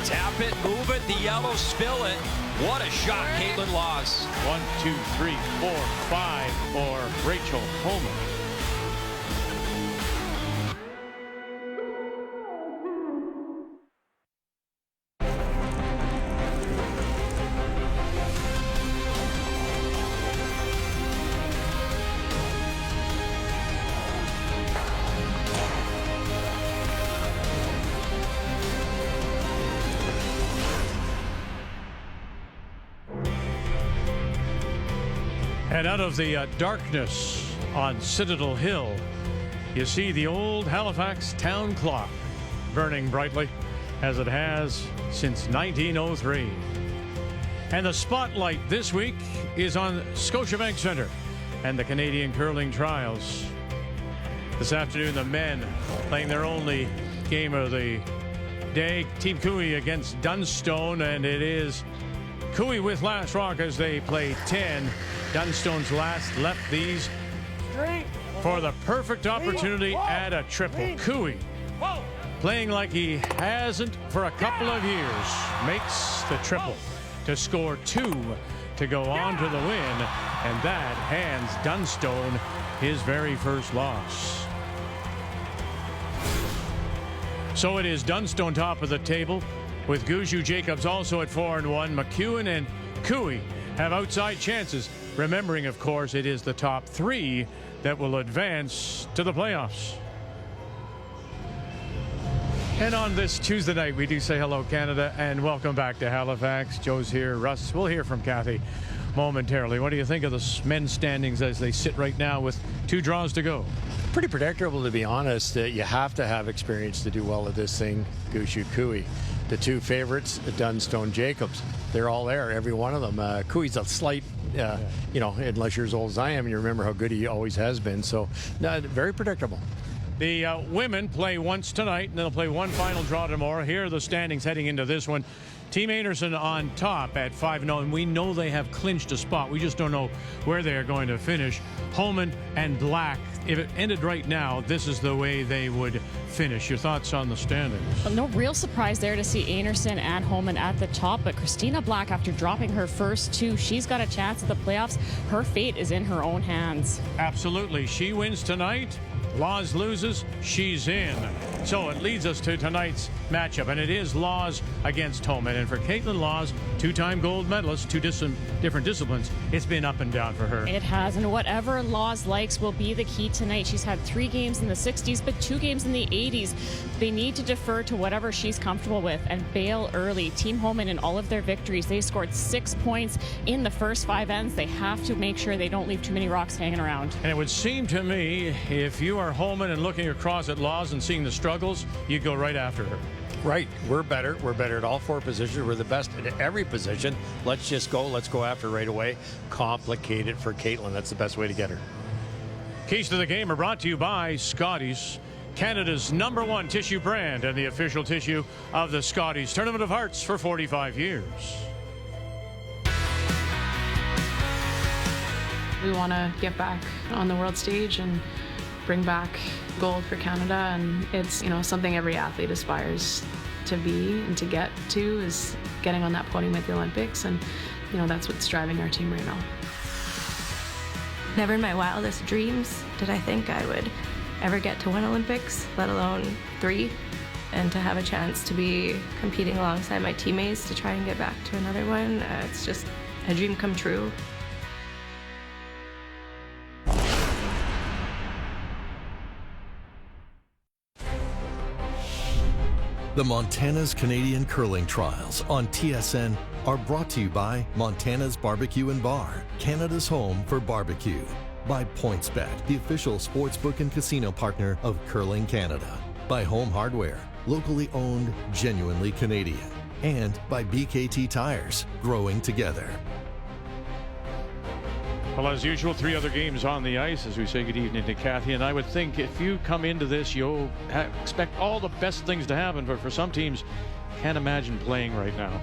Tap it, move it, the yellow, spill it. What a shot, Caitlin Laws. 1, 2, 3, 4, 5 for Rachel Homan. And out of the darkness on Citadel Hill, you see the old Halifax town clock burning brightly as it has since 1903. And the spotlight this week is on Scotiabank Centre and the Canadian Curling Trials. This afternoon, the men playing their only game of the day, Team Cooey against Dunstone, and it is Cooey with last rock as they play 10. Dunstone's last left these for the perfect opportunity at a triple. Cooey, playing like he hasn't for a couple of years, makes the triple to score 2 to go on to the win, and that hands Dunstone his very first loss. So it is Dunstone top of the table, with Gushue Jacobs also at 4-1. McEwen and Cooey have outside chances. Remembering, of course, it is the top 3 that will advance to the playoffs. And on this Tuesday night, we do say hello, Canada, and welcome back to Halifax. Joe's here. Russ, we'll hear from Kathy momentarily. What do you think of the men's standings as they sit right now with 2 draws to go? Pretty predictable, to be honest. You have to have experience to do well at this thing. Gushue, Cooey. The 2 favorites, Dunstone, Jacobs. They're all there, every one of them. Cooey's a slight, you know, unless you're as old as I am, you remember how good he always has been. So, very predictable. The women play once tonight, and they'll play one final draw tomorrow. Here are the standings heading into this one. Team Anderson on top at 5-0, and we know they have clinched a spot. We just don't know where they are going to finish. Homan and Black, if it ended right now, this is the way they would finish. Your thoughts on the standings? Well, no real surprise there to see Anderson and Homan at the top, but Christina Black, after dropping her first 2, she's got a chance at the playoffs. Her fate is in her own hands. Absolutely. She wins tonight. Laws loses, she's in. So it leads us to tonight's matchup, and it is Laws against Homan. And for Caitlin Laws, 2-time gold medalist, 2 different disciplines, it's been up and down for her. It has, and whatever Laws likes will be the key tonight. She's had 3 games in the 60s, but 2 games in the 80s. They need to defer to whatever she's comfortable with and bail early. Team Homan, in all of their victories, they scored 6 points in the first 5 ends. They have to make sure they don't leave too many rocks hanging around. And it would seem to me, if you are Homan and looking across at Laws and seeing the struggles, you go right after her. Right. We're better. We're better at all 4 positions. We're the best at every position. Let's just go. Let's go after right away. Complicate it for Caitlin. That's the best way to get her. Keys to the game are brought to you by Scotties, Canada's #1 tissue brand and the official tissue of the Scotties Tournament of Hearts for 45 years. We want to get back on the world stage and bring back gold for Canada, and it's, you know, something every athlete aspires to be and to get to, is getting on that podium at the Olympics, and, you know, that's what's driving our team right now. Never in my wildest dreams did I think I would ever get to 1 Olympics, let alone 3, and to have a chance to be competing alongside my teammates to try and get back to another one. It's just a dream come true. The Montana's Canadian Curling Trials on TSN are brought to you by Montana's Barbecue and Bar, Canada's home for barbecue. By PointsBet, the official sportsbook and casino partner of Curling Canada. By Home Hardware, locally owned, genuinely Canadian. And by BKT Tires, growing together. Well, as usual, 3 other games on the ice as we say good evening to Kathy. And I would think if you come into this, you'll expect all the best things to happen. But for some teams, can't imagine playing right now.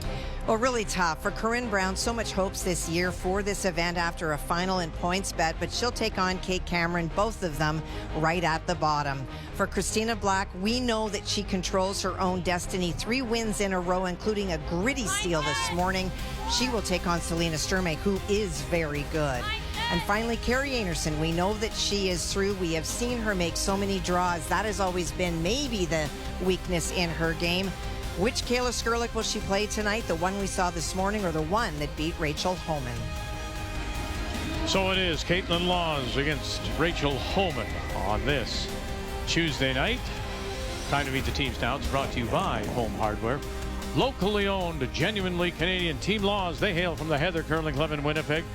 Well, really tough. For Corinne Brown, so much hopes this year for this event after a final in points bet, but she'll take on Kate Cameron, both of them right at the bottom. For Christina Black, we know that she controls her own destiny. 3 wins in a row, including a gritty steal this morning. She will take on Selena Sturmay, who is very good. And finally, Carrie Anderson, we know that she is through. We have seen her make so many draws. That has always been maybe the weakness in her game. Which Kayla Skurlik will she play tonight? The one we saw this morning or the one that beat Rachel Homan? So it is Caitlin Laws against Rachel Homan on this Tuesday night. Time to meet the teams now. It's brought to you by Home Hardware. Locally owned, genuinely Canadian Team Laws. They hail from the Heather Curling Club in Winnipeg.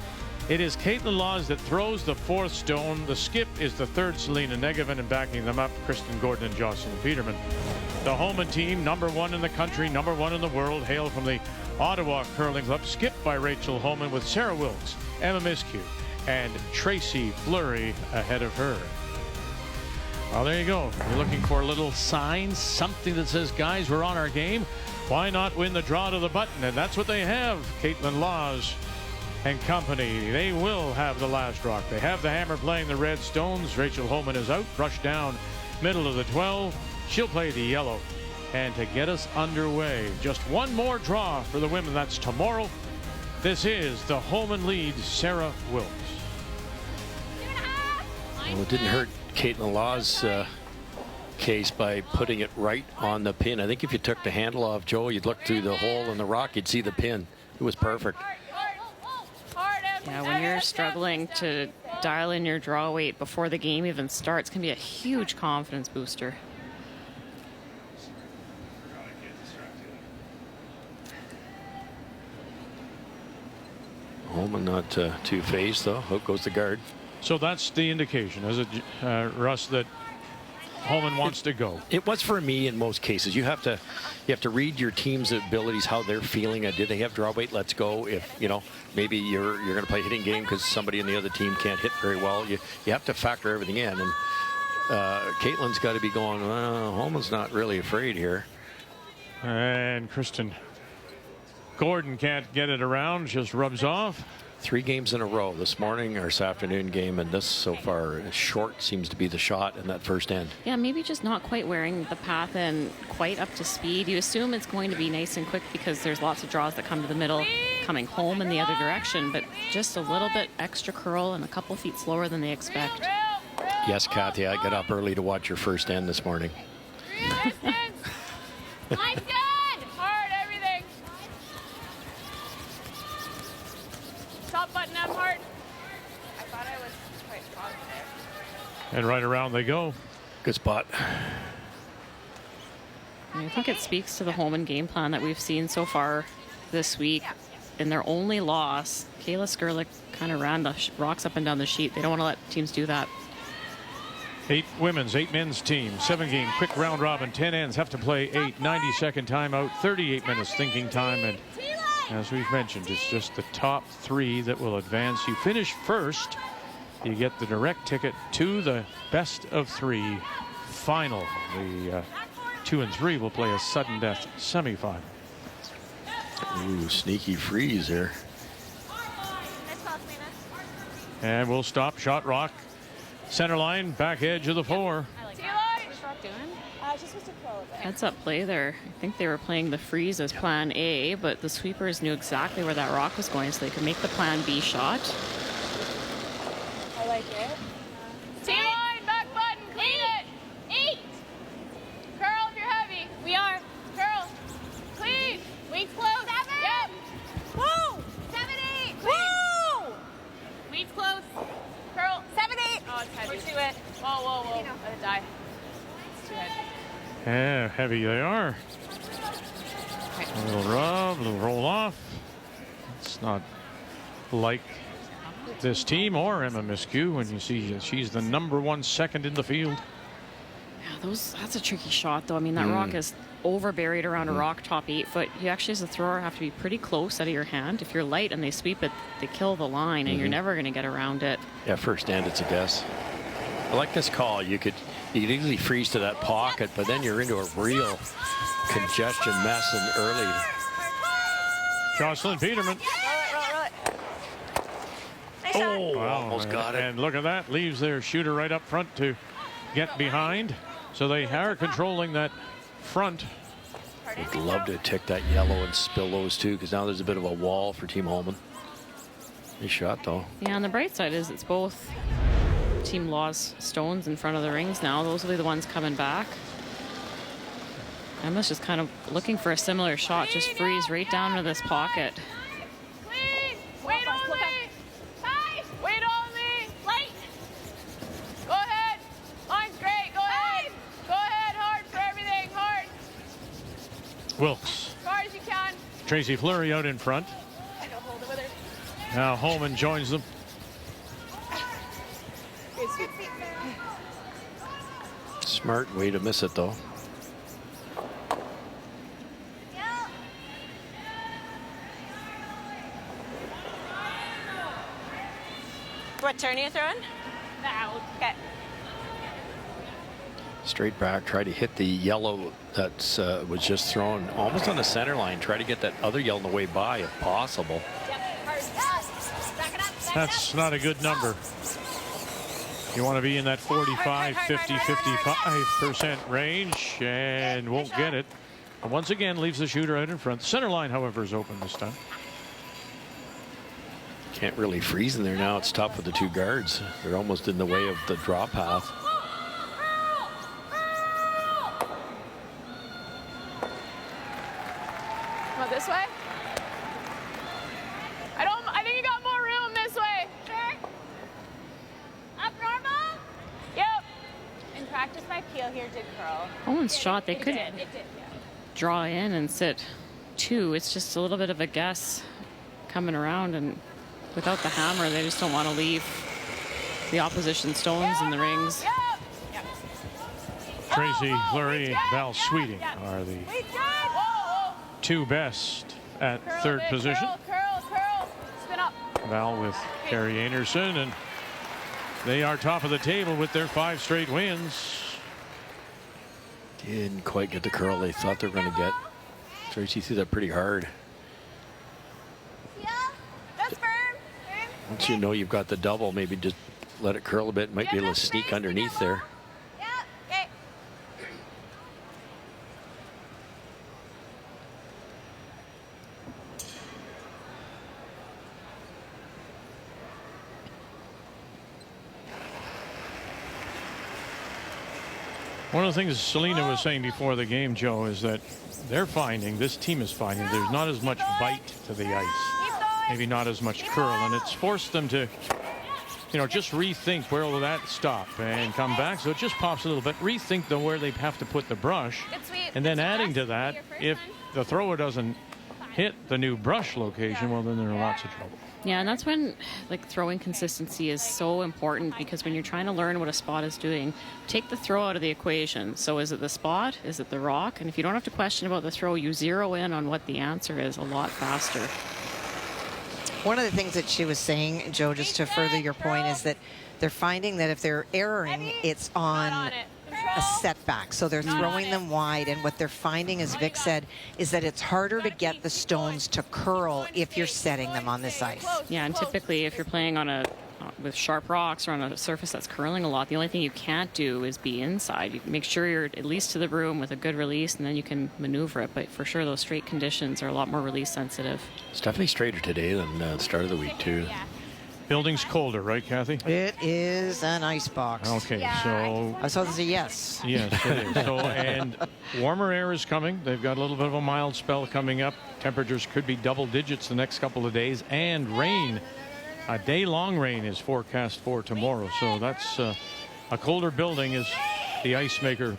It is Caitlin Laws that throws the 4th stone. The skip is the 3rd Selena Negovan, and backing them up, Kristen Gordon and Jocelyn Peterman. The Homan team, #1 in the country, #1 in the world, hail from the Ottawa Curling Club, skipped by Rachel Homan with Sarah Wilkes, Emma Miskew, and Tracy Fleury ahead of her. Well, there you go. You're looking for a little sign, something that says, guys, we're on our game. Why not win the draw to the button? And that's what they have. Caitlin Laws and company. They will have the last rock. They have the hammer playing the red stones. Rachel Homan is out, brushed down, middle of the 12. She'll play the yellow. And to get us underway, just one more draw for the women. That's tomorrow. This is the Homan lead, Sarah Wilkes. Well, it didn't hurt Caitlin Law's case by putting it right on the pin. I think if you took the handle off, Joe, you'd look through the hole in the rock, you'd see the pin. It was perfect. Yeah, when you're struggling to dial in your draw weight before the game even starts, can be a huge confidence booster. Homan not too phased, though. Out goes the guard. So that's the indication, is it, Russ, that Homan wants to go? It was for me in most cases. You have to read your team's abilities, how they're feeling. Did they have draw weight? Let's go. If maybe you're going to play a hitting game because somebody in the other team can't hit very well. You have to factor everything in. And Caitlin's got to be going, Homan's not really afraid here. And Kristen Gordon can't get it around, just rubs off. 3 games in a row, this morning or this afternoon game, and this so far short seems to be the shot in that first end. Yeah, maybe just not quite wearing the path and quite up to speed. You assume it's going to be nice and quick because there's lots of draws that come to the middle, coming home in the other direction, but just a little bit extra curl and a couple feet slower than they expect. Yes, Kathy, I got up early to watch your first end this morning. Top button up hard. I thought I was quite positive. And right around they go. Good spot. I think it speaks to the Homan game plan that we've seen so far this week. In their only loss, Kayla Skurlik kind of ran the rocks up and down the sheet. They don't want to let teams do that. 8 women's, 8 men's team, 7-game quick round robin, 10 ends, have to play 8, 90-second timeout, 38 minutes thinking time, and as we've mentioned, it's just the top 3 that will advance. You finish first, you get the direct ticket to the best of 3 final. The 2 and 3 will play a sudden death semifinal. Ooh, sneaky freeze there. And we'll stop, shot rock, center line, back edge of the 4. Heads up play there. I think they were playing the freeze as plan A, but the sweepers knew exactly where that rock was going, so they could make the plan B shot. I like it. T-line, back button, clean it. 8. Curl if you're heavy. We are. Curl. Clean. Weights close. 7. Yep. Woo. 7, 8. Woo. Weights close. Curl. 7, 8. Oh, it's heavy. We're too wet. Whoa. Let it die. It's too heavy. Yeah, heavy they are. A little rub, a little roll off. It's not like this team or Emma Miskew when you see she's the #1 second in the field. Yeah, that's a tricky shot, though. I mean, that rock is over buried around a rock top 8 foot. You actually, as a thrower, have to be pretty close out of your hand. If you're light and they sweep it, they kill the line, and you're never going to get around it. Yeah, first end, it's a guess. I like this call. You could You can easily freeze to that pocket, but then you're into a real congestion mess and early. Jocelyn Peterman. Roll it. Oh, Wow, almost got it. And look at that. Leaves their shooter right up front to get behind. So they are controlling that front. Would love to take that yellow and spill those two, because now there's a bit of a wall for Team Homan. Nice shot, though. Yeah, on the bright side is it's both Team Law's stones in front of the rings now. Those will be the ones coming back. Emma's just kind of looking for a similar shot. Just freeze right down into this pocket. Clean. Wait on me. Tight. Wait on me. Light. Go ahead. Line's great. Go ahead. Go ahead. Hard for everything. Hard. Wilkes. As hard as you can. Tracy Fleury out in front. I know. Hold it with her. Now Homan joins them. Smart way to miss it, though. What turn are you throwing? Now. Okay. Straight back, try to hit the yellow that was just thrown almost on the center line. Try to get that other yellow on the way by if possible. That's not a good number. You want to be in that 45, 50, 55% range, and won't get it. And once again, leaves the shooter out in front. The center line, however, is open this time. Can't really freeze in there now. It's tough with the two guards. They're almost in the way of the draw path. Come on this way. I think you got more room this way. Sure. Up normal? Yep. In practice, my peel here did curl. Homan's shot, they could It did, yeah. draw in and sit two. It's just a little bit of a guess coming around, and without the hammer, they just don't want to leave the opposition stones in the rings. Yep. Tracy Fleury, Val Sweeting are the two best at Curl third a bit, position. Curl. Spin up. Val with Carrie Anderson, and they are top of the table with their 5 straight wins. Didn't quite get the curl they thought they were going to get. Tracy threw that pretty hard. That's firm. Once you know you've got the double, maybe just let it curl a bit. Might be able to sneak underneath there. Yeah. Okay. One of the things Selena was saying before the game, Joe, is that they're finding, this team is finding, there's not as much bite to the ice. Maybe not as much curl, and it's forced them to, just rethink where will that stop and come back. So it just pops a little bit. Rethink where they have to put the brush, and then adding to that, if the thrower doesn't hit the new brush location, well, then there are lots of trouble. Yeah, and that's when throwing consistency is so important, because when you're trying to learn what a spot is doing, take the throw out of the equation. So is it the spot? Is it the rock? And if you don't have to question about the throw, you zero in on what the answer is a lot faster. One of the things that she was saying, Joe, just to further your point, is that they're finding that if they're erroring, it's on a setback. So they're throwing them wide, and what they're finding, as Vic said, is that it's harder to get the stones to curl if you're setting them on this ice. Yeah, and typically if you're playing on with sharp rocks or on a surface that's curling a lot, the only thing you can't do is be inside. You make sure you're at least to the room with a good release, and then you can maneuver it. But for sure, those straight conditions are a lot more release sensitive. It's definitely straighter today than the start of the week, too. Building's colder, right, Kathy? It is an ice box. Okay, so... I saw this a yes. Yes, it is. So, and warmer air is coming. They've got a little bit of a mild spell coming up. Temperatures could be double digits the next couple of days. And rain, a day-long rain is forecast for tomorrow. So that's a colder building is the ice maker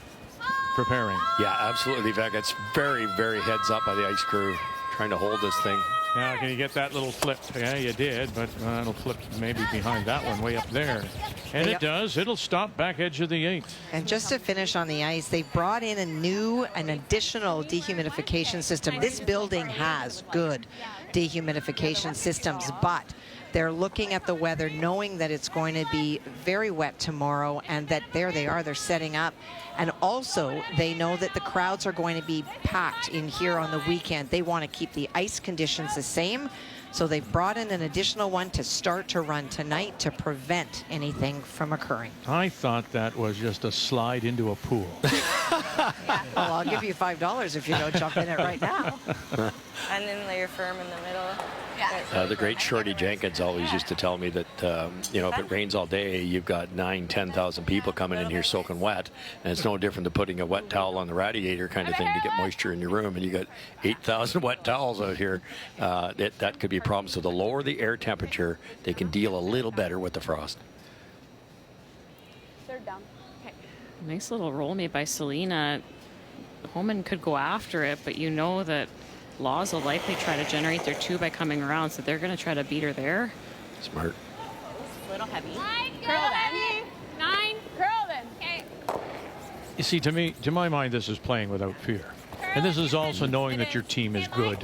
preparing. Yeah, absolutely. In fact, it's very, very heads up by the ice crew trying to hold this thing. Now, can you get that little flip? Yeah, you did, but that'll flip maybe behind that one way up there. And it does. It'll stop back edge of the 8th. And just to finish on the ice, they brought in an additional dehumidification system. This building has good dehumidification systems, but They're looking at the weather, knowing that it's going to be very wet tomorrow, and that there they are, they're setting up. And also, they know that the crowds are going to be packed in here on the weekend. They want to keep the ice conditions the same, so they've brought in an additional one to start to run tonight to prevent anything from occurring. I thought that was just a slide into a pool. Well, I'll give you $5 if you don't jump in it right now. And then layer firm in the middle. The great Shorty Jenkins always used to tell me that, you know, if it rains all day, you've got 9,000-10,000 people coming in here soaking wet, and it's no different than putting a wet towel on the radiator kind of thing to get moisture in your room, and you got 8,000 wet towels out here. That could be a problem. So the lower the air temperature, they can deal a little better with the frost. Third down. Okay. Nice little roll made by Selena. Homan could go after it, but you know that Laws will likely try to generate their 2 by coming around, so they're going to try to beat her there. Smart. A little heavy. 9, curl then. 9, curl then. Okay. You see, to my mind, this is playing without fear. And this is also knowing that your team is good.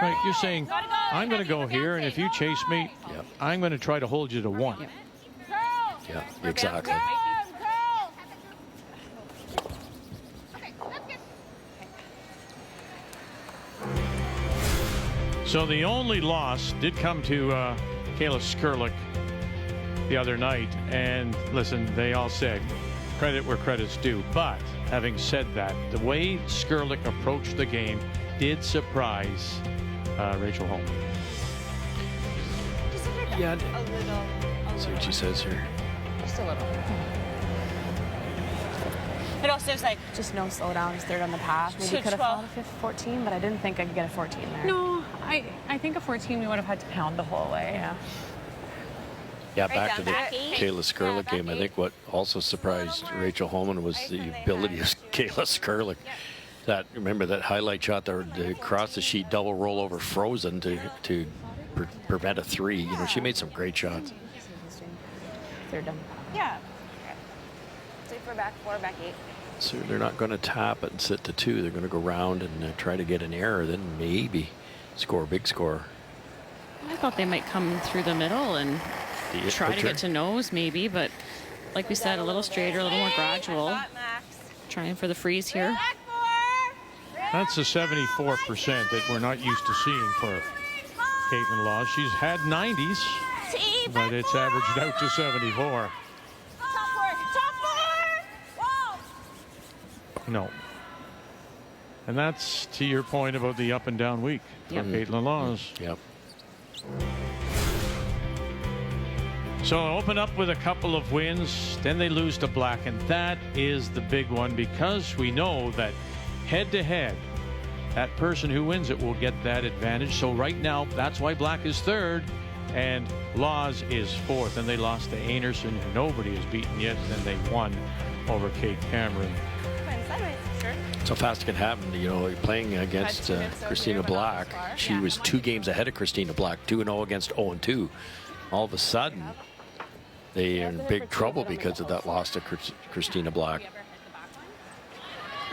Right? You're saying, I'm going to go here, and if you chase me, I'm going to try to hold you to 1. Yeah, exactly. So the only loss did come to Kayla Skurlik the other night. And listen, they all said credit where credit's due. But having said that, the way Skurlik approached the game did surprise Rachel Homan. Yeah. A little. See what she says here. Just a little. It also was like, Just no slowdown, just third on the path. Maybe could have fought a 14, but I didn't think I could get a 14 there. No, I think a 14 we would have had to pound the whole way. Yeah. Yeah, back to the Kayla Skurlik game. I think what also surprised Rachel Homan was the ability of Kayla Skurlik. That, remember that highlight shot, the across the sheet double rollover frozen to prevent a 3. You know, she made some great shots. Third down. yeah. 2 for back 4, back 8. So they're not going to tap it and sit to 2. They're going to go round and try to get an error, then maybe score a big score. I thought they might come through the middle and try to get to nose maybe, but like we said, a little straighter, a little more gradual. Trying for the freeze here. That's a 74% that we're not used to seeing for Caitlin Laws. She's had 90s, but it's averaged out to 74. No. And that's to your point about the up and down week for Caitlin Laws. Yep. So open up with a couple of wins, then they lose to Black, and that is the big one because we know that head to head, that person who wins it will get that advantage. So right now, that's why Black is 3rd and Laws is 4th, and they lost to Anderson, who nobody has beaten yet, and then they won over Kate Cameron. So fast it can happen. You know, playing against Christina Black, she was 2 games ahead of Christina Black, 2-0 against 0-2. All of a sudden, they are in big trouble because of that loss to Christina Black.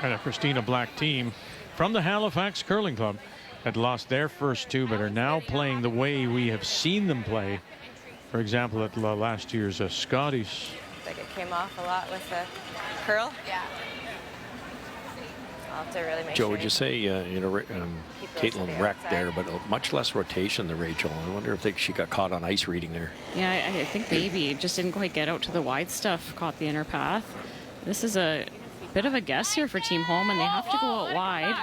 And a Christina Black team from the Halifax Curling Club had lost their first 2, but are now playing the way we have seen them play. For example, at last year's Scotties. Like it came off a lot with the curl. Yeah. I'll have to really make Joe, sure would you say, Caitlin wrecked there, but much less rotation than Rachel? I wonder if she got caught on ice reading there. Yeah, I think maybe just didn't quite get out to the wide stuff, caught the inner path. This is a bit of a guess here for Team Home, and they have to go out wide.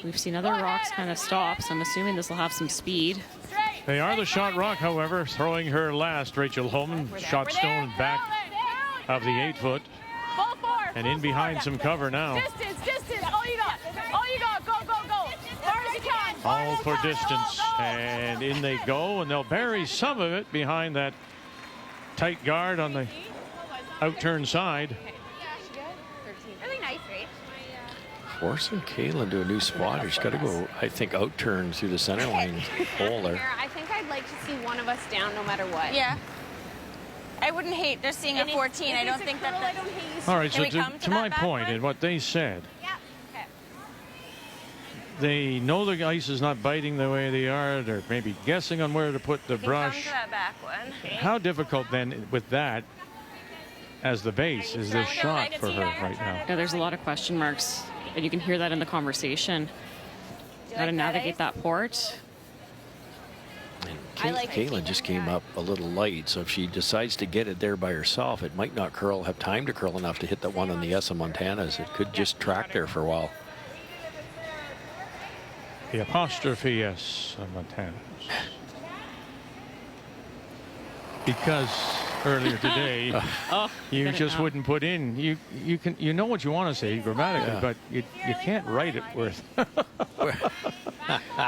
We've seen other rocks kind of stop, so I'm assuming this will have some speed. They are the shot rock, however, throwing her last. Rachel Homan shot stone back of the 8-foot. And in behind some cover now. Distance. All you got. Go. Far as you can. All for distance. And in they go, and they'll bury some of it behind that tight guard on the outturned side. Really nice, right? Forcing Caitlin to a new spot. She's got to go, I think, out-turn through the center line hole there. I think I'd like to see one of us down no matter what. Yeah. I wouldn't hate just seeing a 14. I don't think that. All right, so to my point and what they said, they know the ice is not biting the way they are. They're maybe guessing on where to put the brush. Come to that back one. How difficult then with that as the base is this shot for her right now? Yeah, there's a lot of question marks, and you can hear that in the conversation. Got to navigate that port. Caitlin just came up a little light, so if she decides to get it there by herself, it might not have time to curl enough to hit that one on the S of Montana's. It could just track there for a while. The apostrophe S of Montana's. Because earlier today, you just wouldn't put in. You know what you want to say grammatically, but you can't write it with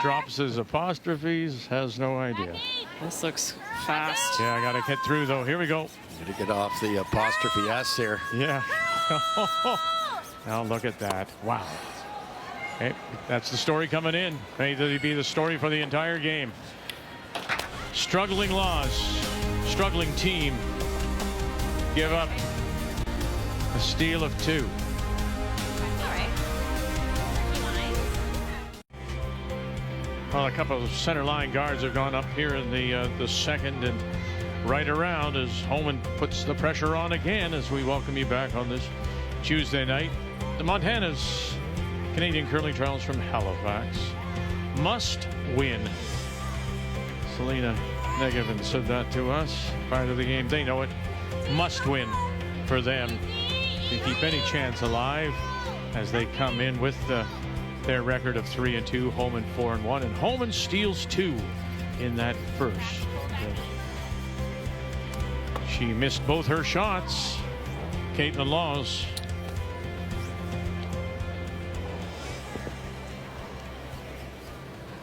drops his apostrophes. Has no idea. This looks fast. Yeah, I got to get through though. Here we go. Got to get off the apostrophe S there. Yeah. Now look at that. Wow. Okay, that's the story coming in. May that be the story for the entire game. Struggling Laws. Struggling team give up a steal of 2. Well, a couple of center line guards have gone up here in the second and right around as Homan puts the pressure on again as we welcome you back on this Tuesday night. The Montana's Canadian Curling Trials from Halifax must win. Selena Negevin said that to us prior to the game. They know it. Must win for them to keep any chance alive as they come in with their record of 3-2. Homan 4-1, and Homan steals 2 in that first. She missed both her shots. Caitlin Laws.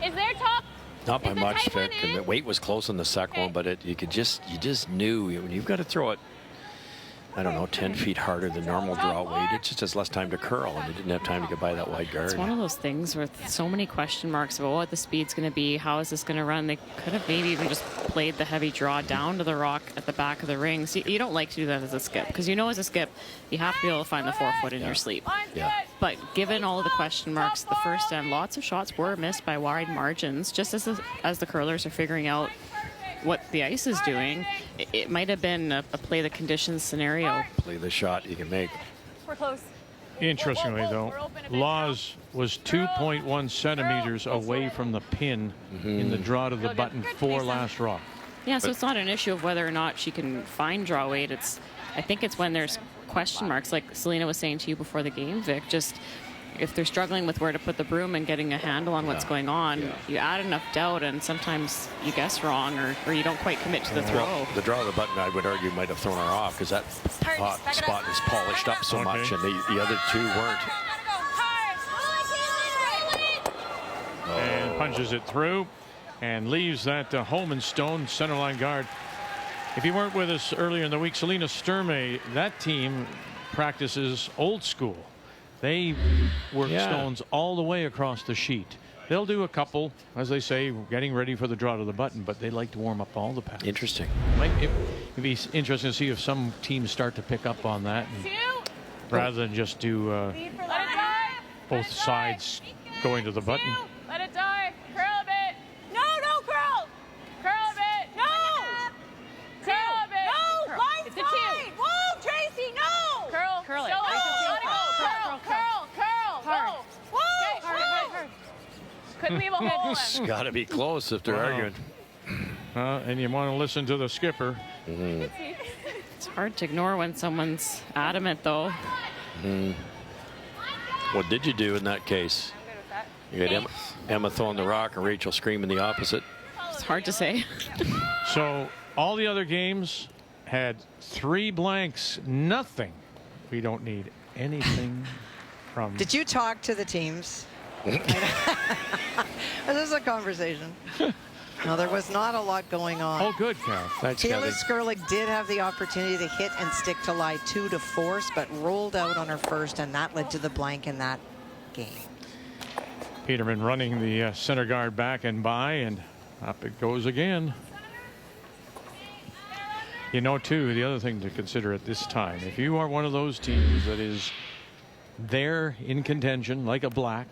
Is there top? Not by much, Vic. And the weight was close in the second one, but you just knew when you've got to throw it, I don't know, 10 feet harder than normal draw weight. It just has less time to curl, and they didn't have time to get by that wide guard. It's one of those things with so many question marks about what the speed's going to be. How is this going to run? They could have maybe even just played the heavy draw down to the rock at the back of the ring. So you don't like to do that as a skip, because you know as a skip, you have to be able to find the forefoot in your sleep. Yeah. But given all of the question marks, the first end, lots of shots were missed by wide margins, just as the curlers are figuring out what the ice is doing. It might have been a play the conditions scenario. Play the shot you can make. We're close. Interestingly, though, Laws was 2.1 centimeters away from the pin in the draw to the button for last rock. Yeah, so it's not an issue of whether or not she can find draw weight. I think it's when there's question marks, like Selena was saying to you before the game, Vic, just if they're struggling with where to put the broom and getting a handle on what's going on, you add enough doubt, and sometimes you guess wrong or you don't quite commit to the throw. Well, the draw of the button, I would argue, might have thrown her off because that spot is polished up so much, and the other two weren't. And punches it through and leaves that Homan Stone centerline guard. If you weren't with us earlier in the week, Selena Sturmay, that team practices old school. They work stones all the way across the sheet. They'll do a couple, as they say, getting ready for the draw to the button, but they like to warm up all the pads. Interesting. It'd be interesting to see if some teams start to pick up on that, and rather than just do both sides going to the button. Let it die. Curl a bit. No, curl. Curl a bit. No. Curl a bit. No, line's fine. Whoa, Tracy, no. Curl. Curl it. Curl. Hard. Whoa. Hard. Couldn't leave a hole in. It's got to be close if they're arguing. And you want to listen to the skipper. It's hard to ignore when someone's adamant, though. What did you do in that case? You had Emma throwing the rock and Rachel screaming the opposite. It's hard to say. So all the other games had 3 blanks, nothing. We don't need anything from. Did you talk to the teams? This is a conversation. No, there was not a lot going on. Oh, good, Cal. Taylor Skurlik did have the opportunity to hit and stick to lie 2 to force, but rolled out on her first, and that led to the blank in that game. Peterman running the center guard back and by, and up it goes again. You know, too, the other thing to consider at this time, if you are one of those teams that is there in contention, like a Black,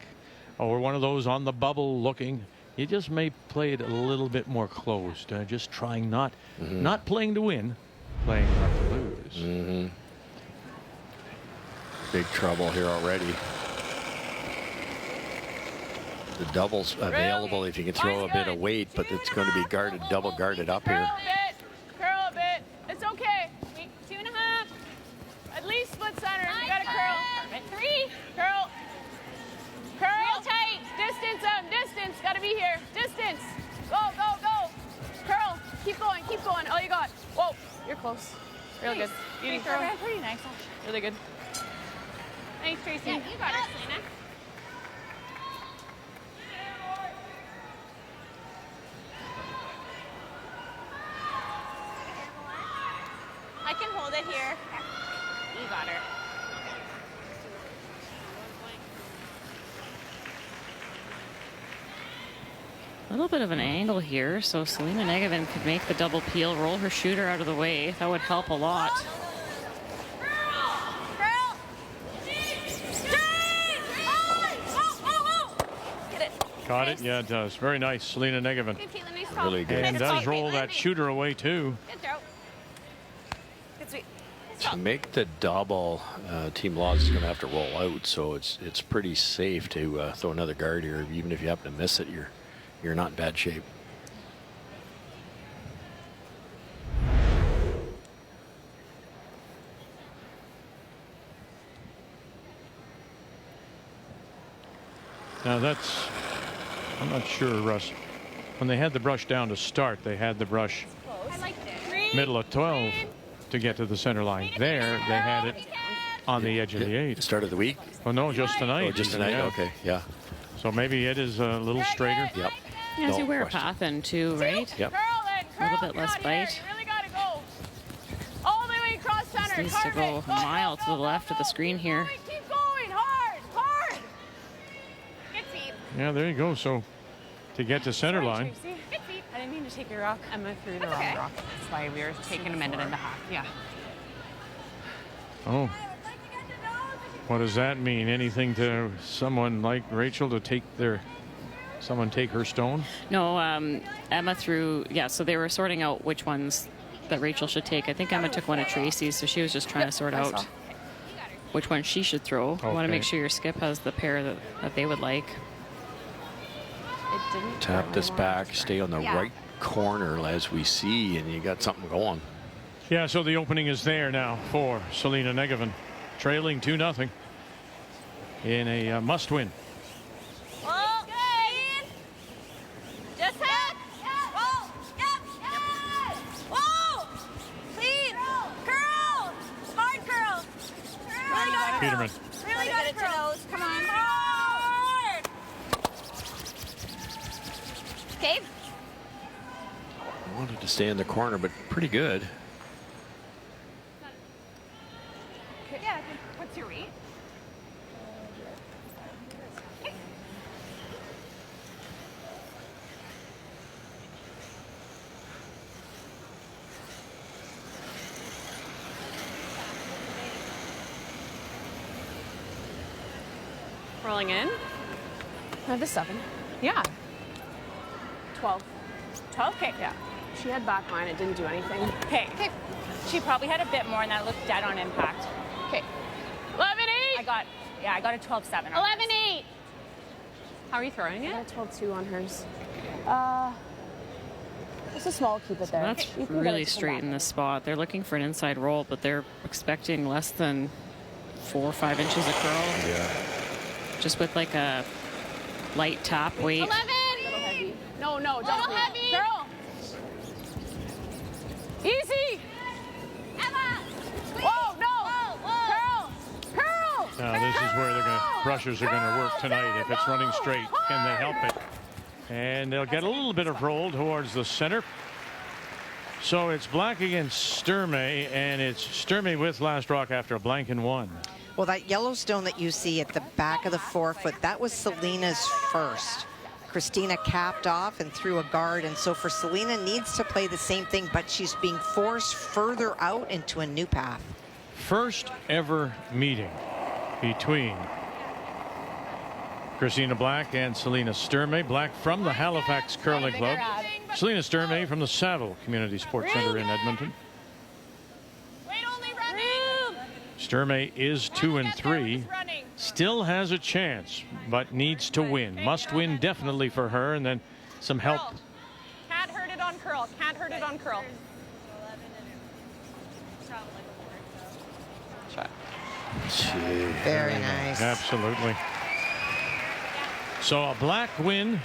or one of those on the bubble looking, you just may play it a little bit more closed. Just trying not playing to win, playing not to lose. Big trouble here already. The double's available if you can throw a bit of weight, but it's going to be guarded, double guarded up here. Curl a bit. It's okay. 2.5. At least split center. You got to curl. 3. Curl. Curl. Real tight. Distance up. Distance. Got to be here. Distance. Go, go, go. Curl. Keep going. Keep going. All you got. Whoa. You're close. Real good. Beauty curl. Pretty nice. Really good. Thanks, Tracy. Yeah, you got it, Selena. I can hold it here. You got her. A little bit of an angle here, so Selena Negevin could make the double peel, roll her shooter out of the way. That would help a lot. Got it? Yeah, it does. Very nice, Selena Negevin. Really good. And does roll that shooter away, too. Good throw. Good sweep. To make the double, Team Laws is going to have to roll out, so it's pretty safe to throw another guard here. Even if you happen to miss it, you're not in bad shape. Now that's, I'm not sure, Russ. When they had the brush down to start, they had the brush middle of 12 to get to the center line. There, they had it on the edge of the 8. Start of the week? Oh, no, just tonight. Oh, just tonight? Yeah. Okay, yeah. So maybe it is a little straighter. Yep. Yeah, as No you wear question. a path in, too, right? Yep. A little bit less bite. You really got to go. All the way across center. Needs to go a mile to the left of the screen here. Keep going. Hard. Hard. Good feet. Yeah, there you go. So to get to center line. Good feet. I didn't mean to take your rock. Emma threw the wrong rock. That's why we were taking a minute and a half. Yeah. Oh. What does that mean? Anything to someone like Rachel to take someone take her stone? No, Emma threw, yeah, so they were sorting out which ones that Rachel should take. I think Emma took one of Tracy's, so she was just trying to sort out which one she should throw. You want to make sure your skip has the pair that they would like. It didn't. Tap this back, stay on the right corner as we see, and you got something going. Yeah, so the opening is there now for Selena Negevin, trailing 2-0 in a must-win. Oh, good. Just head. Whoa. Yep. Whoa. Clean. Curl. Hard curl. Really got to Peterman. Really got to curl. Come on. Hard. Okay. Wanted to stay in the corner, but pretty good. Yeah. What's your weight? Rolling in. I have the 7. Yeah. 12. 12. Okay. Yeah. She had back line. It didn't do anything. Okay. She probably had a bit more, and that looked dead on impact. Okay. 11-8. I got a 12-7. 11-8. How are you throwing it? I got a 12-2 on hers. It's a small keep it there. That's You can get really it to come straight back. in this spot. They're looking for an inside roll, but they're expecting less than 4 or 5 inches of curl. Yeah. Just with like a light tap weight. 11. No, Little don't. heavy. Girl. Easy. Emma. Whoa, no. Curl. Curl. Now this is where brushers are going to work tonight. If it's running straight, can they help it? And they'll get a little bit of roll towards the center. So it's Black against Sturmay, and it's Sturmay with last rock after a blank and 1. Well, that Yellowstone that you see at the back of the forefoot, that was Selena's first. Christina capped off and threw a guard, and so for Selena needs to play the same thing, but she's being forced further out into a new path. First ever meeting between Christina Black and Selena Sturmay. Black from the Halifax Curling Club. Selena Sturmay from the Saville Community Sports Center in Edmonton. Sturmay is 2-3. Still has a chance, but needs to win. Must win definitely for her, and then some help. Can't hurt it on curl. Can't hurt it on curl. Shot. Very nice. Absolutely. So a Black win,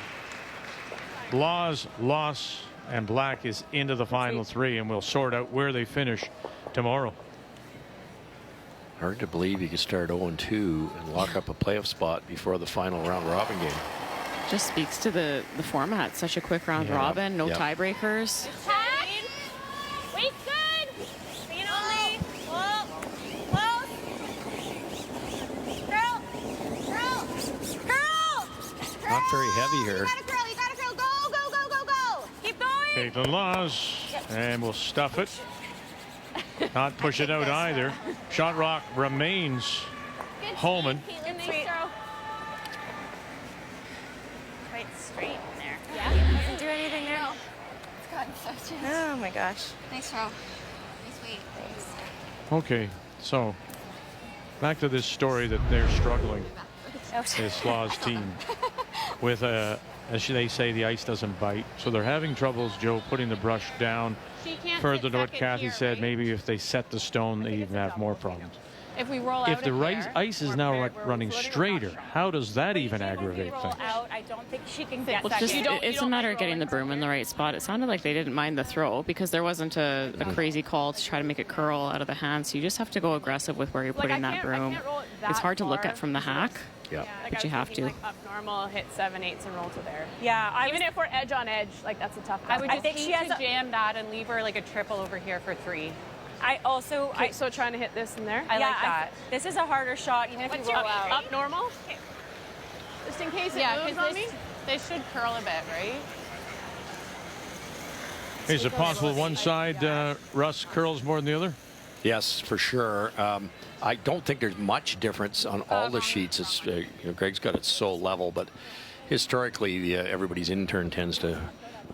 Laws loss, and Black is into the final three, and we'll sort out where they finish tomorrow. Hard to believe you could start 0-2 and lock up a playoff spot before the final round robin game. Just speaks to the format. Such a quick round robin, no tiebreakers. Wait, good. Lean only. Whoa. Close. Curl. Not very heavy here. You gotta curl. Go. Keep going. Caitlin Laws, and we'll stuff it. Not push it out either. Shot rock remains Homan. Quite straight in there. Yeah. Doesn't do anything there. It's gotten such a... Oh my gosh. Nice throw. Nice weight. Thanks. Okay, so back to this story that they're struggling, this Laws team, with as they say, the ice doesn't bite. So they're having troubles, Joe, putting the brush down further to what Kathy said. Maybe if they set the stone, they even have more problems. If we roll If the ice is now running straighter, how does that even aggravate things? I don't think she can get Well, it's a matter of getting the broom in the right spot. It sounded like they didn't mind the throw because there wasn't a crazy call to try to make it curl out of the hand. So you just have to go aggressive with where you're putting that broom. It's hard to look at from the hack. Yeah. But you have to. Like up normal, hit 7/8 and roll to there. Yeah, Even if we're edge on edge, like that's a tough. I would just think she has to jam that and leave her like a triple over here for 3. So trying to hit this in there. I like that. This is a harder shot, even if you roll out. Up normal. Just in case it moves on me. They should curl a bit, right? Is it possible one side, Russ, curls more than the other? Yes, for sure. I don't think there's much difference on all the sheets. It's Greg's got it so level, but historically, everybody's in-turn tends to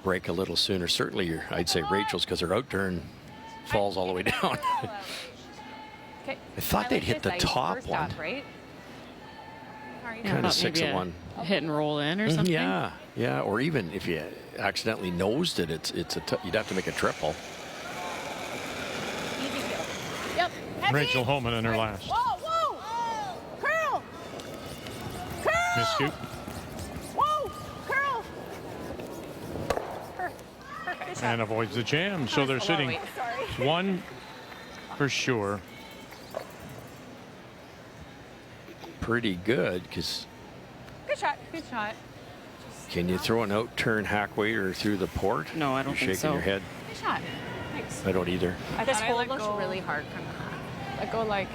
break a little sooner. Certainly, I'd say Rachel's, because her out-turn falls all the way down. Okay. I thought they'd hit the top one. Right? Kind of 6 of 1. Hit and roll in or something. Yeah. Or even if you accidentally nosed it, you'd have to make a triple. Yep. Rachel Homan in her last. Whoa. Curl. Miss scoop. Whoa. Curl. Perfect. And avoids the jam. So they're sitting 1 for sure. Pretty good, because Good shot. can you throw an out-turn hack waiter through the port? No, I don't You're think shaking so. your head. Good shot. Thanks. I don't either. This hole looks really hard from the hack. Like go like,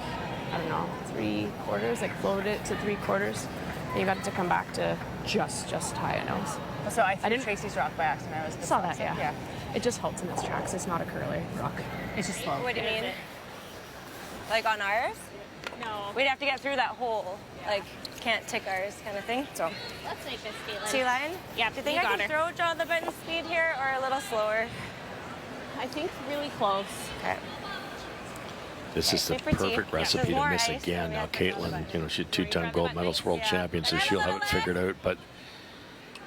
I don't know, 3/4, like float it to 3/4. And you got it to come back to just high a nose. So I didn't Tracy's rock by accident. I saw that, yeah. It just halts in its tracks. It's not a curly rock. It's just slow. What do you mean? Like on ours? No. We'd have to get through that hole. Like, can't tick ours kind of thing. So. Let's make this, Caitlin. 2 line? Yeah, Do you think I can throw draw the button speed here or a little slower? I think really close. Okay. This is the Super T. perfect recipe to More miss ice, again. so we Now, have to have a Caitlin, bunch. she's 2-time gold medalist, world champion, so she'll have it figured out. But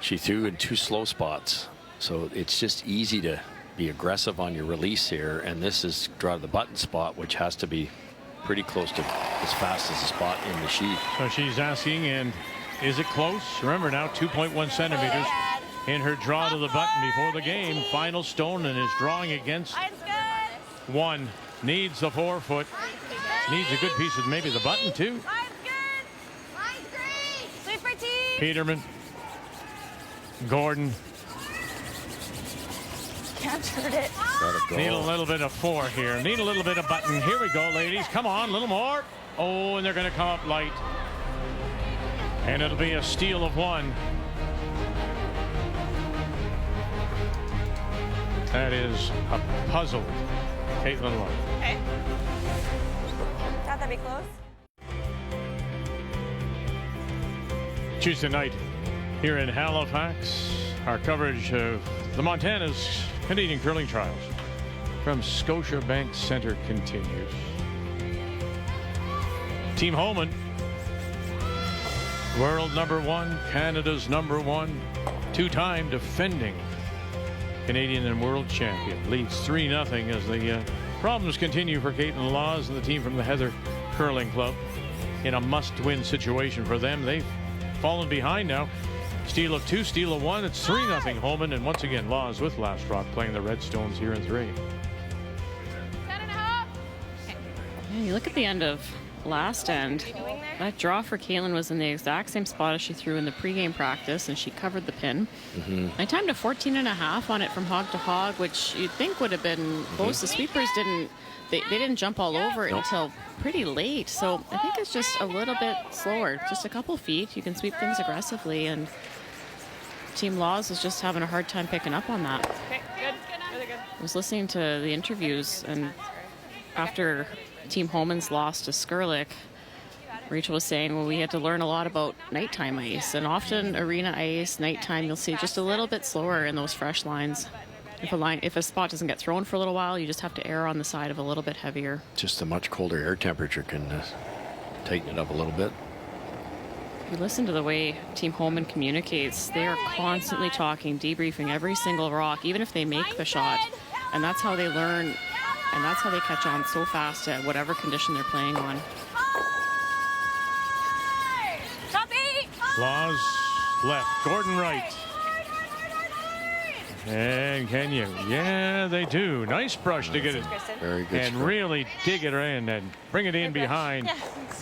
she threw in 2 slow spots, so it's just easy to be aggressive on your release here. And this is draw the button spot, which has to be pretty close to as fast as the spot in the sheet. So she's asking, and is it close? Remember now, 2.1 centimeters in her draw to the button before the game. Final stone, and is drawing against 1. Needs the 4-foot. Needs a good piece of maybe the button too. Line's good. Line's great. Super T. Peterman. Gordon. Can't hurt it. Gotta go. Need a little bit of 4 here. Need a little bit of button. Here we go, ladies. Come on, a little more. Oh, and they're going to come up light. And it'll be a steal of 1. That is a puzzle. Caitlin Lowe. Okay. Thought that'd be close. Tuesday night here in Halifax. Our coverage of the Montana's Canadian Curling Trials from Scotiabank Centre continues. Team Homan, world #1, Canada's #1, two-time defending Canadian and world champion, leads 3-0 as the problems continue for Caitlin Laws and the team from the Heather Curling Club. In a must-win situation for them, they've fallen behind now. Steal of 2, steal of 1. It's 3-0 Homan, and once again Laws with last rock playing the Redstones here in 3. 10.5. Yeah, you look at the end of last end. That draw for Caitlin was in the exact same spot as she threw in the pregame practice, and she covered the pin. I timed a 14.5 on it from hog to hog, which you'd think would have been close. The sweepers didn't. They didn't jump all over it until pretty late, so I think it's just a little bit slower, just a couple feet. You can sweep things aggressively, and Team Laws is just having a hard time picking up on that. Okay, good. Really good. I was listening to the interviews, and after Team Homan's loss to Skurlik, Rachel was saying, well, we had to learn a lot about nighttime ice, and often arena ice, nighttime, you'll see just a little bit slower in those fresh lines. If a spot doesn't get thrown for a little while, you just have to err on the side of a little bit heavier. Just a much colder air temperature can tighten it up a little bit. If you listen to the way Team Homan communicates, they are constantly talking, debriefing every single rock, even if they make the shot. And that's how they learn, and that's how they catch on so fast at whatever condition they're playing on. Laws left, Gordon right. And can you? Yeah, they do. Nice brush to get it. Very good. And really dig it in and bring it in behind.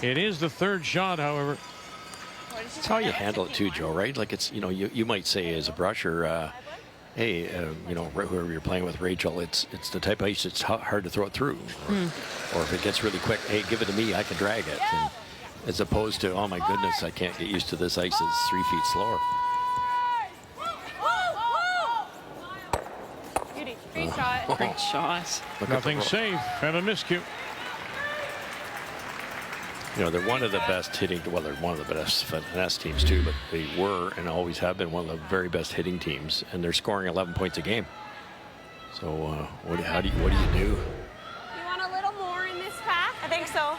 It is the third shot, however. It's how you handle it too, Joe, right? Like it's, you might say as a brusher, hey, whoever you're playing with, Rachel, it's the type of ice it's hard to throw it through. Or if it gets really quick, hey, give it to me, I can drag it. And as opposed to, oh my goodness, I can't get used to this ice, it's 3 feet slower. Great shot. Great shot. Nothing safe and a miscue. They're one of the best hitting, well, they're one of the best finesse teams too, but they were and always have been one of the very best hitting teams, and they're scoring 11 points a game. So what do you do? You want a little more in this pack? I think so.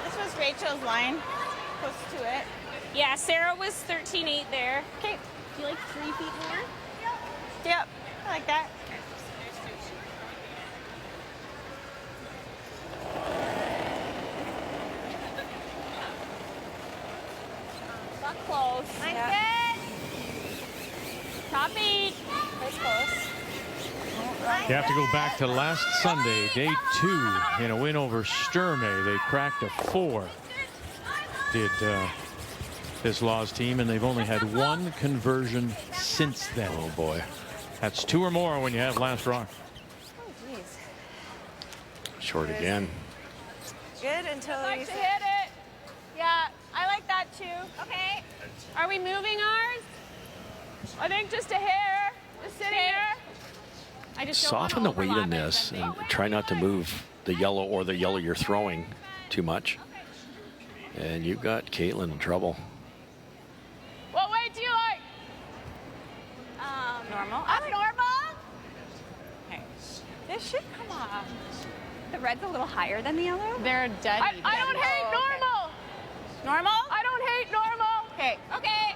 This was Rachel's line, close to it. Yeah, Sarah was 13.8 there. Okay, do you like 3 feet more? Yep, I like that. Not close. Nice Good. Top 8. That's close. You have to go back to last Sunday, day 2, in a win over Sturmay. They cracked a 4, did this Laws team, and they've only had 1 conversion since then. Oh boy. That's 2 or more when you have last rock. Oh, geez. Short again. Good until Like you to hit it. Yeah, I like that too. Okay. Are we moving ours? I think just a hair. Just sitting here. I just don't Soften the wanna weight in overlap it. this and try not to move the yellow or the yellow you're throwing too much. And you've got Caitlin in trouble. What weight do you like? normal. Up normal? Okay. This should come off. The red's a little higher than the yellow. They're dead. I don't hate normal. Normal? I don't hate normal. Okay. Okay.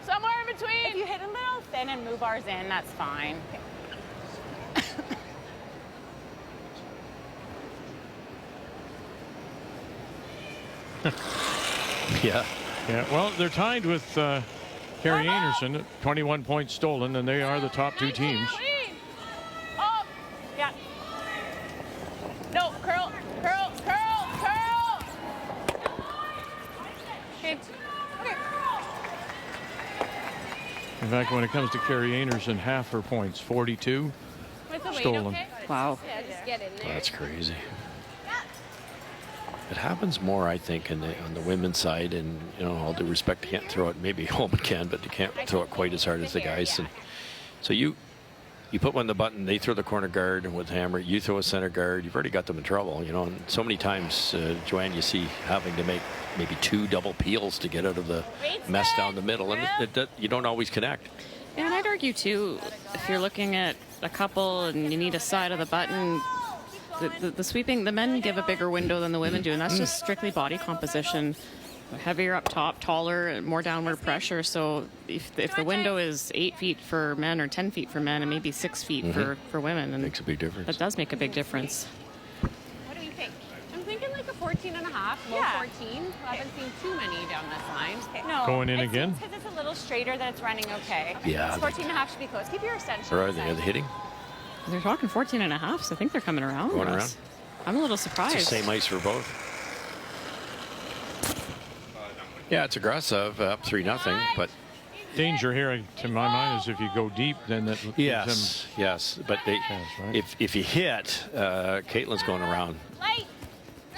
Somewhere in between. If you hit a little thin and move ours in, that's fine. Okay. Yeah. Yeah, well, they're tied with Carrie Anderson, 21 points stolen, and they are the top 2 teams. Up. Yeah. No, curl, curl, curl, curl. Okay. Okay. In fact, when it comes to Carrie Anderson, half her points, 42, With the weight, stolen. okay? Wow. Yeah, just get in there. That's crazy. It happens more, I think, on the women's side, and all due respect, you can't throw it. Maybe Homan can, but you can't throw it quite as hard as the guys. And so you you put one in the button, they throw the corner guard, and with hammer, you throw a center guard. You've already got them in trouble, you know. And so many times, Joanne, you see having to make maybe 2 double peels to get out of the mess down the middle, and you don't always connect. Yeah, and I'd argue too, if you're looking at a couple and you need a side of the button, the sweeping, the men give a bigger window than the women do, and that's just strictly body composition. Heavier up top, taller, more downward pressure. So if the window is 8 feet for men or 10 feet for men and maybe 6 feet for women, and makes a big difference. That does make a big difference. What do you think? I'm thinking like a 14 and a half, low 14. I haven't seen too many down this line. No. Going in again? Because it's a little straighter, then it's running okay. Yeah. It's 14 and a half should be close. Keep your extension. Or are they hitting? They're talking 14 and a half, so I think they're coming around. Going around? I'm a little surprised. It's the same ice for both. Yeah, it's aggressive, up 3-0, but Danger here, to my mind, is if you go deep, then that gives yes, but they, right? if you hit, Caitlin's going around. Light.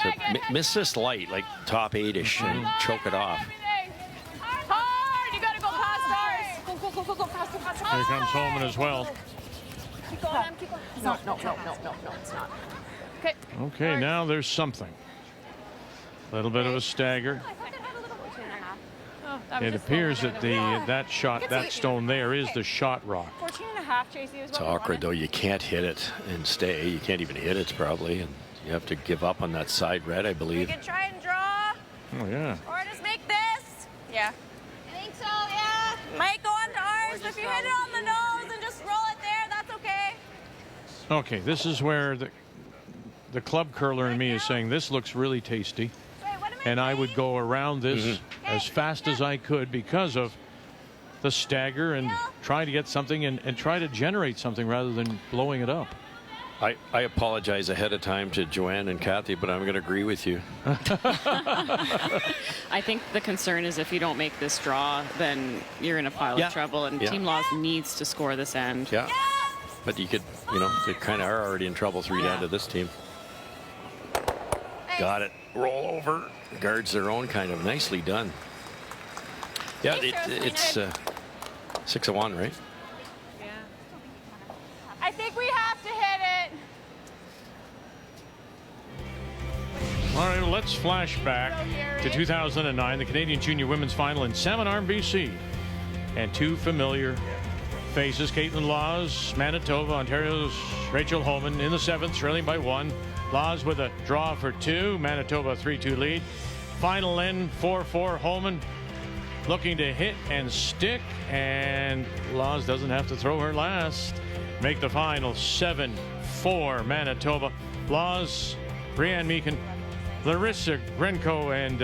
So miss this light, like top 8-ish, and choke it off. Hard. You got to go past ours. Go past the Here comes Homan as well. Keep going, keep going. No, it's not. Okay. Okay, now there's something. A little bit of a stagger. It appears that that stone there is the shot rock. 14 and a half, Tracy. It's awkward, though. You can't hit it and stay. You can't even hit it, probably. And you have to give up on that side red, I We believe. can try and draw. Oh, yeah. Or just make this. Yeah. I think so, yeah. Might go onto ours, but if you hit it on the nose and just roll it there, that's okay. Okay, this is where the club curler in me is saying this looks really tasty. And I would go around this as fast as I could because of the stagger and try to get something and try to generate something rather than blowing it up. I apologize ahead of time to Joanne and Kathy, but I'm going to agree with you. I think the concern is if you don't make this draw, then you're in a pile of trouble, and Team Laws needs to score this end. Yeah. But you could, they kind of are already in trouble 3 down to this team. Got it. Roll over. Guards their own, kind of. Nicely done. Yeah, it's 6-1, right? Yeah. I think we have to hit it. All right, well, let's flash back to 2009, the Canadian Junior Women's Final in Salmon Arm, BC. And 2 familiar faces, Caitlin Laws, Manitoba, Ontario's Rachel Homan in the 7th, trailing by 1. Laws with a draw for 2, Manitoba 3-2 lead. Final end 4-4, Homan looking to hit and stick, and Laws doesn't have to throw her last. Make the final 7-4 Manitoba. Laws, Brianne Meekin, Larissa Grenko, and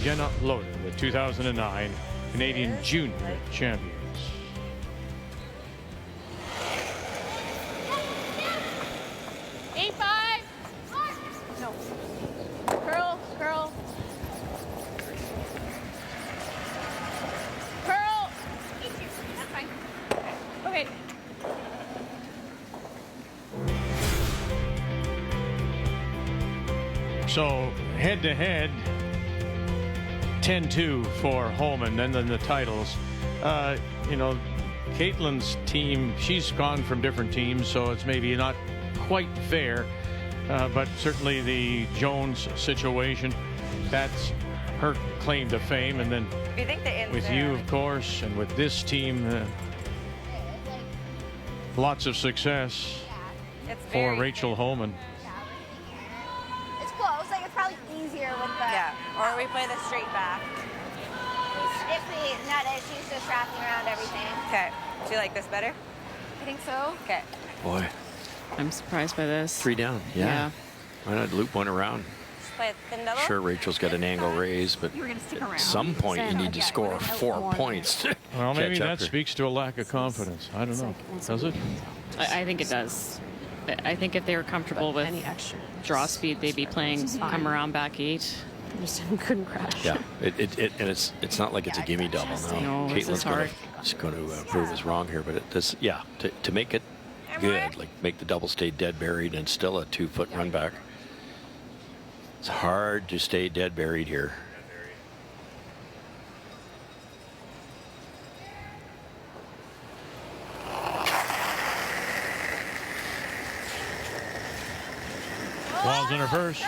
Jenna Loder, the 2009 Canadian Junior champions. So head-to-head, 10-2 for Homan, and then the titles. Caitlin's team, she's gone from different teams, so it's maybe not quite fair, but certainly the Jones situation, that's her claim to fame. And then with you, of course, and with this team, lots of success for Rachel Homan. Or we play the straight back. If we not it, she's just wrapping around everything. Okay. Do you like this better? I think so. Okay. Boy. I'm surprised by this. 3 down. Yeah. Why not loop one around? Just play a thin double. Sure, Rachel's got an angle raise, but at some point you need to score 4 points. Well, maybe that speaks to a lack of confidence. I don't know. Does it? I think it does. I think if they were comfortable with draw speed, they'd be playing come around back 8. Just couldn't crash. Yeah, and it's not like it's a gimme double. No, Caitlin's going to prove us wrong here, but to make it good, like make the double stay dead buried and still a 2-foot run back. It's hard to stay dead buried here. fouls in her first.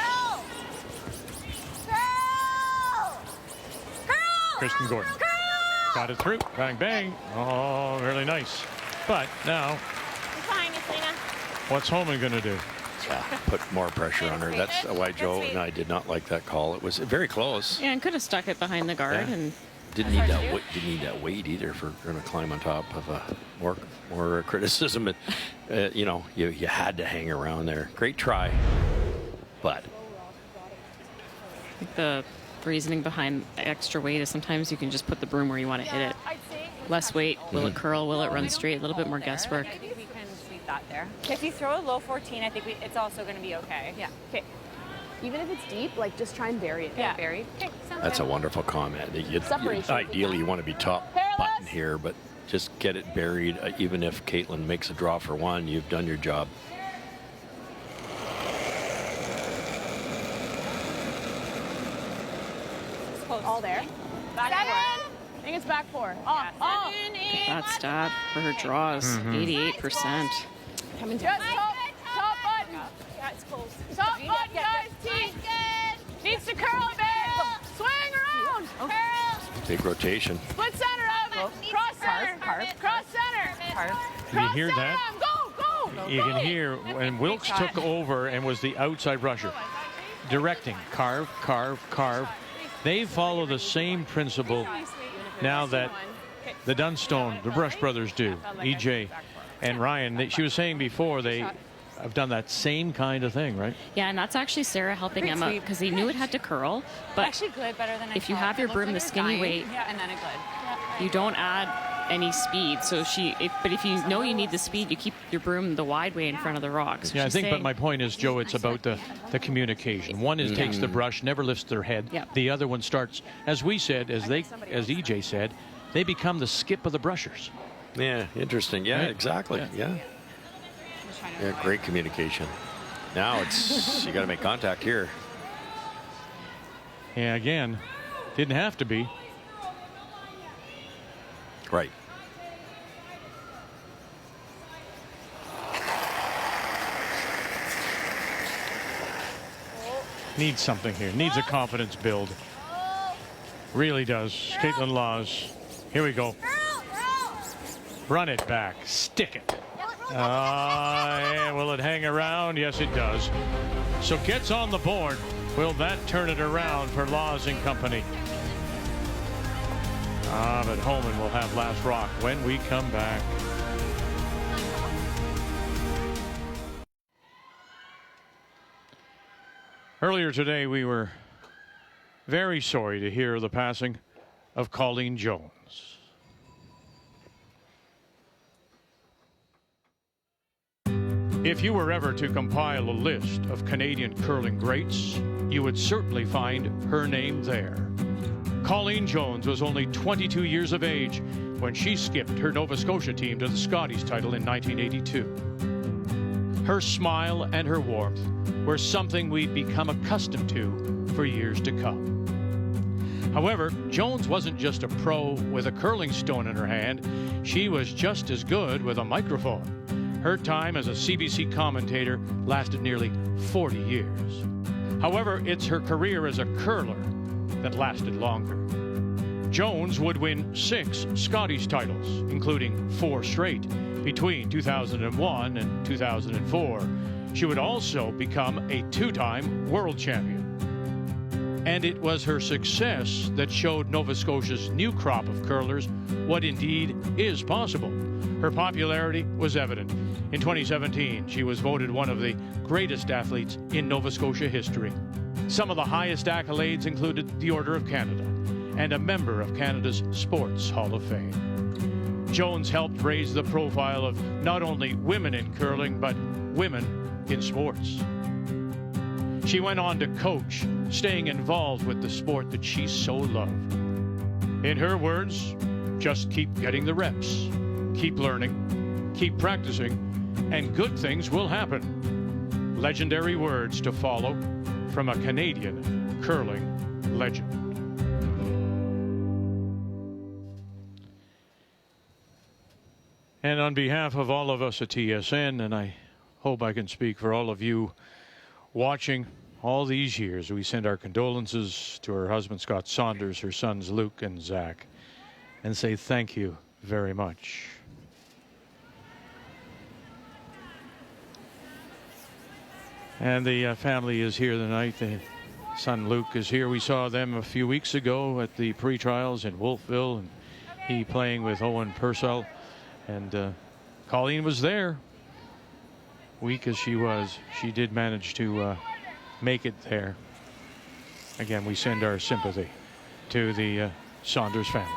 Kristen Gordon got it through. Bang, bang. Oh, really nice. But now, what's Homan going to do? Yeah, put more pressure on her. That's why Joe and I did not like that call. It was very close. Yeah, and could have stuck it behind the guard. Yeah. And didn't need that. Didn't need that weight either for going to climb on top of more criticism. You know, you had to hang around there. Great try, but I think the reasoning behind extra weight is sometimes you can just put the broom where you want to hit it. Less weight. Will it curl? Will it run straight? A little bit more guesswork. I think we can sweep that there. If you throw a low 14, I think it's also going to be okay. Yeah. Okay. Even if it's deep, like just try and bury it. Yeah. Buried. Okay. that's a wonderful comment. Ideally, you want to be top button here, but just get it buried. Even if Caitlin makes a draw for one, you've done your job. All there. Back four. I think it's back four. Oh. That stat for her draws, 88%. Coming down. Top button. Yeah, it's close. Top button, guys. Team. Needs to curl a bit. Swing around. Curl. Big rotation. Split center of it. Cross center. Cross center. Can you hear that? Go. You can hear when Wilkes took over and was the outside rusher, directing, carve, carve, carve. They follow the same principle now that the Dunstone, the Brush brothers do, EJ and Ryan. She was saying before they have done that same kind of thing, right? Yeah, and that's actually Sarah helping Emma because he knew it had to curl. But Actually good, better than I if you thought. have your broom the skinny weight, and then it good. you don't add any speed. So but if you know you need the speed, you keep your broom the wide way in front of the rocks. Yeah, I think, but my point is, Joe, it's about the communication. One is takes the brush, never lifts their head. Yep. The other one starts, as we said, as EJ said, they become the skip of the brushers. Yeah, interesting. Yeah, Right? exactly. Yeah, great communication. Now you got to make contact here. Yeah, again, didn't have to be. Right. Needs something here. Needs a confidence build. Really does. Caitlin Laws. Here we go. Run it back. Stick it. Yeah, will it hang around? Yes, it does. So gets on the board. Will that turn it around for Laws and company? But Homan will have last rock when we come back. Earlier today, we were very sorry to hear the passing of Colleen Jones. If you were ever to compile a list of Canadian curling greats, you would certainly find her name there. Colleen Jones was only 22 years of age when she skipped her Nova Scotia team to the Scotties title in 1982. Her smile and her warmth were something we'd become accustomed to for years to come. However, Jones wasn't just a pro with a curling stone in her hand. She was just as good with a microphone. Her time as a CBC commentator lasted nearly 40 years. However, it's her career as a curler that lasted longer. Jones would win 6 Scotties titles, including 4 straight, between 2001 and 2004. She would also become a 2-time world champion. And it was her success that showed Nova Scotia's new crop of curlers what indeed is possible. Her popularity was evident. In 2017, she was voted one of the greatest athletes in Nova Scotia history. Some of the highest accolades included the Order of Canada and a member of Canada's Sports Hall of Fame. Jones helped raise the profile of not only women in curling, but women in sports. She went on to coach, staying involved with the sport that she so loved. In her words, just keep getting the reps, keep learning, keep practicing, and good things will happen. Legendary words to follow from a Canadian curling legend. And on behalf of all of us at TSN, and I hope I can speak for all of you watching all these years. We send our condolences to her husband, Scott Saunders, her sons, Luke and Zach, and say thank you very much. And the family is here tonight. The son Luke is here. We saw them a few weeks ago at the pre-trials in Wolfville, and he playing with Owen Purcell. And Colleen was there. Weak as she was, she did manage to make it there. Again, we send our sympathy to the Saunders family.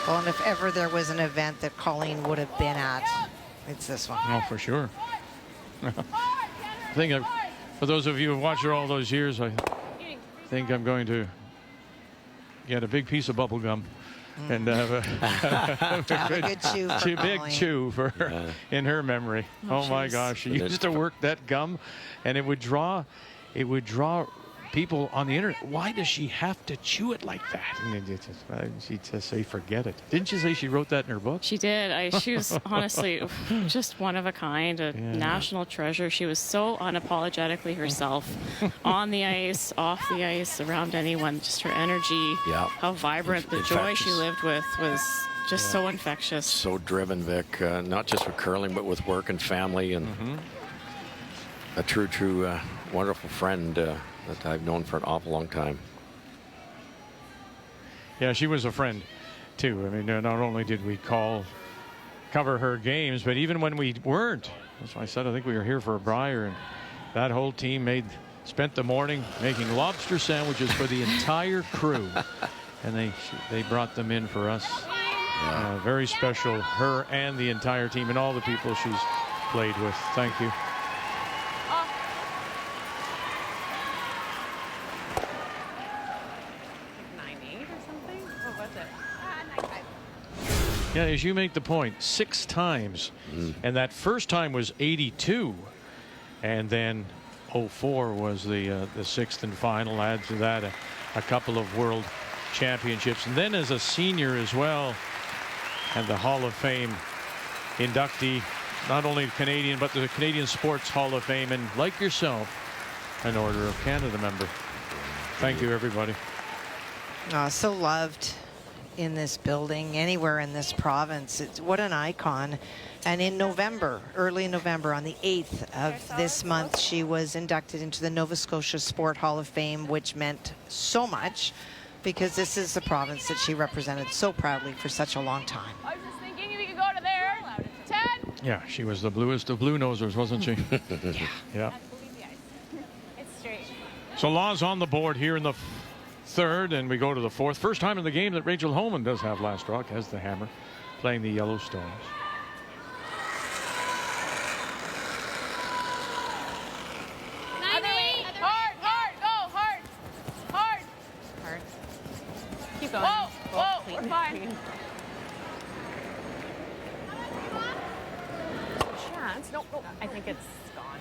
Well, and if ever there was an event that Colleen would have been at, it's this one. Oh, for sure. I think for those of you who have watched her all those years, I think I'm going to get a big piece of bubble gum and have a good big chew for her in her memory. Oh my gosh, she used to work that gum, and it would draw people on the internet. Why does she have to chew it like that? And she'd just say, forget it. Didn't she say she wrote that in her book? She did. She was honestly just one of a kind, a national treasure. She was so unapologetically herself on the ice, off the ice, around anyone. Just her energy, how vibrant, the joy she lived with was just so infectious. So driven, Vic, not just with curling, but with work and family, and a true, wonderful friend that I've known for an awful long time. Yeah, she was a friend too. I mean, not only did we cover her games, but even when we weren't, that's why I said I think we were here for a Brier, and that whole team spent the morning making lobster sandwiches for the entire crew, and they brought them in for us. Very special, her and the entire team and all the people she's played with. Thank you. 9-8 or something? What was it? 9-5. Yeah, as you make the point, 6 times. And that first time was 82. And then 04 was the 6th and final. Add to that a couple of world championships. And then as a senior as well, and the Hall of Fame inductee, not only Canadian, but the Canadian Sports Hall of Fame, and like yourself, an Order of Canada member. Thank you, everybody. So loved in this building, anywhere in this province. What an icon. And in November, early November, on the 8th of this month, she was inducted into the Nova Scotia Sport Hall of Fame, which meant so much because this is the province that she represented so proudly for such a long time. I was just thinking if you could go to there. 10. Yeah, she was the bluest of blue nosers, wasn't she? Yeah. It's straight. So Law's on the board here in the 3rd, and we go to the 4th. First time in the game that Rachel Homan does have last rock as the hammer, playing the Yellowstones. Keep going. Whoa, we're fine. Chance. Nope. I think it's gone.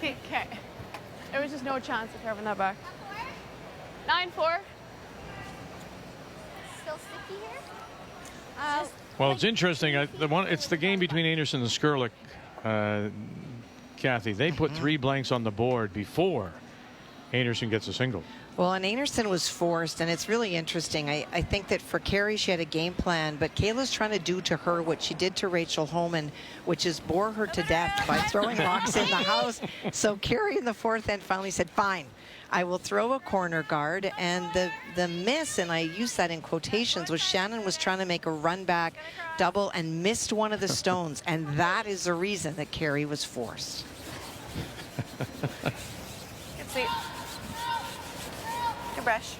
Okay. There was just no chance of carving that back. 9-4. Still sticky here? Well, it's interesting. It's the game between Anderson and Skurlik. Kathy, they put 3 blanks on the board before Anderson gets a single. Well, and Anderson was forced, and it's really interesting. I think that for Carrie, she had a game plan, but Kayla's trying to do to her what she did to Rachel Homan, which is bore her to death by throwing rocks in the house. So Carrie in the 4th end finally said, fine, I will throw a corner guard. And the miss, and I use that in quotations, was Shannon was trying to make a run back double and missed one of the stones. And that is the reason that Carrie was forced. Good sleep. Good brush.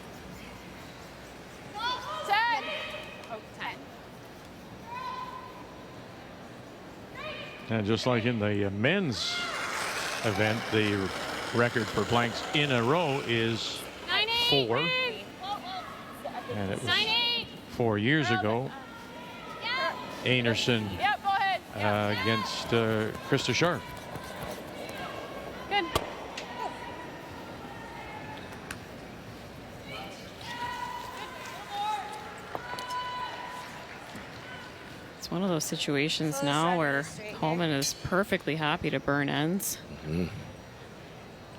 10. Oh, 10. And just like in the men's event, the record for blanks in a row is 4. And it was 4 years ago. Anderson against Krista Sharp. Good. one of those situations now where Homan is perfectly happy to burn ends.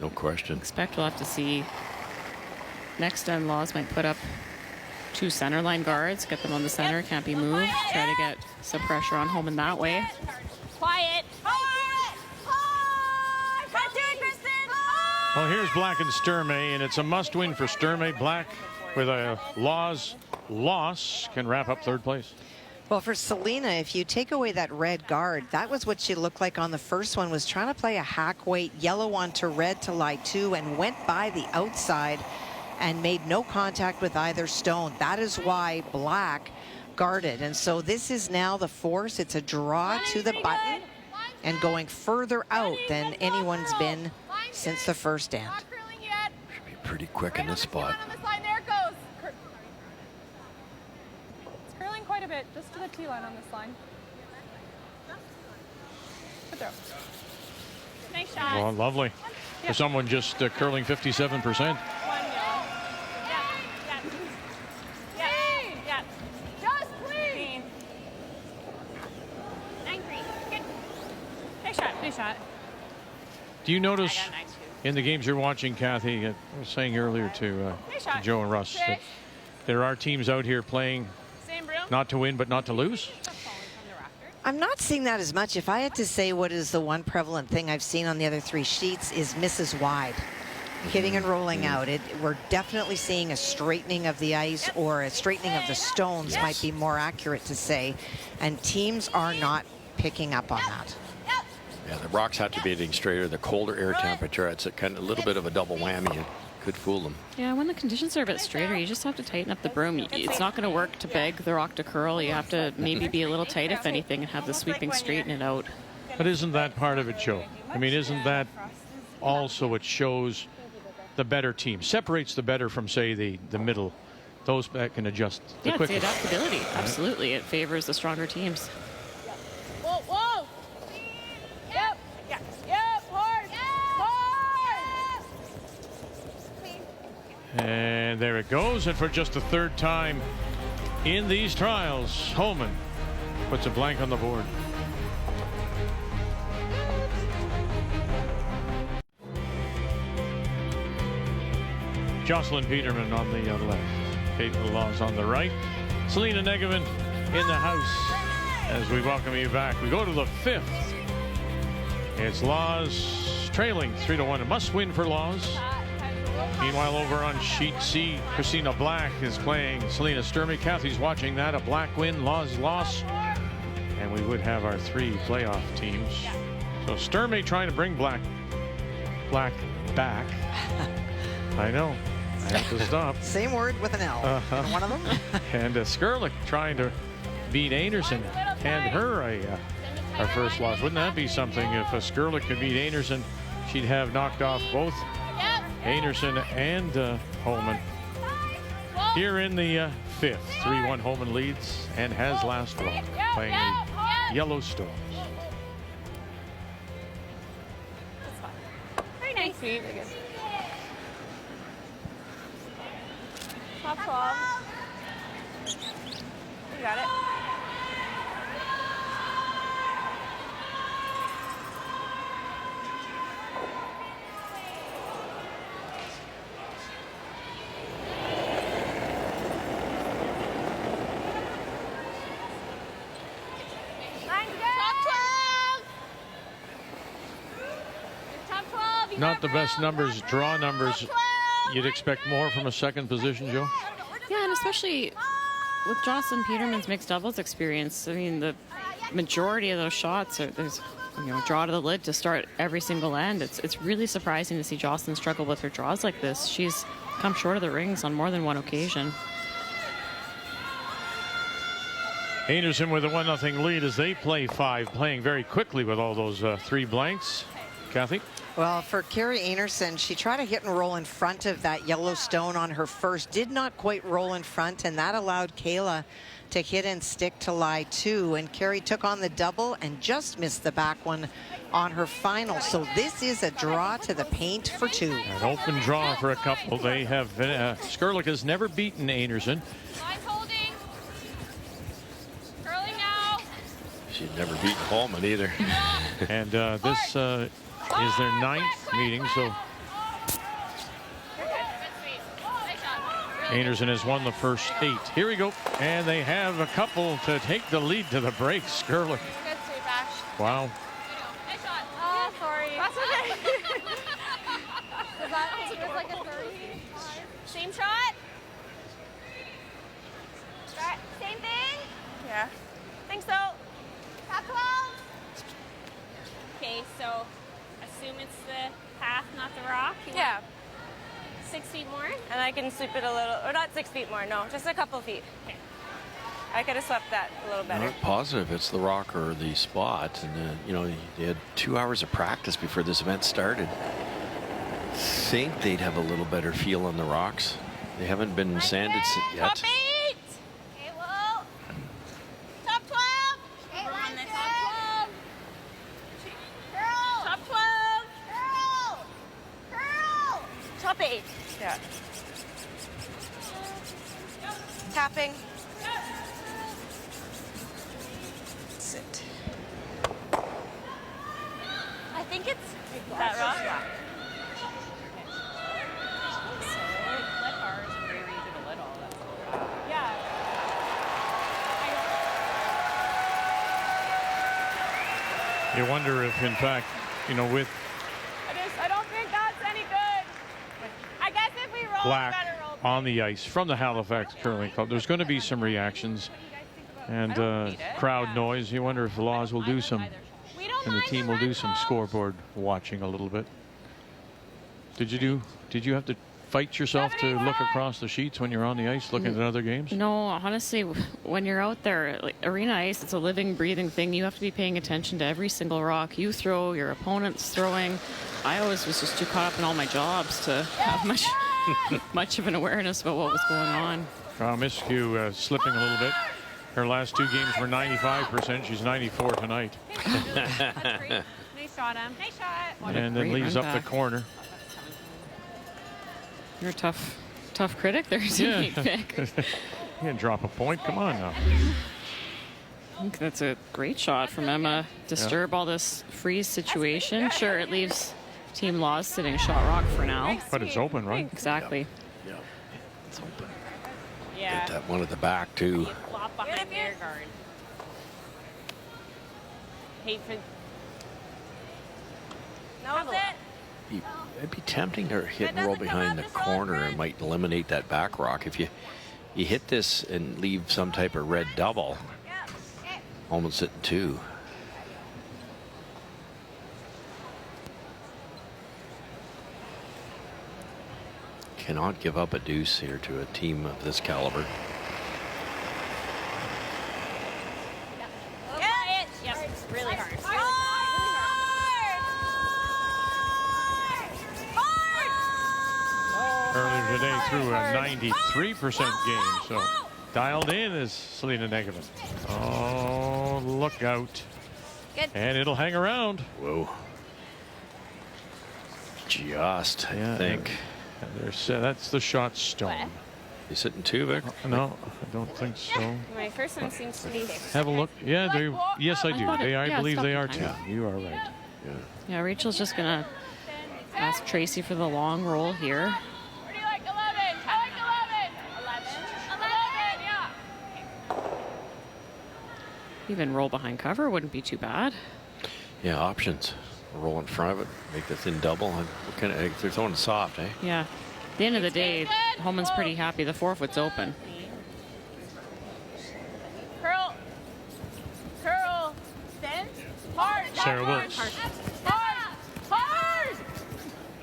No question. Expect we'll have to see. Next end, Laws might put up 2 center line guards, get them on the center, can't be moved. Try to get some pressure on Homan that way. Quiet. Well, here's Black and Sturmay, and it's a must-win for Sturmay. Black, with a Laws loss, can wrap up 3rd place. Well, for Selena, if you take away that red guard, that was what she looked like on the first one, was trying to play a hack weight, yellow onto red to lie 2, and went by the outside and made no contact with either stone. That is why Black guarded. And so this is now the force. It's a draw to the button and going further out than anyone's been since the first end. Should be pretty quick in this spot. There it goes. It's curling quite a bit, just to the T line on this line. Good throw. Nice shot. Oh, lovely. For someone just curling 57%. Just please. Nice shot. Do you notice in the games you're watching, Kathy, I was saying earlier to Joe and Russ, that there are teams out here playing not to win but not to lose? I'm not seeing that as much. If I had to say what is the one prevalent thing I've seen on the other 3 sheets is misses wide. Hitting and rolling out. We're definitely seeing a straightening of the ice, or a straightening of the stones might be more accurate to say. And teams are not picking up on that. Yeah, the rocks have to be getting straighter. The colder air temperature, it's a kind of a little bit of a double whammy. It could fool them. Yeah, when the conditions are a bit straighter, you just have to tighten up the broom. It's not going to work to beg the rock to curl. You have to maybe be a little tight, if anything, and have the sweeping straighten it out. But isn't that part of it, Joe? I mean, isn't that also it shows the better team, separates the better from, say, the middle, those that can adjust the Yeah, it's the quickest. adaptability. Absolutely. It favors the stronger teams. Whoa. Yep, hard. And there it goes. And for just the 3rd time in these trials, Homan puts a blank on the board. Jocelyn Peterman on the left. Kate Laws on the right. Selena Negavan in the house as we welcome you back. We go to the 5th. It's Laws trailing 3-1. A must win for Laws. Meanwhile, over on sheet C, Christina Black is playing Selena Sturmay. Kathy's watching that. A Black win, Laws loss. And we would have our 3 playoff teams. So Sturmay trying to bring Black back. I know. I have to stop. Same word with an L. One of them. And Skurlik trying to beat Anderson. And her our first loss. Wouldn't that be something if Skurlik could beat Anderson? She'd have knocked off both Anderson and Homan. Here in the 5th, 3-1 Homan leads and has last look, playing the Yellowstone. Very nice. Sweet. Top 12. You got it. Not the best numbers, draw numbers. You'd expect more from a second position, Joe? Yeah, and especially with Jocelyn Peterman's mixed doubles experience. I mean, the majority of those shots are there's draw to the lid to start every single end. It's really surprising to see Jocelyn struggle with her draws like this. She's come short of the rings on more than one occasion. Anderson with a 1-0 lead as they play 5, playing very quickly with all those 3 blanks. Kathy? Well, for Carrie Anderson, she tried to hit and roll in front of that yellow stone on her first. Did not quite roll in front, and that allowed Kayla to hit and stick to lie 2. And Carrie took on the double and just missed the back one on her final. So this is a draw to the paint for 2. An open draw for a couple. They have Skurlik has never beaten Anderson. Line's holding. Curling now. She's never beaten Homan either. And this is their 9th meeting, so Anderson has won the first 8. Here we go. And they have a couple to take the lead to the break. Skurlik. Wow. Oh, sorry. That's okay. That like a 30. Same shot? Same thing? Yeah. Think so. Top 12. Okay, so assume it's the path, not the rock. Yeah. 6 feet more? And I can sweep it a little, or not 6 feet more, no, just a couple feet. Okay. I could have swept that a little better. Not positive it's the rock or the spot. And, you know, they had 2 hours of practice before this event started. Think they'd have a little better feel on the rocks. They haven't been sanded yet. Top 8. Okay, well. Top 12. Okay, on this. Top 12. Girl. Top 12. Girl. Girl. Top 8. Yeah. Tapping. Sit. I think it's that rock. You wonder if, in fact, you know, with I don't think that's any good. I guess if we roll, Black we better roll. on the ice from the Halifax Curling Club, there's going to be some reactions and crowd noise. You wonder if the Laws will do some, and the team will do some scoreboard watching a little bit. Did you have to fight yourself to look across the sheets when you're on the ice looking at other games? No, honestly, when you're out there, like, arena ice, it's a living, breathing thing. You have to be paying attention to every single rock you throw, your opponent's throwing. I always was just too caught up in all my jobs to have much of an awareness about what was going on. Miscue slipping a little bit. Her last 2 games were 95%. She's 94 tonight. Nice shot, Em. Nice shot. And then leaves up the corner. You're a tough critic there, teammate Vic. You can drop a point. Come on now. I think that's a great shot from Emma. Disturb all this freeze situation. Sure, it leaves Team Laws sitting shot rock for now. But it's open, right? Exactly. Yeah. It's open. Yeah. Get that one at the back, too. Flop behind your guard. Hate for... Nose it. It'd be tempting to hit and roll behind the corner. It might eliminate that back rock. If you hit this and leave some type of red double, almost sitting 2. Cannot give up a deuce here to a team of this caliber. Yep, it's really hard. Earlier today threw a 93% game, so dialed in is Selena Negavan. Oh, look out. Good. And it'll hang around. Whoa. Just, I think. That's the shot stone. You sitting 2, Vic? No, I don't think so. My first one seems to be... Have a look. Yeah, yes, I do. I believe they are too. Yeah. You are right. Yeah, Rachel's just going to ask Tracy for the long roll here. Where do you like 11? I like 11. 11, yeah. Even roll behind cover wouldn't be too bad. Yeah, options. Roll in front of it, make the thin double. And what kind of, they're throwing soft, eh? Yeah. At the end of the day, Homan's pretty happy. The 4-foot's open. Curl. Curl. Spin. Hard. Sarah Wilkes. Hard. Hard.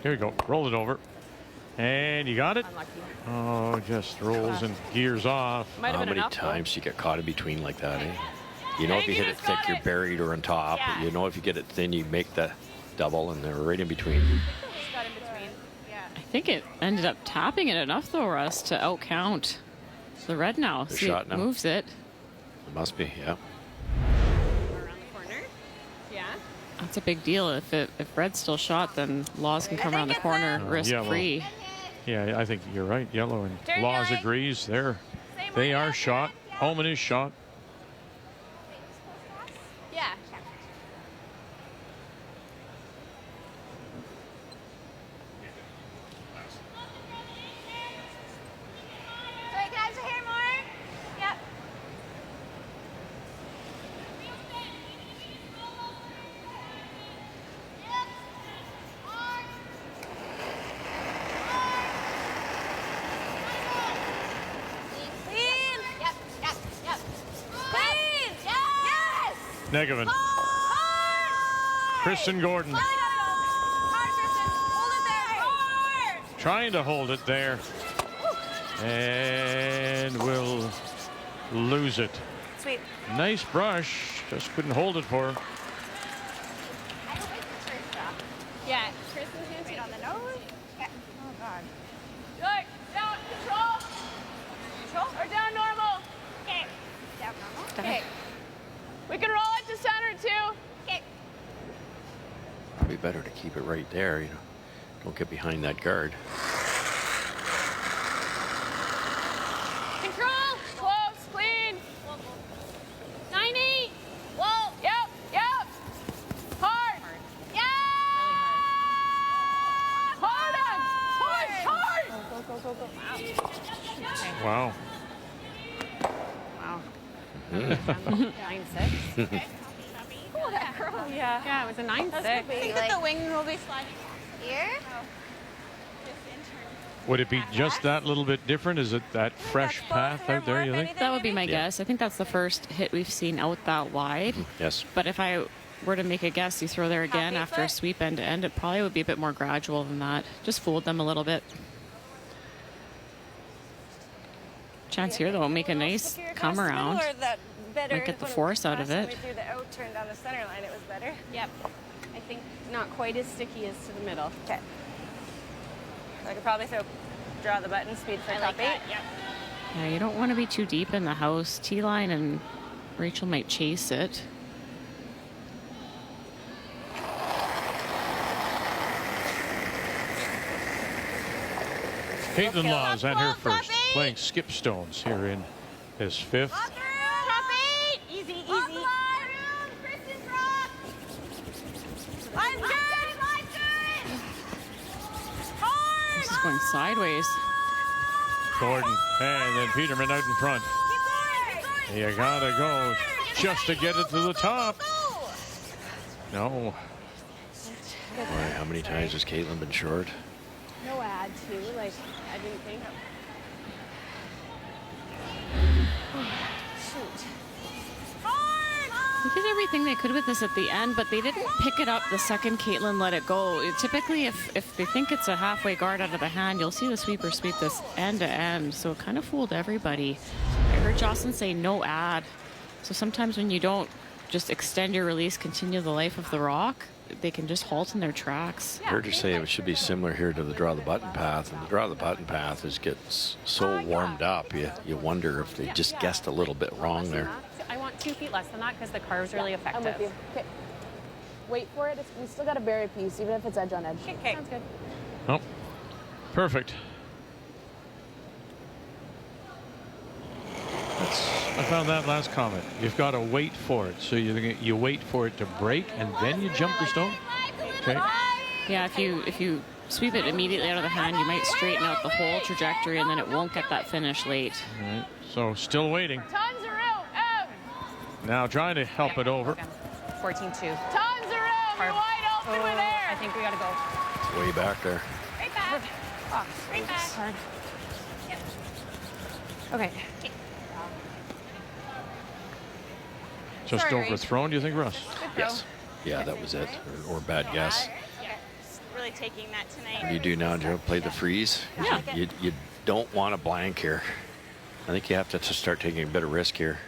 Here we go. Roll it over. And you got it? Oh, just rolls and gears off. How many times do you get caught in between like that, eh? You know, if you hit it thick, you're buried or on top. Yeah. You know, if you get it thin, you make the double, and they're right in between. Got in between. Yeah. I think it ended up tapping it enough, though, Russ, to outcount the red now. The See, shot it now. moves it. It must be, yeah. Around the corner. Yeah. That's a big deal. If red's still shot, then Laws can come around the corner risk-free. Yeah, I think you're right. Yellow and Turn Laws your eye. agrees. They way are up, shot. Homan is shot. Negative. Kristen Gordon trying to hold it there and will lose it. Sweet. Nice brush, just couldn't hold it for her. Yeah, Kristen's going to on the nose. Yeah. Oh, God. Good. Down, control. Control? Or down normal. Okay. Down normal. Okay. We can roll it to center, too. Okay. Probably better to keep it right there. You know, don't get behind that guard. Control. Close. Clean. 90. Whoa. Yep. Yep. Hard. Yeah. Hard on. Push. Hard. Go. Wow. Wow. Mm. 9-6. Okay. Oh, that curl. Yeah. Yeah, it was a 9-6. I think that the wing will be sliding here. Would it be just that little bit different? Is it that fresh path out there, you think? That would be my guess. I think that's the first hit we've seen out that wide. Yes. But if I were to make a guess, you throw there again after a sweep end to end, it probably would be a bit more gradual than that. Just fooled them a little bit. Chance here, though, make a nice come around. Might get the force out of it. When we threw the out turn down the center line, it was better. Yep. I think not quite as sticky as to the middle. Okay. I could probably draw the button speed for top 8. Yep. Yeah, you don't want to be too deep in the house. T-line and Rachel might chase it. Caitlin Laws and her first, playing skip stones here in this fifth. Top 8. Easy, easy. Kristen, drop. Line's good. Line's good. Hard. This is going sideways. Gordon and then Peterman out in front. Keep going. You gotta go just to get it to the top. No. Boy, how many times has Caitlin been short? No ad, too. Like, I didn't think. Shoot. They did everything they could with this at the end, but they didn't pick it up the second Caitlin let it go. Typically, if they think it's a halfway guard out of the hand, you'll see the sweeper sweep this end to end. So it kind of fooled everybody. I heard Jocelyn say no ad. So sometimes when you don't just extend your release, continue the life of the rock, they can just halt in their tracks. I heard her say it should be similar here to the draw the button path, and the draw the button path gets so warmed up, you wonder if they just guessed a little bit wrong there. I want 2 feet less than that because the carve's really effective. I'm with you. Okay. Wait for it. We still got to bury a piece, even if it's edge on edge. Okay. Sounds good. Oh, perfect. I found that last comment. You've got to wait for it. So you wait for it to break and then you jump the stone. Okay. Yeah, if you sweep it immediately out of the hand, you might straighten out the whole trajectory and then it won't get that finish late. All right. So still waiting. Tons of room. Out. Now trying to help it over. 14-2. Tons of room. You're wide open with air. I think we got to go. It's way back there. Right back. Oh, Right back. hard. Yep. Okay. Just Sorry, overthrown, do you think, Russ? Yes. Yeah, that was it. Or bad guess. Yeah. Really taking that tonight. What do you do now, Joe? Play the freeze? Yeah. You don't want a blank here. I think you have to start taking a bit of risk here.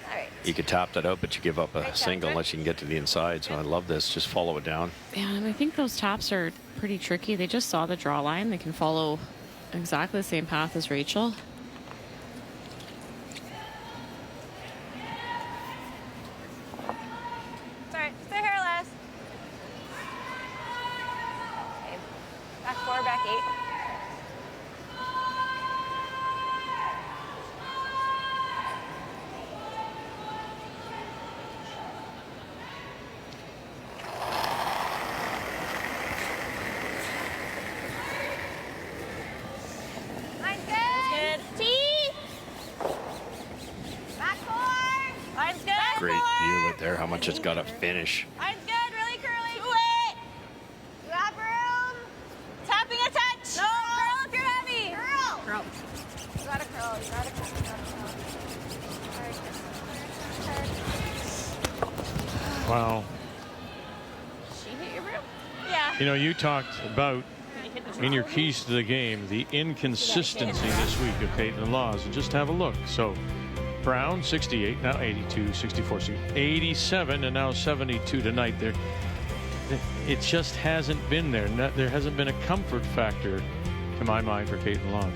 All right. You could top that out, but you give up a Right, single Jennifer. unless you can get to the inside. So I love this. Just follow it down. Yeah, and I think those taps are pretty tricky. They just saw the draw line. They can follow exactly the same path as Rachel. Sorry. Stay here, Les. Okay. Back 4, back 8. Line's good. T. Back 4. Line's good. Great view right there. How much it's got to finish. Line's good. Really curly. Do it. You have room. Tapping a touch. No. Curl if you're heavy. Curl. Curl. You gotta curl. You gotta curl. You gotta curl. All right. Wow. She hit your broom? Yeah. You know, you talked about in your keys to the game the inconsistency this week of Caitlin Laws, and just have a look. So Brown 68, now 82, 64, 87, and now 72 tonight. It just hasn't been there. There hasn't been a comfort factor, to my mind, for Caitlin Laws.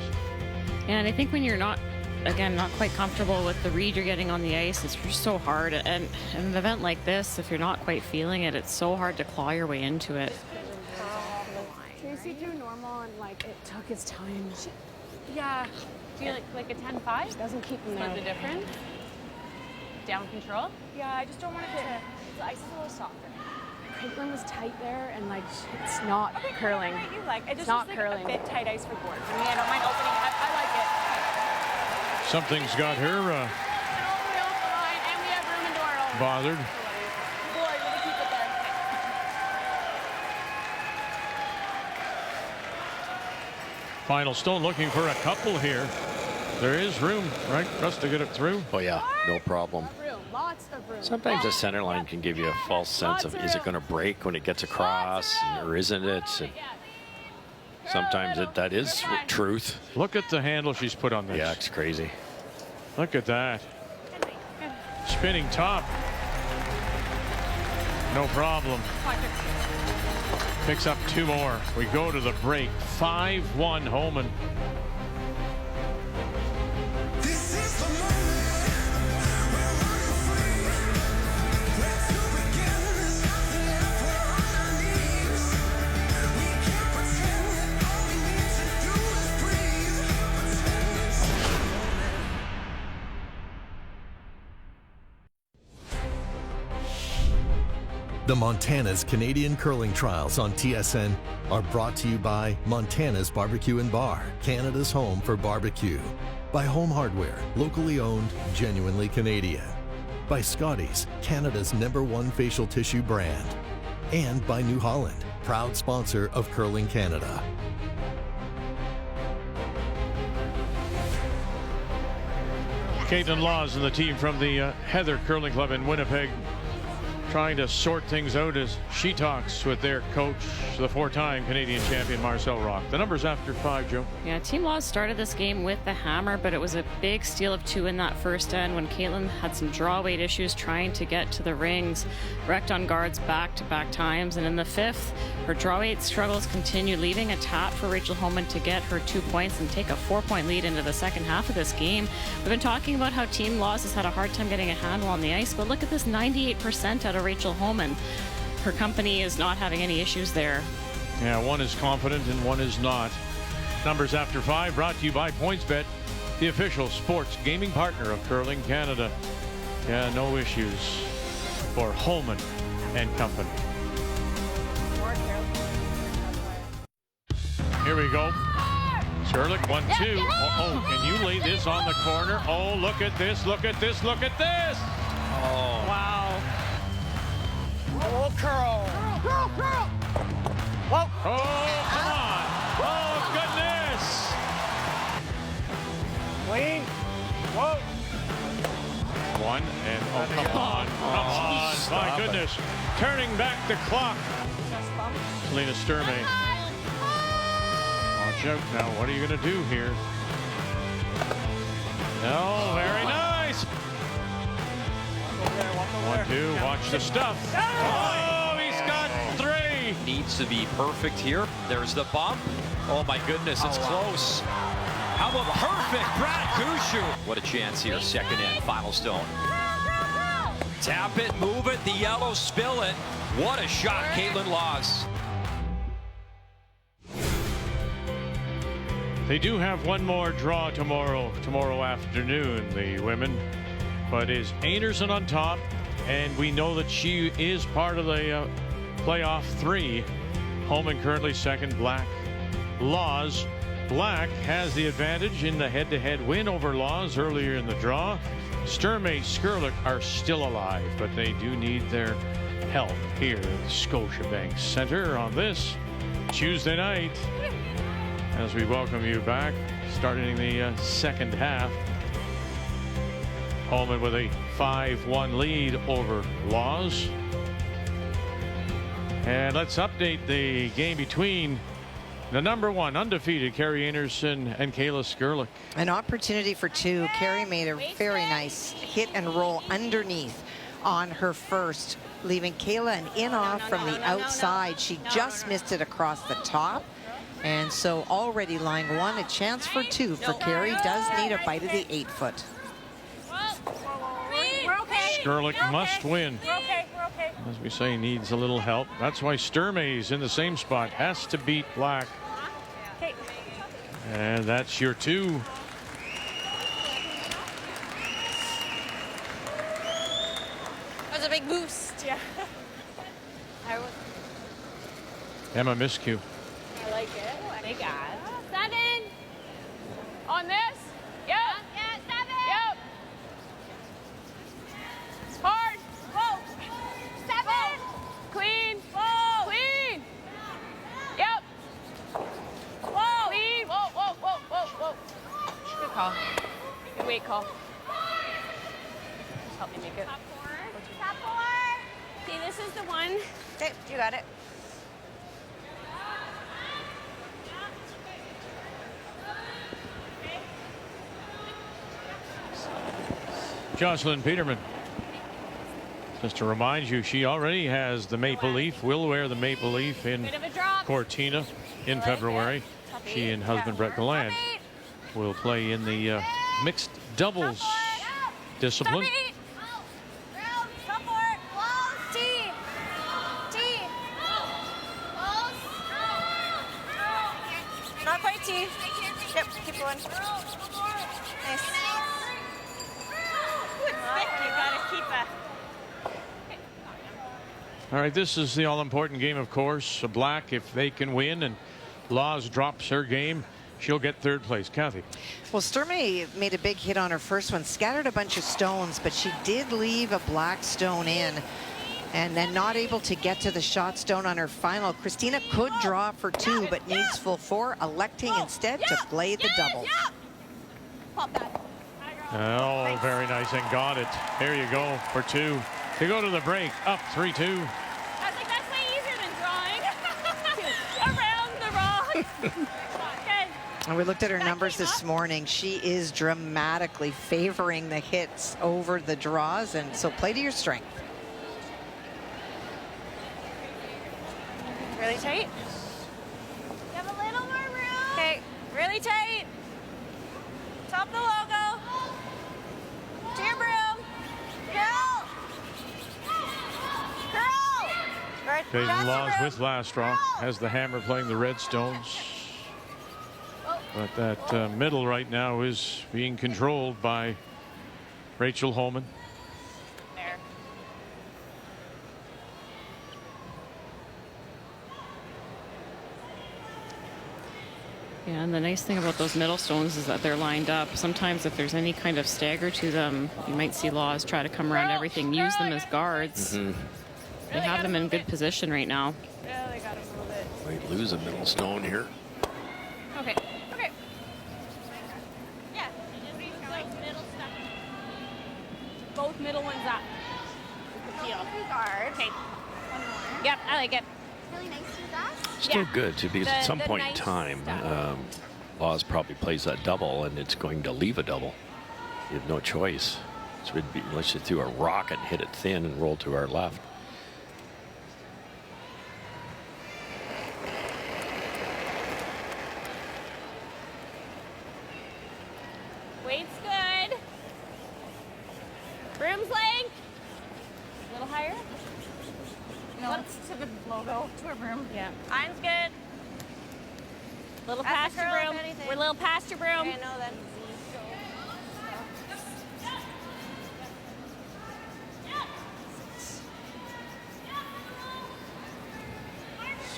And I think when you're not quite comfortable with the read you're getting on the ice, it's just so hard. And in an event like this, if you're not quite feeling it, it's so hard to claw your way into it. Tracy threw normal and like it took its time. Yeah. Do you like a 10-5? It doesn't keep them Split there. the difference? Down control? Yeah, I just don't want it to. The ice is a little softer. Caitlin was tight there, and like it's not curling. You like it? It's Just not like curling. a bit tight ice for board. For me, I don't mind opening. I like it. Something's got her All the way off the line, and we have room into our own. bothered. Boy, we'll keep it there. Final Stone looking for a couple here. There is room, right, for us to get it through. Oh yeah, no problem. Room, lots of room. Sometimes the center line can give you a false sense of, is it going to break when it gets across, or isn't it? And sometimes that is truth. Look at the handle she's put on this. Yeah, it's crazy. Look at that. Spinning top. No problem. Picks up two more. We go to the break. 5-1 Homan. The Montana's Canadian Curling Trials on TSN are brought to you by Montana's Barbecue and Bar, Canada's home for barbecue. By Home Hardware, locally owned, genuinely Canadian. By Scotties, Canada's #1 facial tissue brand. And by New Holland, proud sponsor of Curling Canada. Caitlin Laws and the team from the Heather Curling Club in Winnipeg trying to sort things out as she talks with their coach, the four-time Canadian champion Marcel Rock. The numbers after 5, Joe. Yeah, Team Laws started this game with the hammer, but it was a big steal of 2 in that first end when Caitlin had some draw weight issues trying to get to the rings, wrecked on guards back-to-back times. And in the 5th, her draw weight struggles continued, leaving a tap for Rachel Homan to get her 2 points and take a 4-point lead into the second half of this game. We've been talking about how Team Laws has had a hard time getting a handle on the ice, but look at this 98% out of Rachel Homan. Her company is not having any issues there. Yeah, one is confident and one is not. Numbers after 5 brought to you by PointsBet, the official sports gaming partner of Curling Canada. Yeah, no issues for Homan and company. Here we go. Sherlick, 1-2. Oh, can you lay this on the corner? Oh, look at this, look at this, look at this. Oh. Wow. Oh, curl. Curl, curl. Whoa. Oh, come on. Oh, goodness. Clean. Whoa. One and oh, come on. Come on. My goodness. Turning back the clock. Selena Sturmay. Watch out now. What are you going to do here? No, very nice. 1-2. Watch the stuff. Oh, he's got 3. Needs to be perfect here. There's the bump. Oh my goodness, it's close. How about perfect, Brad Gushu? What a chance here, second end, final stone. Tap it, move it, the yellow, spill it. What a shot, Caitlin Laws. They do have one more draw tomorrow afternoon, the women. But is Anderson on top, and we know that she is part of the playoff 3. Homan currently second, Black. Laws. Black has the advantage in the head-to-head win over Laws earlier in the draw. Sturmay, Skurlik are still alive, but they do need their help here at the Scotiabank Center on this Tuesday night. As we welcome you back, starting the second half. Homan with a 5-1 lead over Laws. And let's update the game between the #1 undefeated Carrie Anderson and Kayla Skurlik. An opportunity for two. Carrie made a very nice hit and roll underneath on her first, leaving Kayla an in-off from the outside. She just missed it across the top. And so already line one, a chance for two for Carrie. Does need a bite of the 8-foot. Skurlik must win. We're okay. As we say, needs a little help. That's why Sturmay's in the same spot. Has to beat Black. Okay. And that's your two. That was a big boost. Yeah. Emma miscue. I like it. They got 7. On this? Yep. Yeah, 7. Yep. Hard. Whoa. 7. Whoa. Clean. Whoa. Clean. Yep. Whoa. Clean. Whoa. Good call. Good weight call. Just help me make it. Top 4. Okay, this is the one. Okay, you got it. Jocelyn Peterman. Just to remind you, she already has the maple leaf, will wear the maple leaf in Bit of a drop. Cortina in February. She and husband Brett Galland will play in the mixed doubles discipline. Top 4. Close. T. Not quite T. Yep, keep going. Nice. You gotta keep a. All right, this is the all-important game, of course. Black, if they can win, and Laws drops her game, she'll get third place. Kathy. Well, Sturmay made a big hit on her first one, scattered a bunch of stones, but she did leave a black stone in, and then not able to get to the shot stone on her final. Christina could draw for 2, but needs full 4, electing instead to play the double. Pop that. Oh, very nice, and got it. There you go for 2. To go to the break, up 3-2. I was like, that's way easier than drawing. Around the rock. Okay. And we looked at her numbers this morning. She is dramatically favoring the hits over the draws, and so play to your strength. Really tight. You have a little more room. Okay, really tight. Top the logo. To your broom. Girl. Right. Peyton Laws with last draw, has the hammer playing the red stones. But that middle right now is being controlled by Rachel Homan. There. Yeah, and the nice thing about those middle stones is that they're lined up. Sometimes if there's any kind of stagger to them, you might see Laws try to come around everything, use them as guards. They have them in good position right now. Yeah, they gotta move it. Might lose a middle stone here. Okay. Yeah. Like middle stuff. Both middle ones up. Guard. Okay. One more. Yep, I like it. Really nice to that. Still Yeah. good too, because at some The point in nice time, stuff. Laws probably plays that double, and it's going to leave a double. You have no choice. So it'd be, unless you threw a rock and hit it thin and roll to our left. Weight's good. Broom's length. A little higher. No, it's to the logo, to her broom. Yeah. Mine's good. Little That's past the your curl, if broom. anything. We're a little past your broom. Okay, I know then.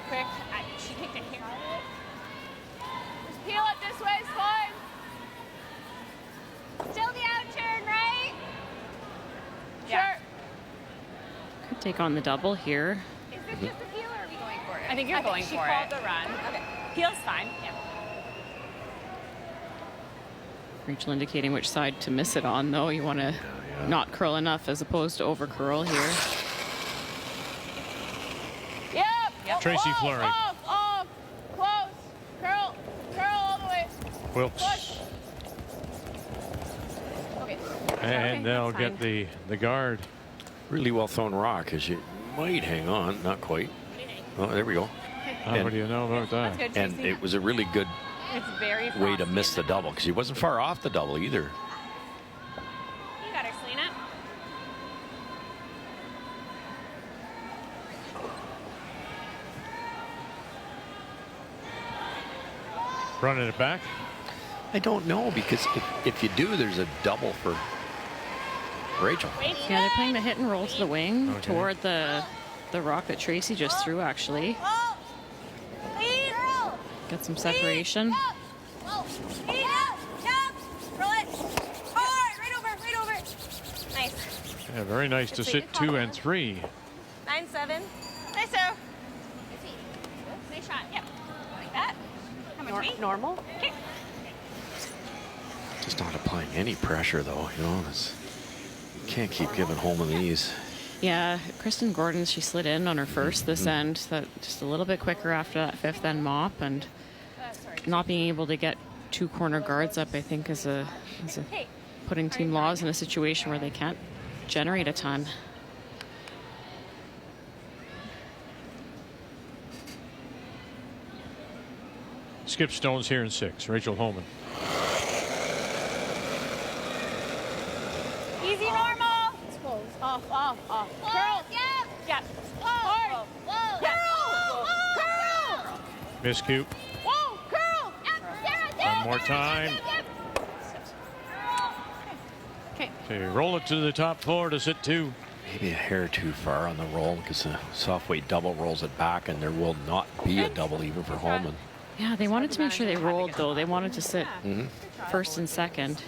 Quick. She picked a hair on it. Just peel it this way, it's fine. Still the out turn, right? Yeah. Sure. Could take on the double here. Is this just a peel or are we going for it? I think you're going she for called it. the run. Okay. Peel's fine. Yeah. Rachel indicating which side to miss it on, though. You want to not curl enough as opposed to over curl here. Yeah. Yep. Tracy Fleury. Off. Close. Curl all the way. Wilkes. Push. Okay. And they'll get the guard. Really well thrown rock, as you might hang on. Not quite. Oh, there we go. What do you know about that? That's good, And Tracy. it was a really good It's very way to frosty. miss the double, because he wasn't far off the double either. You got her, Selena. Running it back. I don't know, because if you do, there's a double for Rachel. Yeah, they're playing the hit and roll to the wing toward the rock that Tracy just threw, actually. Get some separation. Roll it. Hard. Right over. Nice. Yeah, very nice to sit 2 and 3. 9-7. Nice, sir. Nice shot. Yep. Like that. How much weight? Normal. Okay. Just not applying any pressure, though. You know, you can't keep giving Homan these. Yeah, Kristen Gordon, she slid in on her first this end, that just a little bit quicker after that fifth end mop, and not being able to get 2 corner guards up, I think, is putting Team Laws in a situation where they can't generate a ton. Skip Stone's here in 6. Rachel Homan. Easy, normal. It's close. Off. Curl. Yeah. Hard. Curl. Miss Coop. Whoa, curl. One more time. Okay, roll it to the top floor to sit 2. Maybe a hair too far on the roll, because the soft weight double rolls it back, and there will not be a double even for Homan. Yeah, they wanted to make sure they rolled, though. They wanted to sit first and second.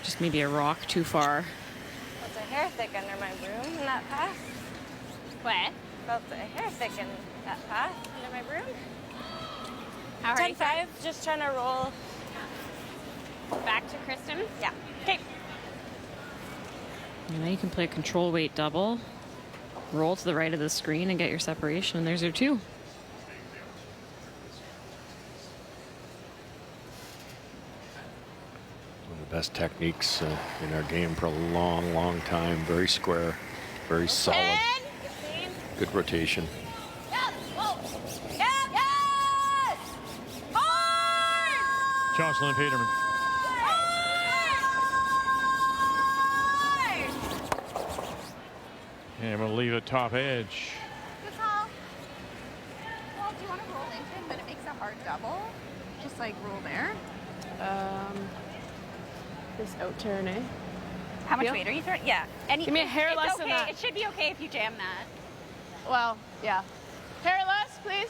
Just maybe a rock too far. Felt a hair thick under my broom in that pass. What? Felt a hair thick in that pass under my broom. How hard? 10-5. Just trying to roll. Back to Kristen. Yeah. Okay. And then you can play a control weight double. Roll to the right of the screen and get your separation. There's your 2. One of the best techniques in our game for a long, long time. Very square, very solid. Good rotation. Jocelyn Peterman. And we'll leave it top edge. Good call. Well, do you want to roll into it, but it makes a hard double? Just like roll there. This out turn, eh? How much Feel? weight are you throwing? Yeah. Give me a hair it's less okay. than that. It should be okay if you jam that. Well, yeah. Hair less, please.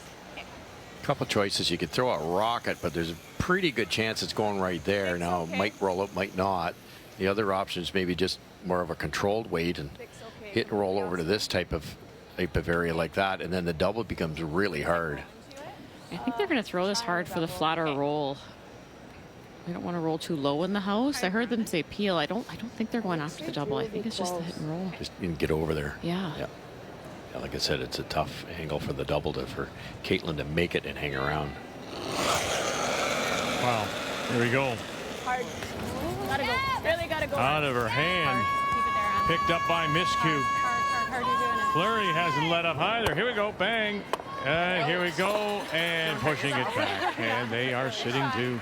Couple choices. You could throw a rocket, but there's a pretty good chance it's going right there. Now, it might roll up, might not. The other option is maybe just more of a controlled weight and hit and roll over to this type of area like that, and then the double becomes really hard. I think they're going to throw this hard for the flatter roll. I don't want to roll too low in the house. I heard them say peel. I don't think they're going after the double. I think it's just the hit and roll. Just get over there. Yeah. Yeah. Like I said, it's a tough angle for the double for Caitlin to make it and hang around. Wow. Here we go. Hard. Gotta go. Really gotta go. Out of her hand. Picked up by Miscue. Hard, you're doing it. Fleury hasn't let up either. Here we go. Bang. And here we go. And pushing it back. And they are sitting 2.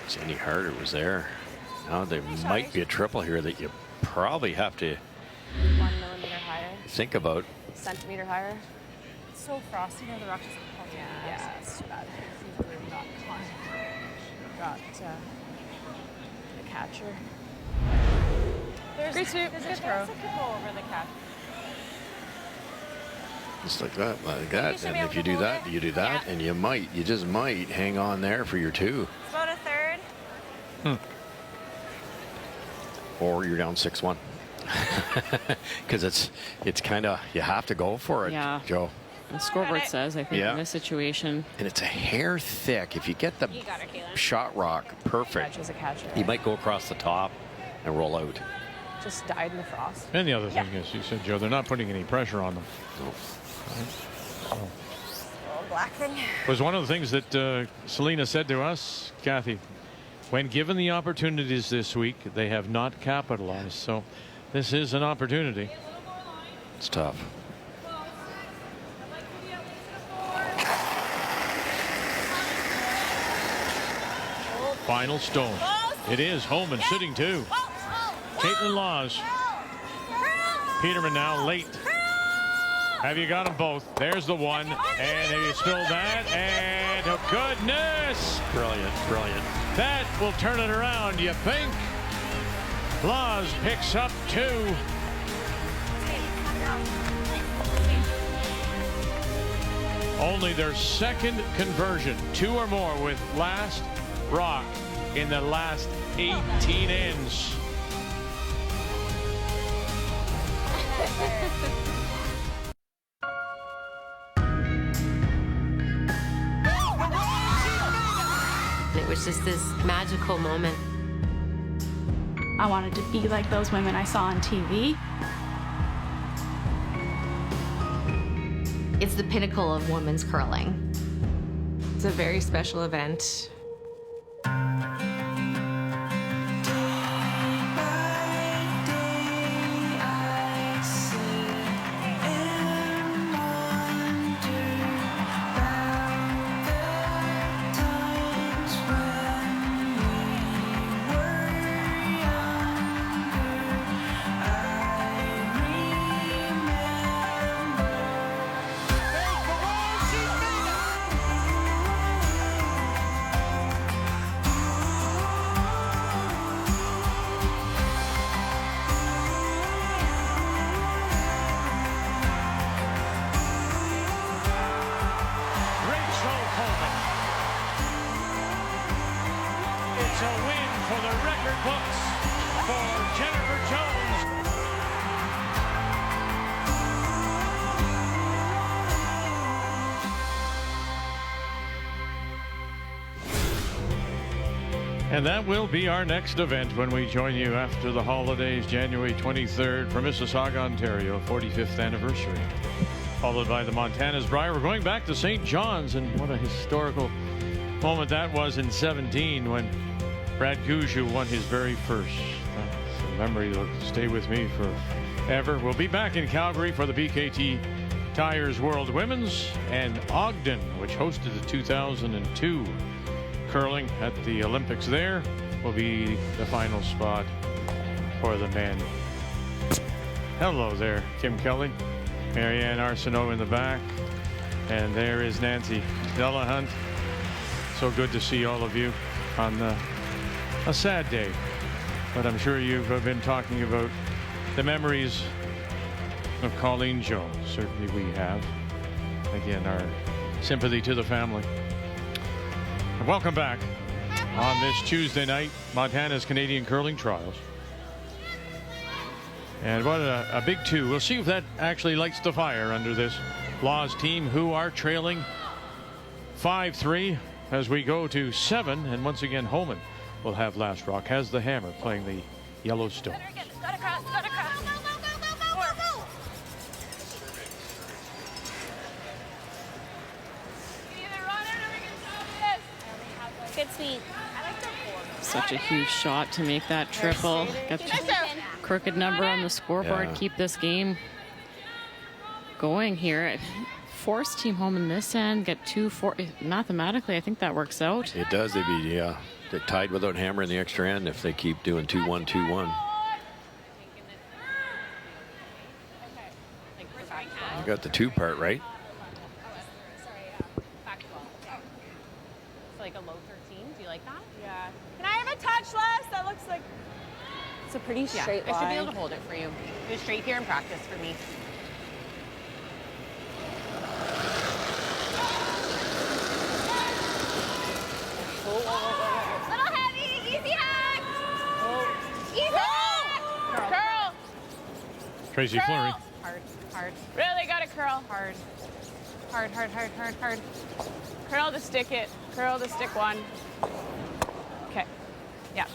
If any harder was there. Now there might be a triple here that you probably have to 1 millimeter higher. think about. Centimeter higher. It's so frosty near the rock. Yeah, it's too bad. Got the catcher. Great sweep. There's a chance it could go over the cap. Just like that. And if you do that, you do that, and you just might hang on there for your 2. It's about a third. Or you're down 6-1. Because it's kind of, you have to go for it, Yeah. Joe. The scoreboard says, I think, Yeah. in this situation. And it's a hair thick. If you get the You got her, Kaylin. shot rock perfect, Catch as a catcher. you might go across the top and roll out. just died in the frost. And the other thing is, you said, Joe, they're not putting any pressure on them. Right? So. Little black thing. Was one of the things that Selena said to us, Kathy, when given the opportunities this week, they have not capitalized. So this is an opportunity. It's tough. Final stone. It is Homan sitting two. Caitlin Laws. Peterman now late. Have you got them both? There's the one. And have you spilled that? And oh goodness! Brilliant, brilliant. That will turn it around, you think? Laws picks up two. Only their second conversion. Two or more with last rock in the last 18 ends. It was just this magical moment. I wanted to be like those women I saw on TV. It's the pinnacle of women's curling. It's a very special event. It's a win for the record books for Jennifer Jones. And that will be our next event when we join you after the holidays, January 23rd from Mississauga, Ontario, 45th anniversary. Followed by the Montana's Briar. We're going back to St. John's, and what a historical moment that was in 17 when Brad Gushue won his very first. That's a memory that'll stay with me forever. We'll be back in Calgary for the BKT Tires World Women's, and Ogden, which hosted the 2002 curling at the Olympics there, will be the final spot for the men. Hello there, Kim Kelly, Marianne Arsenault in the back, and there is Nancy Delahunt. So good to see all of you on a sad day, but I'm sure you've been talking about the memories of Colleen Jones. Certainly we have. Again, our sympathy to the family. And welcome back on this Tuesday night, Montana's Canadian Curling Trials. And what a big two. We'll see if that actually lights the fire under this Laws team, who are trailing 5-3 as we go to 7. And once again, Homan will have last rock, has the hammer, playing the Yellowstone. Got across, got across. Go, go, go, go, go, go, go. You either run it or we can stop this. Good speed. Such a huge shot to make that triple. Got the crooked number on the scoreboard. Keep this game going here. Force Team Homan this end, get 2-4. Mathematically, I think that works out. It does. They'd be, they're tied without hammer in the extra end if they keep doing 2-1, 2-1. You got the two part right. It's like a low 13. Do you like that? Yeah. Can I have a touch less? That looks like It's a pretty straight line. I should be able to hold it for you. Go straight here and practice for me. little heavy, easy hack. Easy hack. Curl. Tracy Fleury. Hard, hard. Really got to curl. Hard. Hard, hard, hard, hard, hard. Curl to stick it. Curl to stick one. Okay. Yeah.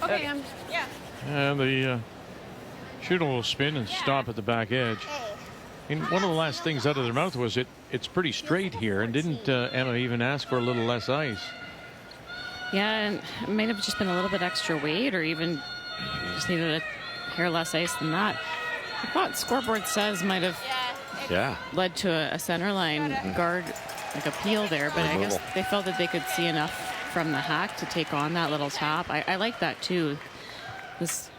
Okay, yeah. And the shooter will spin and stop at the back edge. And one of the last things out of their mouth was it's pretty straight here, and didn't Emma even ask for a little less ice? Yeah, and it might have just been a little bit extra weight, or even just needed a hair less ice than that. I thought scoreboard says might have led to a center line guard like appeal there, but I guess they felt that they could see enough from the hack to take on that little tap. I like that too. This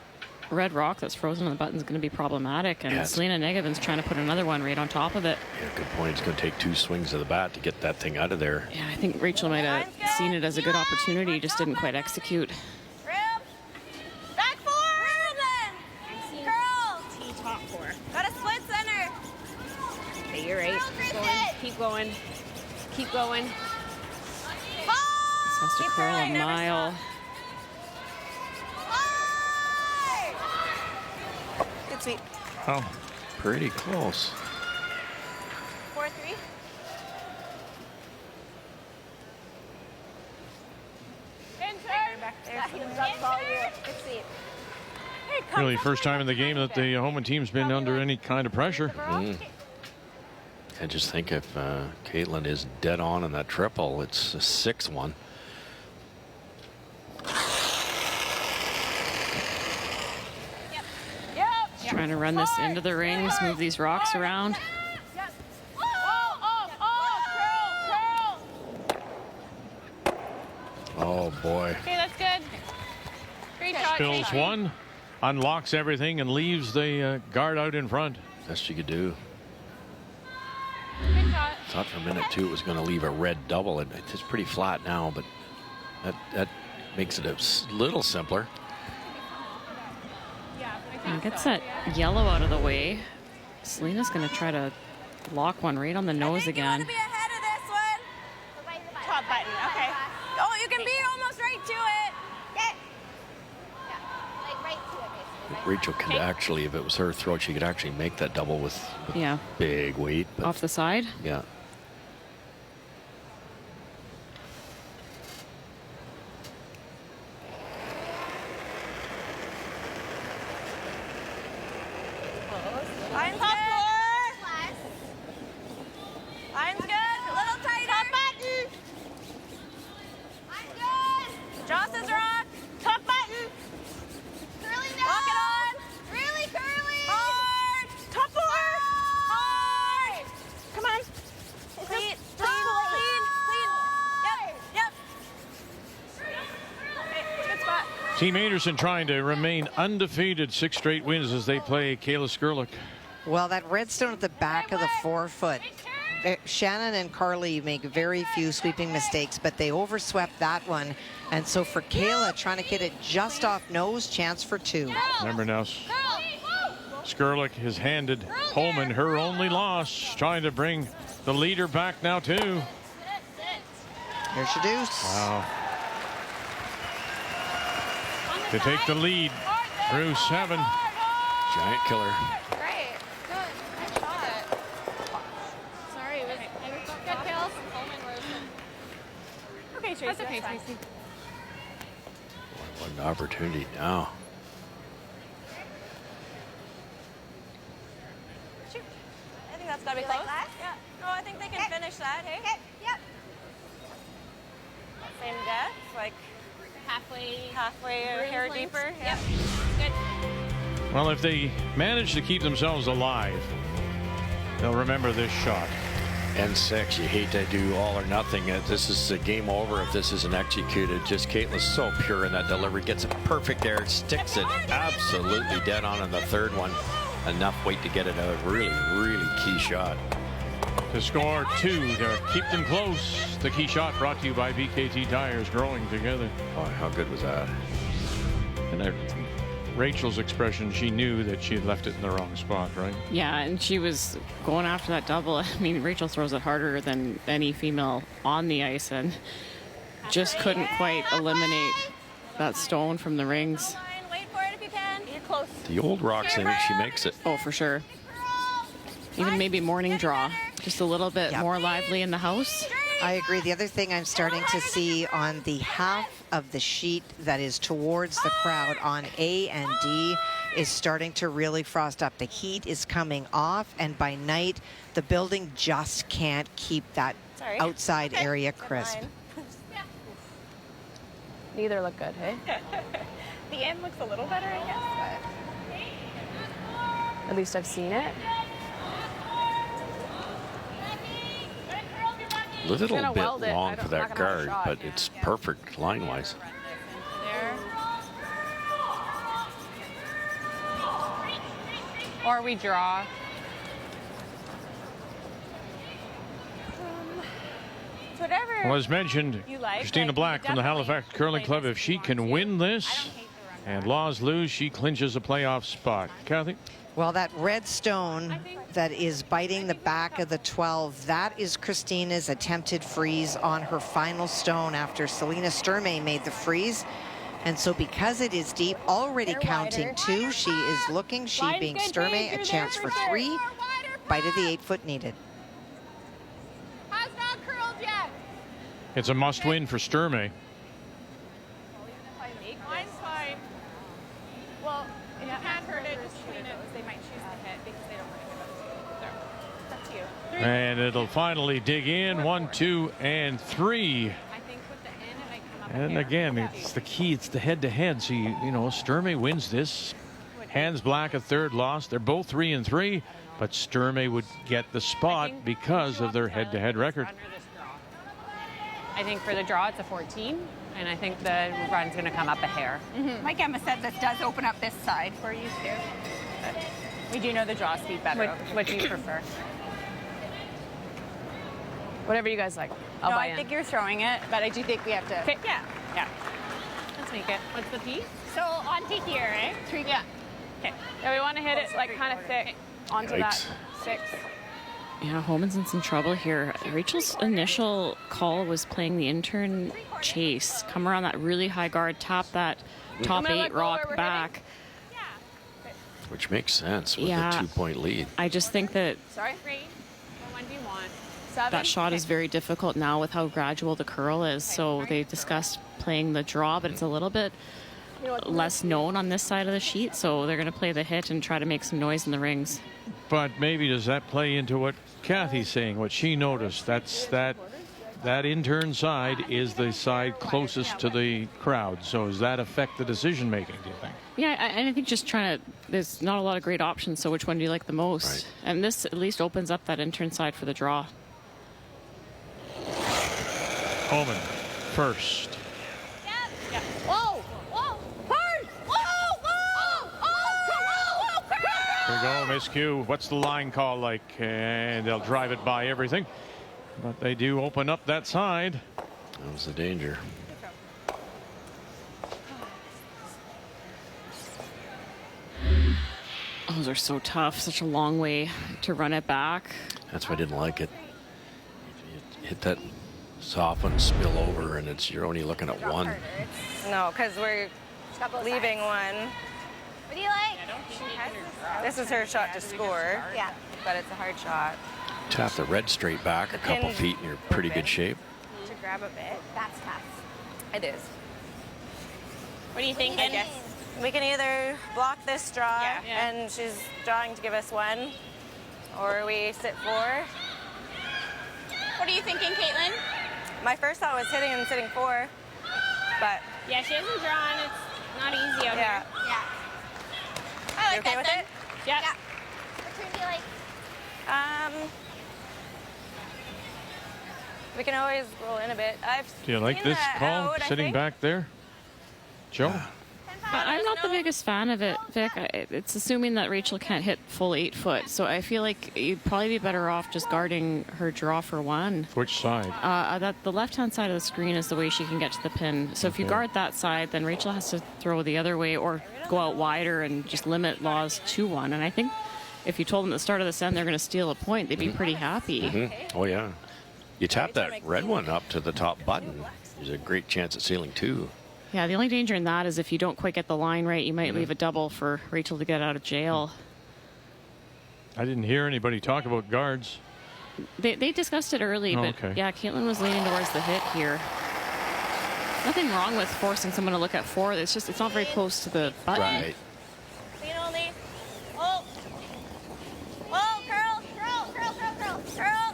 red rock that's frozen on the button is going to be problematic, and Selena Negavin's trying to put another one right on top of it. Yeah, good point. It's going to take 2 swings of the bat to get that thing out of there. Yeah, I think Rachel might have seen it as a good opportunity, just didn't quite execute. Back 4! Curl! Top 4. Got a split center. Okay, you're right. Keep going. Keep going. This has to curl a mile. Good sweep. Oh, pretty close. 4-3. Back there. Good sweep. Really, first time in the game that the Homan team's been under any kind of pressure. I just think if Caitlin is dead on in that triple, it's a 6-1. Trying to run this into the rings, move these rocks around. Oh boy. Okay, that's good. Great shot. Spills one, unlocks everything, and leaves the guard out in front. Best you could do. Good shot. Thought for a minute too it was going to leave a red double. It's pretty flat now, but that makes it a little simpler. And gets that yellow out of the way. Selena's going to try to lock one right on the nose again. Be ahead of this one. Top button. Okay. Oh, you can be almost right to it. Like right to it, basically. Rachel could actually, if it was her throat, she could actually make that double with big weight. But off the side? Yeah. Line's good. Line's good. A little tighter. Top button. Line's good. Joss is rock. Top button. Curly down. Lock it on. Really curly. Hard. Top 4. Hard. Come on. Clean. Yep. Okay, good spot. Team Anderson trying to remain undefeated, 6 straight wins as they play Kayla Skurlik. Well, that redstone at the back of the forefoot. Shannon and Carly make very few sweeping mistakes, but they overswept that one. And so for Kayla, trying to get it just off nose, chance for 2. Remember now, Skurlik has handed Homan her only loss, trying to bring the leader back now too. Here's your deuce. Wow. To take the lead through 7. Giant killer. Great. Good. Nice shot. Sorry, it was good kills. Okay, Tracy. That's okay, Tracy. What an opportunity now. Shoot. I think that's got to be close. Yeah. No, I think they can finish that, hey? Yep. Same depth, like halfway a hair deeper. Yep. Good. Well, if they manage to keep themselves alive, they'll remember this shot. And 6, you hate to do all or nothing. This is a game over if this isn't executed. Just Caitlin's so pure in that delivery. Gets it perfect there. Sticks it absolutely dead on in the third one. Enough weight to get it a really, really key shot. To score 2 to keep them close. The key shot brought to you by BKT Tires, growing together. Oh, how good was that? And Rachel's expression, she knew that she had left it in the wrong spot, right? Yeah, and she was going after that double. I mean, Rachel throws it harder than any female on the ice, and just couldn't quite eliminate that stone from the rings. Wait for it if you can. You're close. The old rocks, I think she makes it. Oh, for sure. Even maybe morning draw. Just a little bit more lively in the house. I agree. The other thing I'm starting to see on the half of the sheet that is towards the crowd on A and D is starting to really frost up. The heat is coming off, and by night, the building just can't keep that outside area crisp. Neither look good, hey? The end looks a little better, I guess, At least I've seen it. A little bit weld it. long for I'm that not gonna have a guard, shot. but it's perfect line-wise. Or we draw. but whatever. Well, as mentioned, you like, Christina but Black you from the definitely Halifax Curling play Club, this if if she you want can to. win this and Laws lose, she clinches a playoff spot. Kathy? Well, that red stone that is biting the back of the 12, that is Christina's attempted freeze on her final stone after Selena Sturmay made the freeze. And so because it is deep, already counting 2, she is looking, she being Sturmay, a chance for 3. Bite of the 8-foot needed. Has not curled yet. It's a must-win for Sturmay. Mine's fine. Well, if you can't hurt it, just clean it. They might choose to hit because they don't want to give up. So, it's up to you. And it'll finally dig in. 1, 2, and 3. I think with the end, it might come up. And again, it's the key. It's the head-to-head. So, you know, Sturmay wins this. Hands Black a third loss. They're both 3 and 3, but Sturmay would get the spot because of their head-to-head record. I think for the draw, it's a 14, and I think the run's going to come up a hair. Like Emma said, this does open up this side for you too. But we do know the draw speed better. What do you prefer? Whatever you guys like. I'll buy I in. think you're throwing it, but I do think we have to. Okay. Yeah. Let's make it. What's the piece? So onto here, eh? 3. Yeah. Okay. Yeah, we want to hit it like kind of thick onto that 6. Yeah, Homan's in some trouble here. Rachel's initial call was playing the intern chase. Come around that really high guard, tap that top 8 rock back. Which makes sense with Yeah. a 2-point lead. I just think that Sorry? 3. What one do you want? 7? that shot is very difficult now with how gradual the curl is. So they discussed playing the draw, but it's a little bit less known on this side of the sheet. So they're going to play the hit and try to make some noise in the rings. But maybe does that play into what Kathy's saying, what she noticed? That's that intern side is the side closest to the crowd. So does that affect the decision making, do you think? Yeah, I think just trying to, there's not a lot of great options, so which one do you like the most? Right. And this at least opens up that intern side for the draw. Homan first. Yeah. Whoa! Whoa! Hard! Whoa! Whoa! Oh! Here we go, miscue. What's the line call like? And they'll drive it by everything. But they do open up that side. That was the danger. Those are so tough, such a long way to run it back. That's why I didn't like it. You hit that soften, spill over, and you're only looking at 1. No, because we're leaving one. What do you like? This is her shot to score. Yeah. But it's a hard shot. Tap the red straight back a couple pin feet, and you're in pretty good shape. To grab a bit. That's tough. It is. What are you thinking? Yes. We can either block this draw, and she's drawing to give us 1, or we sit 4. What are you thinking, Caitlin? My first thought was hitting and sitting 4, but Yeah, she hasn't drawn. It's not easy out Yeah. here. Yeah. I like you okay that with then. it? Yeah. What turn do you like? We can always roll in a bit. Do you like seen this that call, out, I sitting think. back there? Joe? I'm not the biggest fan of it, Vic. It's assuming that Rachel can't hit full 8 foot. So I feel like you'd probably be better off just guarding her draw for 1. Which side? The left-hand side of the screen is the way she can get to the pin. So if you guard that side, then Rachel has to throw the other way or go out wider and just limit Laws to 1. And I think if you told them at the start of this end they're going to steal a point, they'd be pretty happy. Oh, yeah. You tap that red one up to the top button. There's a great chance at sealing 2. Yeah, the only danger in that is if you don't quite get the line right, you might leave a double for Rachel to get out of jail. I didn't hear anybody talk about guards. They discussed it early, but okay. yeah, Caitlin was leaning towards the hit here. Nothing wrong with forcing someone to look at 4. It's just it's not very close to the button. Right. Lean only. Oh. Oh, curl, curl, curl, curl, curl, curl,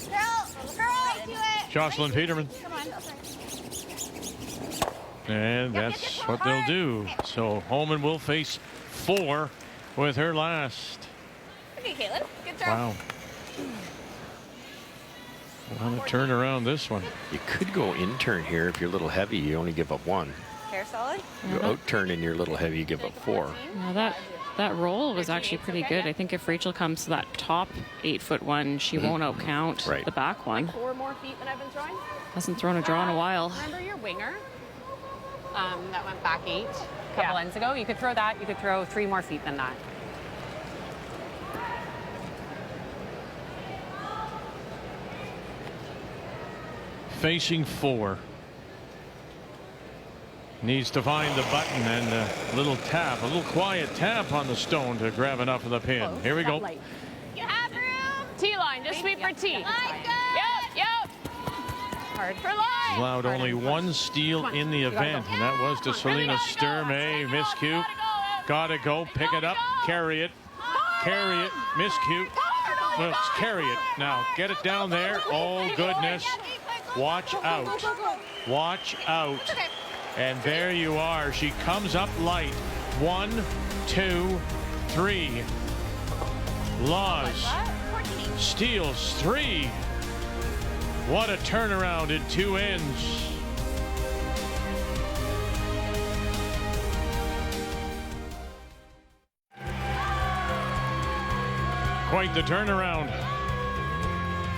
curl, curl. Right to it. Jocelyn Peterman. Come on. And that's what they'll do. So Homan will face 4 with her last. Okay, Caitlin. Good throw. Wow. Want to turn around this one. You could go in turn here. If you're a little heavy, you only give up 1. Hair solid. You out turn and you're a little heavy, you give up 4. Now that roll was actually pretty good. I think if Rachel comes to that top 8-foot one, she won't outcount the back one. 4 more feet than I've been throwing. Hasn't thrown a draw in a while. Remember your winger that went back 8 a couple ends ago? You could throw that. You could throw 3 more feet than that. Facing 4. Needs to find the button and a little tap, a little quiet tap on the stone to grab enough of the pin. Close. Here we go. You have room. T-line, just sweep for T. Line good. Yep. Hard for line. Allowed only 1 steal in the event, and that was to Selena Sturmay. Miscue. Gotta go. Pick it up. Carry it. Carry it. Miscue. Let's carry it. Now get it down there. Oh, goodness. Watch out. Watch out. And there you are. She comes up light. 1, 2, 3. Laws steals 3. What a turnaround in 2 ends. Quite the turnaround.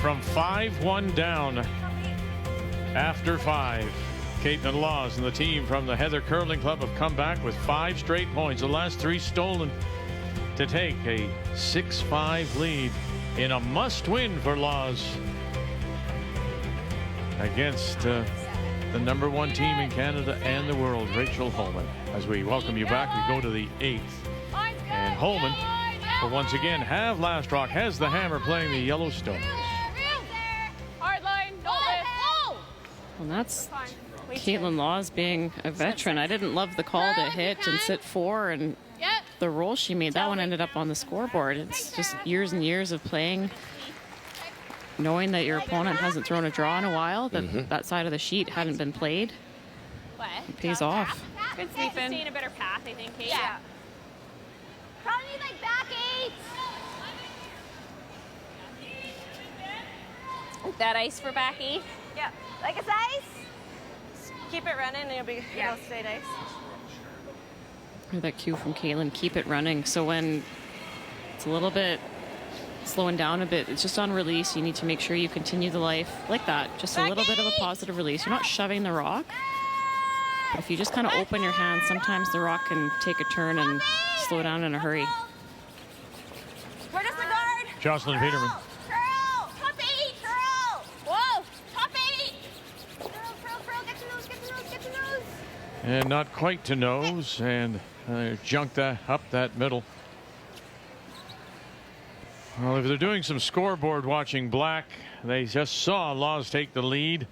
From 5-1 down after 5. Caitlin Laws and the team from the Heather Curling Club have come back with 5 straight points. The last 3 stolen to take a 6-5 lead in a must-win for Laws against the #1 team in Canada and the world, Rachel Homan. As we welcome you back, we go to the 8th. And Homan will once again have last rock, has the hammer playing the Yellowstones. Hard line. No lift. Well, that's Caitlin Laws being a veteran. I didn't love the call to hit and sit 4, and the roll she made, that one ended up on the scoreboard. It's just years and years of playing, knowing that your opponent hasn't thrown a draw in a while, that that side of the sheet hadn't been played. It pays off. Good sweeping. Stay in a better path, I think, Kate. Yeah. Probably need like back 8. Like that ice for back 8? Yeah. Like it's ice? Keep it running and it'll stay nice. That cue from Caitlin, keep it running. So when it's a little bit slowing down a bit, it's just on release. You need to make sure you continue the life like that. Just a little bit of a positive release. You're not shoving the rock. But if you just kind of open your hand, sometimes the rock can take a turn and slow down in a hurry. Where does the guard? Jocelyn Peterman. Curl! Top 8! Curl! Whoa! Top 8! Curl, get to nose, get to nose, get to nose! And not quite to nose, and junked that up that middle. Well, if they're doing some scoreboard watching black, they just saw Laws take the lead.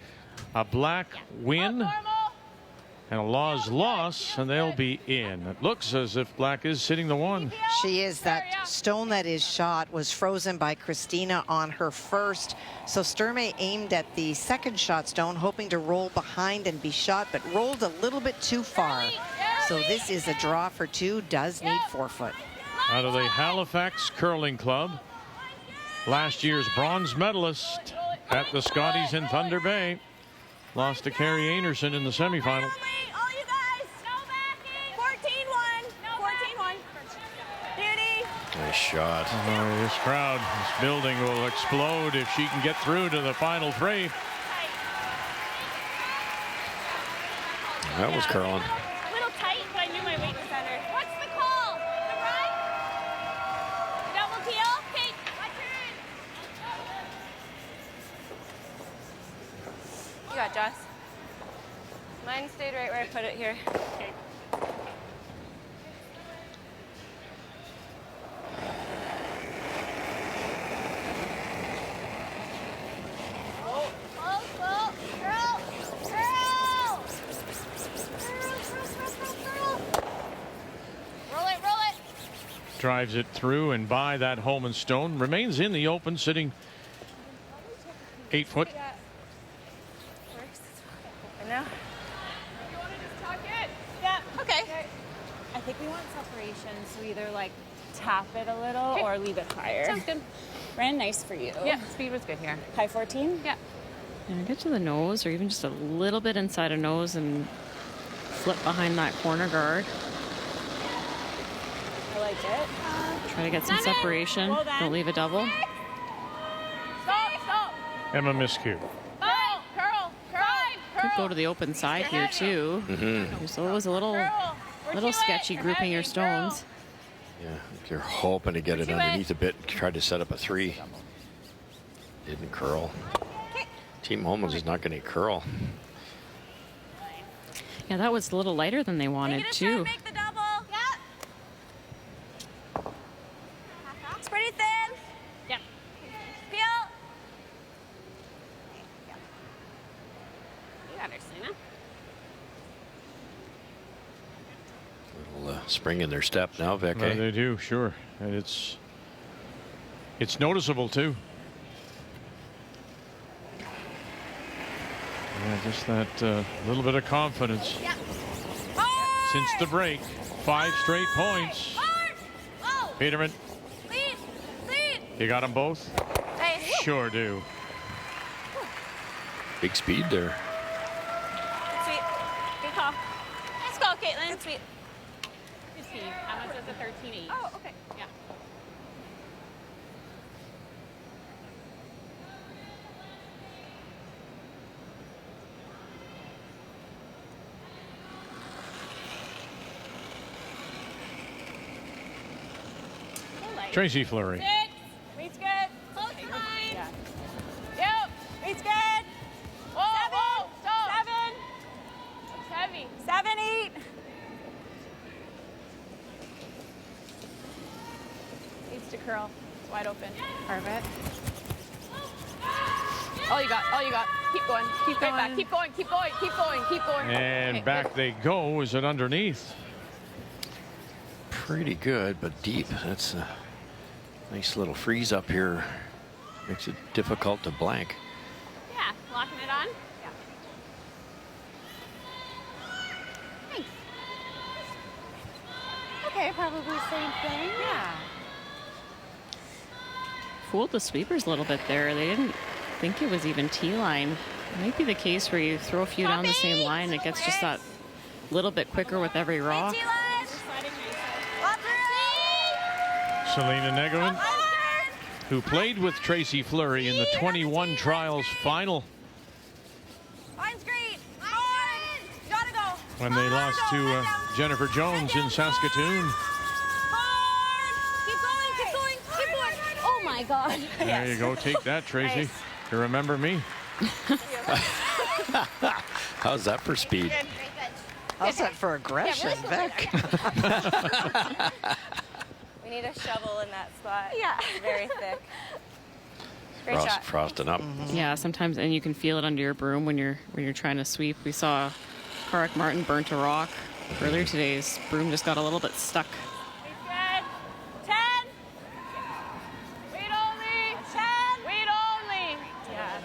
A black win and a Laws loss, and they'll be in. It looks as if black is sitting the 1. She is. That stone that is shot was frozen by Christina on her first. So Sturmay aimed at the second shot stone, hoping to roll behind and be shot, but rolled a little bit too far. So this is a draw for 2, does need 4-foot. Out of the Halifax Curling Club, last year's bronze medalist at the Scotties in Thunder Bay. Lost to Carrie Anderson in the semifinal. All you guys, no backing. 14-1. 14-1. Beauty. Nice shot. This crowd, this building will explode if she can get through to the final 3. That was curling. A little tight, but I knew my weight was better. What's the call? The run? Double teal? Kate, my turn. You got Joss. Mine stayed right where I put it here. Okay. drives it through and by that Homan stone. Remains in the open, sitting 8 foot. No. You want to just tuck it? Yeah. Okay. I think we want separation, so either like tap it a little or leave it higher. Sounds good. Ran nice for you. Yeah, speed was good here. High 14? Yeah. And get to the nose, or even just a little bit inside a nose, and flip behind that corner guard. I like it. Try to get some separation. Well done. Don't leave a double. Stop, stop. Emma miscue. Curl, curl, curl. Could go to the open side here too. There's always a little sketchy grouping your stones. Yeah, if you're hoping to get it underneath a bit and try to set up a 3. Didn't curl. Team Homan is not going to curl. Yeah, that was a little lighter than they wanted too. Make the double. Yeah. It's pretty thin. Yep. Peel. You got her, Selena. Little spring in their step now, Vic. Well, they do, sure. And it's noticeable too. Yeah, just that little bit of confidence. Yeah. Since the break, 5 straight points. Oh. Peterman, Lead. Lead. you got them both? Nice. Sure do. Big speed there. Good sweep. Good call. Let's go, Caitlin. Good sweep. Good speed. How much was the 13.8? Oh, okay. Yeah. Tracy Fleury. 6. Reach good. Close behind. Yeah. Yep. Reach good. Whoa, whoa, stop. 7. It's heavy. 7, 8. Needs to curl. It's wide open. Perfect. All you got. All you got. Keep going. Keep going. Right back. Keep going. Keep going. Keep going. Keep going. And Okay, back they go. Is it underneath? Pretty good, but deep. That's a nice little freeze up here. Makes it difficult to blank. Yeah, locking it on. Yeah. Thanks. Okay, probably same thing. Yeah. Fooled the sweepers a little bit there. They didn't think it was even T-line. It might be the case where you throw a few down the same line and it gets just that little bit quicker with every rock. Selena Negovin, who played with Tracy Fleury in the 21 trials final Line's great. Gotta go. when they lost to Jennifer Jones in Saskatoon. Keep going. Keep going. Keep going. Oh my God. There you go. Take that, Tracy. Nice. You remember me? How's that for speed? How's that for aggression, Vic? We need a shovel in that spot. Yeah. It's very thick. Great shot. Frosting up. Yeah, sometimes, and you can feel it under your broom when you're trying to sweep. We saw Karak Martin burnt a rock earlier today. His broom just got a little bit stuck. Good. 10. Wait only. 10. Wait only. Yeah.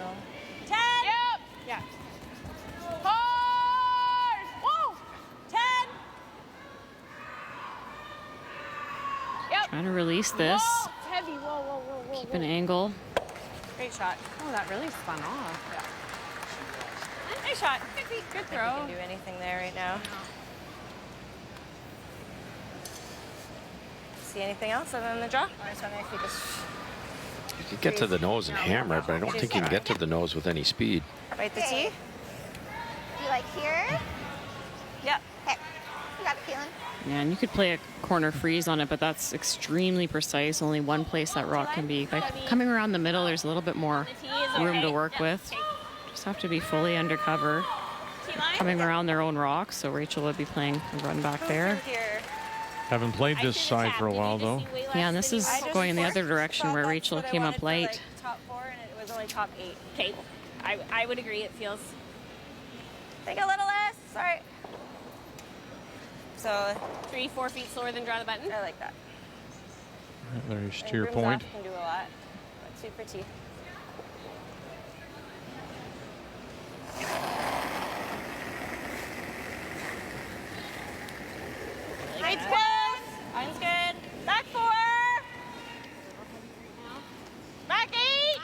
10. Yep. Yeah. Hard. Whoa. 10. Yep. Trying to release this. Whoa. It's heavy. Whoa, whoa, whoa, whoa. Keep an angle. Great shot. Oh, that really spun off. Yeah. Nice shot. Good throw. I think we can do anything there right now. See anything else other than the draw? I just wondering if you just You can get to the nose and hammer it, but I don't think you can get to the nose with any speed. right the tee. Do you like here? Yep. Hey, you got it, Keelan. Yeah, and you could play a corner freeze on it, but that's extremely precise. Only one place that rock can be. By coming around the middle, there's a little bit more room to work with. Just have to be fully undercover. Coming around their own rock, so Rachel would be playing a run back there. Haven't played this side for a while, though. Yeah, and this is going in the other direction where Rachel came up late. Top 4 and it was only top 8. Okay. I would agree. It feels. Think a little less. Sorry. So 3-4 feet slower than draw the button. I like that. There's to your point. Can do a lot. But 2 for T. Line's close. Line's good. Back 4. Back 8.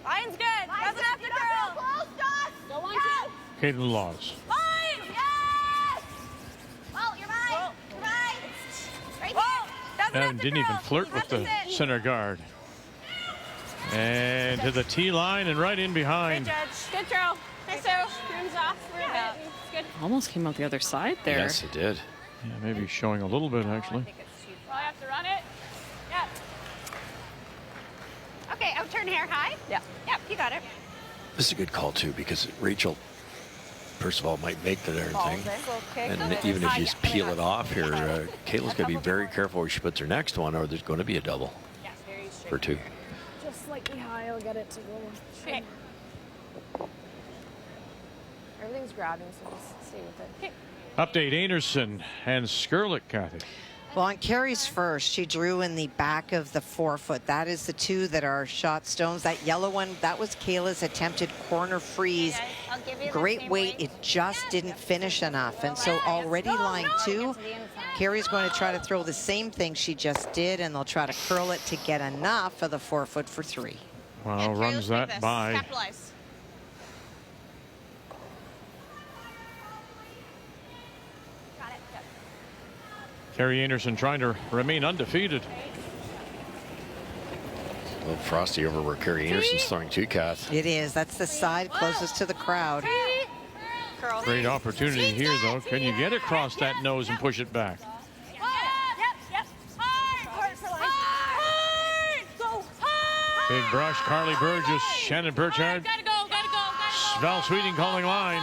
Line's good. Line's good. Doesn't have to curl. Close, Joss. Don't want to. Caitlin Laws. Line. Yes. Oh, you're mine. You're mine. Right there. And didn't even flirt with the center guard. And to the T line and right in behind. Good judge. Good throw. Nice throw. Screws off for a bit. It's good. Almost came out the other side there. Yes, it did. Yeah, maybe showing a little bit, actually. Probably have to run it. Yeah. Okay, outturn hair high. Yeah. Yep, you got it. This is a good call, too, because Rachel, first of all, might make the darn thing. And even if you just peel it off here, Kayla's going to be very careful where she puts her next one, or there's going to be a double for 2. Just slightly high, I'll get it to go. Okay. Everything's grabbing, so just stay with it. Okay. Update Anderson and Skurlik, Kathy. Well, on Carrie's first, she drew in the back of the forefoot. That is the 2 that are shot stones. That yellow one, that was Kayla's attempted corner freeze. Great weight. It just didn't finish enough. And so already line 2, Carrie's going to try to throw the same thing she just did, and they'll try to curl it to get enough of the forefoot for 3. Well, runs that by. Capitalize. Carrie Anderson trying to remain undefeated. A little frosty over where Carrie Anderson's throwing 2, Kath. It is. That's the side closest to the crowd. Great opportunity here, though. Can you get across that nose and push it back? Big brush, Carly Burgess, Shannon Burchard. Gotta go. Val Sweeting calling line.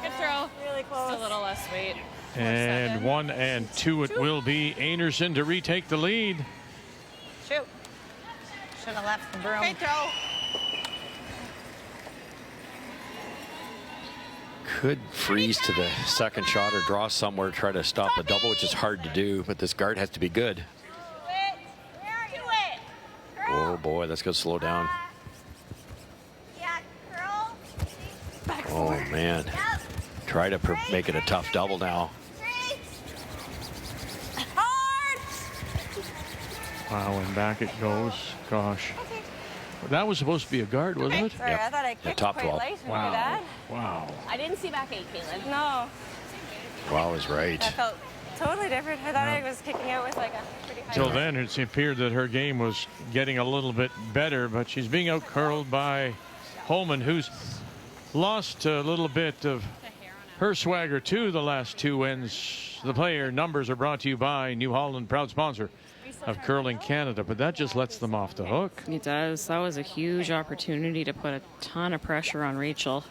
Good throw. Really close. Just a little less weight. And 1 and 2 it will be. Anderson to retake the lead. Shoot. Should have left the broom. Great throw. Could freeze to the second shot or draw somewhere, try to stop the double, which is hard to do, but this guard has to be good. Oh boy, that's going to slow down. Oh man. Try to make it a tough double now. Wow, and back it goes. Gosh. That was supposed to be a guard, wasn't it? Sorry, I thought I kicked top quite 12. light. Wow. That. Wow. I didn't see back 8, Caitlin. No. Wow is right. That felt totally different. I thought I was kicking out with like a pretty high. Till then, it appeared that her game was getting a little bit better, but she's being out-curled by Homan, who's lost a little bit of her swagger too the last 2 wins. The player numbers are brought to you by New Holland, proud sponsor of Curling Canada, but that just lets them off the hook. It does. That was a huge opportunity to put a ton of pressure on Rachel.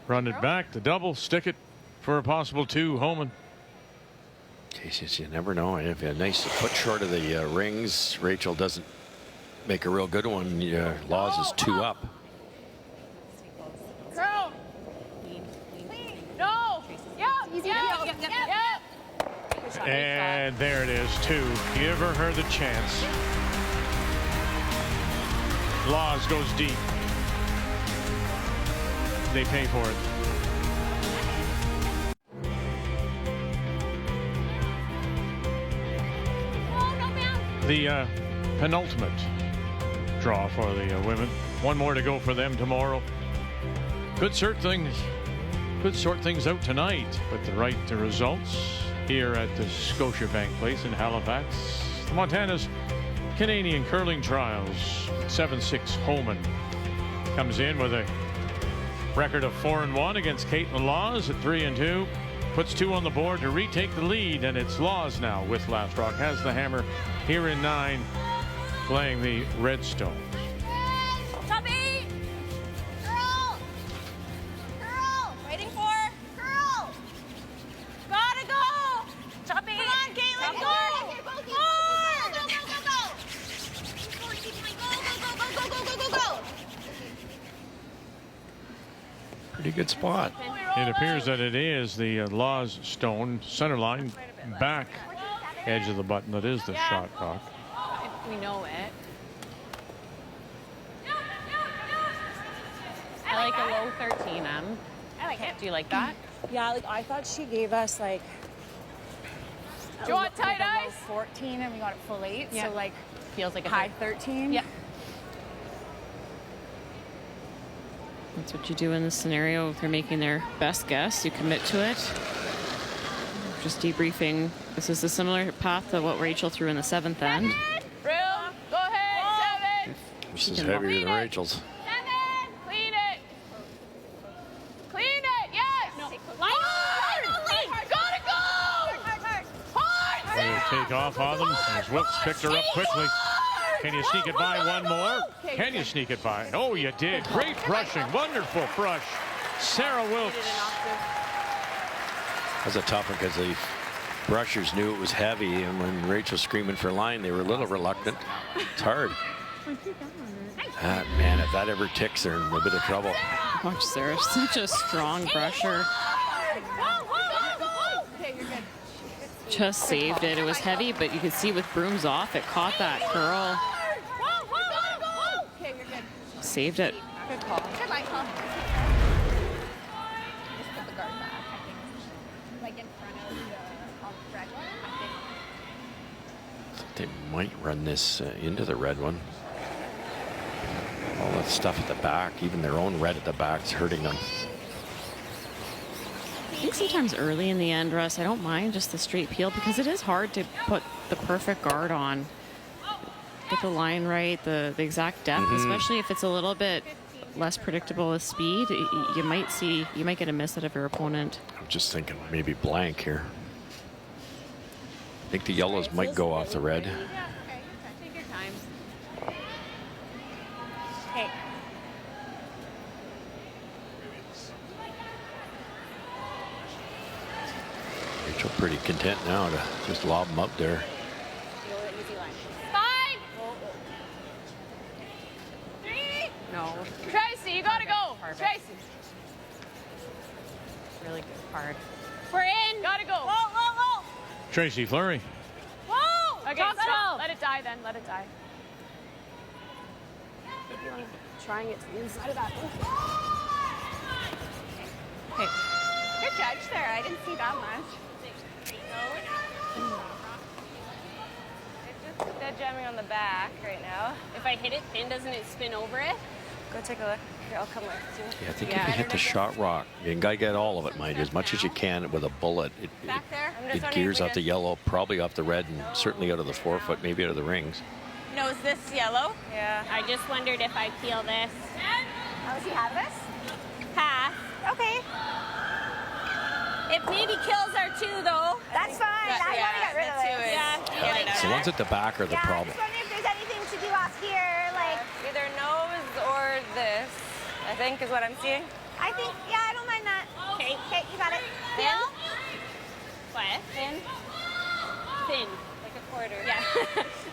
Run it back, the double, stick it for a possible 2, Homan. Jesus, you never know. If a nice foot short of the rings, Rachel doesn't make a real good one. Laws is 2 up. Girl. No. Yep. And there it is, 2. Give her the chance. Laws goes deep. They pay for it. The penultimate draw for the women. 1 more to go for them tomorrow. Could sort things out tonight, but the right results here at the Scotiabank Place in Halifax. The Montana's Canadian Curling Trials. 7-6 Homan comes in with a record of 4-1 against Caitlin Laws at 3-2. Puts 2 on the board to retake the lead, and it's Laws now with Last Rock. Has the hammer here in 9, playing the Redstone. Top 8. Girl. Waiting for. Girl. Gotta go. Top 8. Come on, Caitlin. Go. Pretty good spot. Go. It appears that it is the Laws stone center line back edge of the button that is the shot clock. If we know it. I like a low 13, I like it. Do you like that? Yeah, like I thought she gave us like. Do you want tight like a low ice? 14 and we got it full 8. Yeah. So like Feels like a high 13. Yeah. That's what you do in this scenario if they're making their best guess. You commit to it. Just debriefing. This is a similar path to what Rachel threw in the 7th end. Room. Go ahead. 7. This is heavier than Rachel's. 7. Clean it. Clean it. Yes. No. Hard. Gotta go. Hard. They'll take off on them as Wilkes picked her up quickly. Can you sneak it by one more? Can you sneak it by? Oh, you did. Great brushing. Wonderful brush. Sarah Wilkes. That was a tough one because the brushers knew it was heavy, and when Rachel's screaming for line, they were a little reluctant. It's hard. Man, if that ever ticks, they're in a bit of trouble. Watch Sarah, such a strong brusher. Just saved it. It was heavy, but you could see with brooms off, it caught that curl. Saved it. Good call. Good line call. Just put the guard back, I think. Like in front of the red one, I think. They might run this into the red one. All that stuff at the back, even their own red at the back, is hurting them. I think sometimes early in the end, Russ, I don't mind just the straight peel because it is hard to put the perfect guard on. Get the line right, the exact depth, especially if it's a little bit less predictable with speed. You might get a miss out of your opponent. I'm just thinking maybe blank here. I think the yellows might go off the red. Yeah, okay. Take your time. Hey. Rachel pretty content now to just lob them up there. Five. 3. No. Tracy, you gotta go. Tracy. Really good card. We're in. Gotta go. Whoa, whoa, whoa. Tracy Fleury. Whoa. Okay, Stop, stop. stop. Let it die then. Let it die. Trying it to the inside of that. Okay. Good judge there. I didn't see that much. It's just dead jamming on the back right now. If I hit it thin, doesn't it spin over it? Go take a look. Here, I'll come with you. Yeah, I think if you hit the shot rock, you gotta get all of it, mind you, as much as you can with a bullet. Back there? It gears out the yellow, probably off the red, and certainly out of the forefoot, maybe out of the rings. No, is this yellow? Yeah. I just wondered if I peel this. Oh, does he have this? Pass. Okay. It maybe kills our 2, though. That's fine. I want to get rid of it. Yeah. The ones at the back are the problem. I just wondering if there's anything to do off here, like Either nose or this, I think is what I'm seeing. I think, yeah, I don't mind that. Okay. Okay, you got it. Thin? What? Thin? Thin. Like a quarter. Yeah.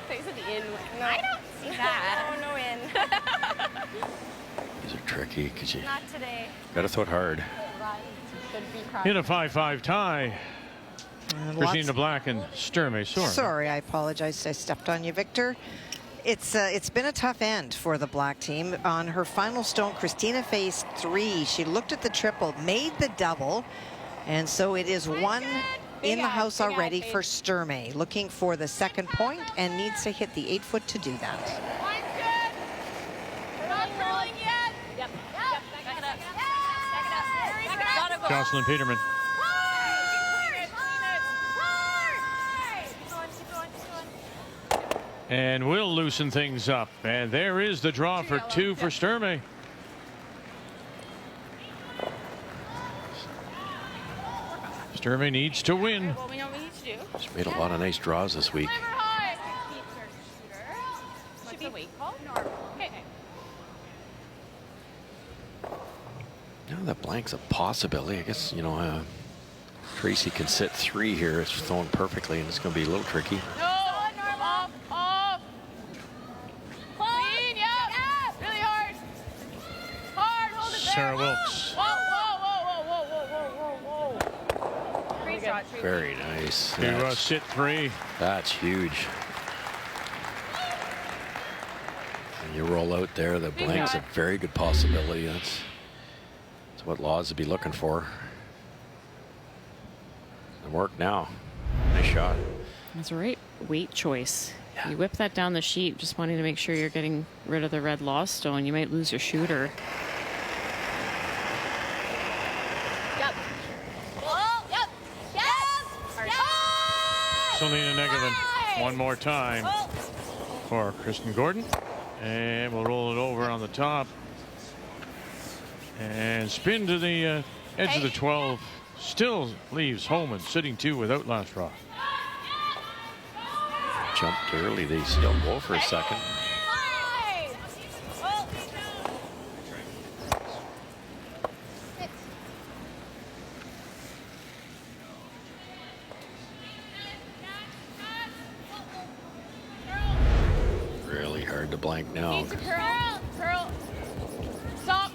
Face of the in. No. I don't see that. No in. These are tricky because you Not today. gotta throw it hard. In a 5-5 tie. Christina Black and Sturmay. Sorry, I apologize. I stepped on you, Victor. It's been a tough end for the black team. On her final stone, Christina faced 3. She looked at the triple, made the double, and so it is 1 in the house already for Sturmay. Looking for the second point and needs to hit the 8-foot to do that. Jocelyn Peterman. And we'll loosen things up. And there is the draw for 2 for Sturmay. Sturmay needs to win. What we know we need to do. She's made a lot of nice draws this week. Should be weight call? Normal. Okay. You know, that blank's a possibility. I guess, you know, Tracy can sit 3 here. It's thrown perfectly, and it's going to be a little tricky. No. Off. Clean. Yeah. Really hard. Hard. Hold it there. Sarah Wilkes. Whoa. shot. Very nice. To sit 3. That's huge. And you roll out there, the blank's a very good possibility. That's what Laws would be looking for. It work now. Nice shot. That's right. Weight choice. You whip that down the sheet, just wanting to make sure you're getting rid of the red Law stone. You might lose your shooter. Yep. Oh, yep. Yes. Selena Negavan one more time for Kristen Gordon. And we'll roll it over on the top. And spin to the edge of the 12. Still leaves Homan sitting 2 without last rock. Jumped early. They still go for a second. Really hard to blank now. Curl. Stop.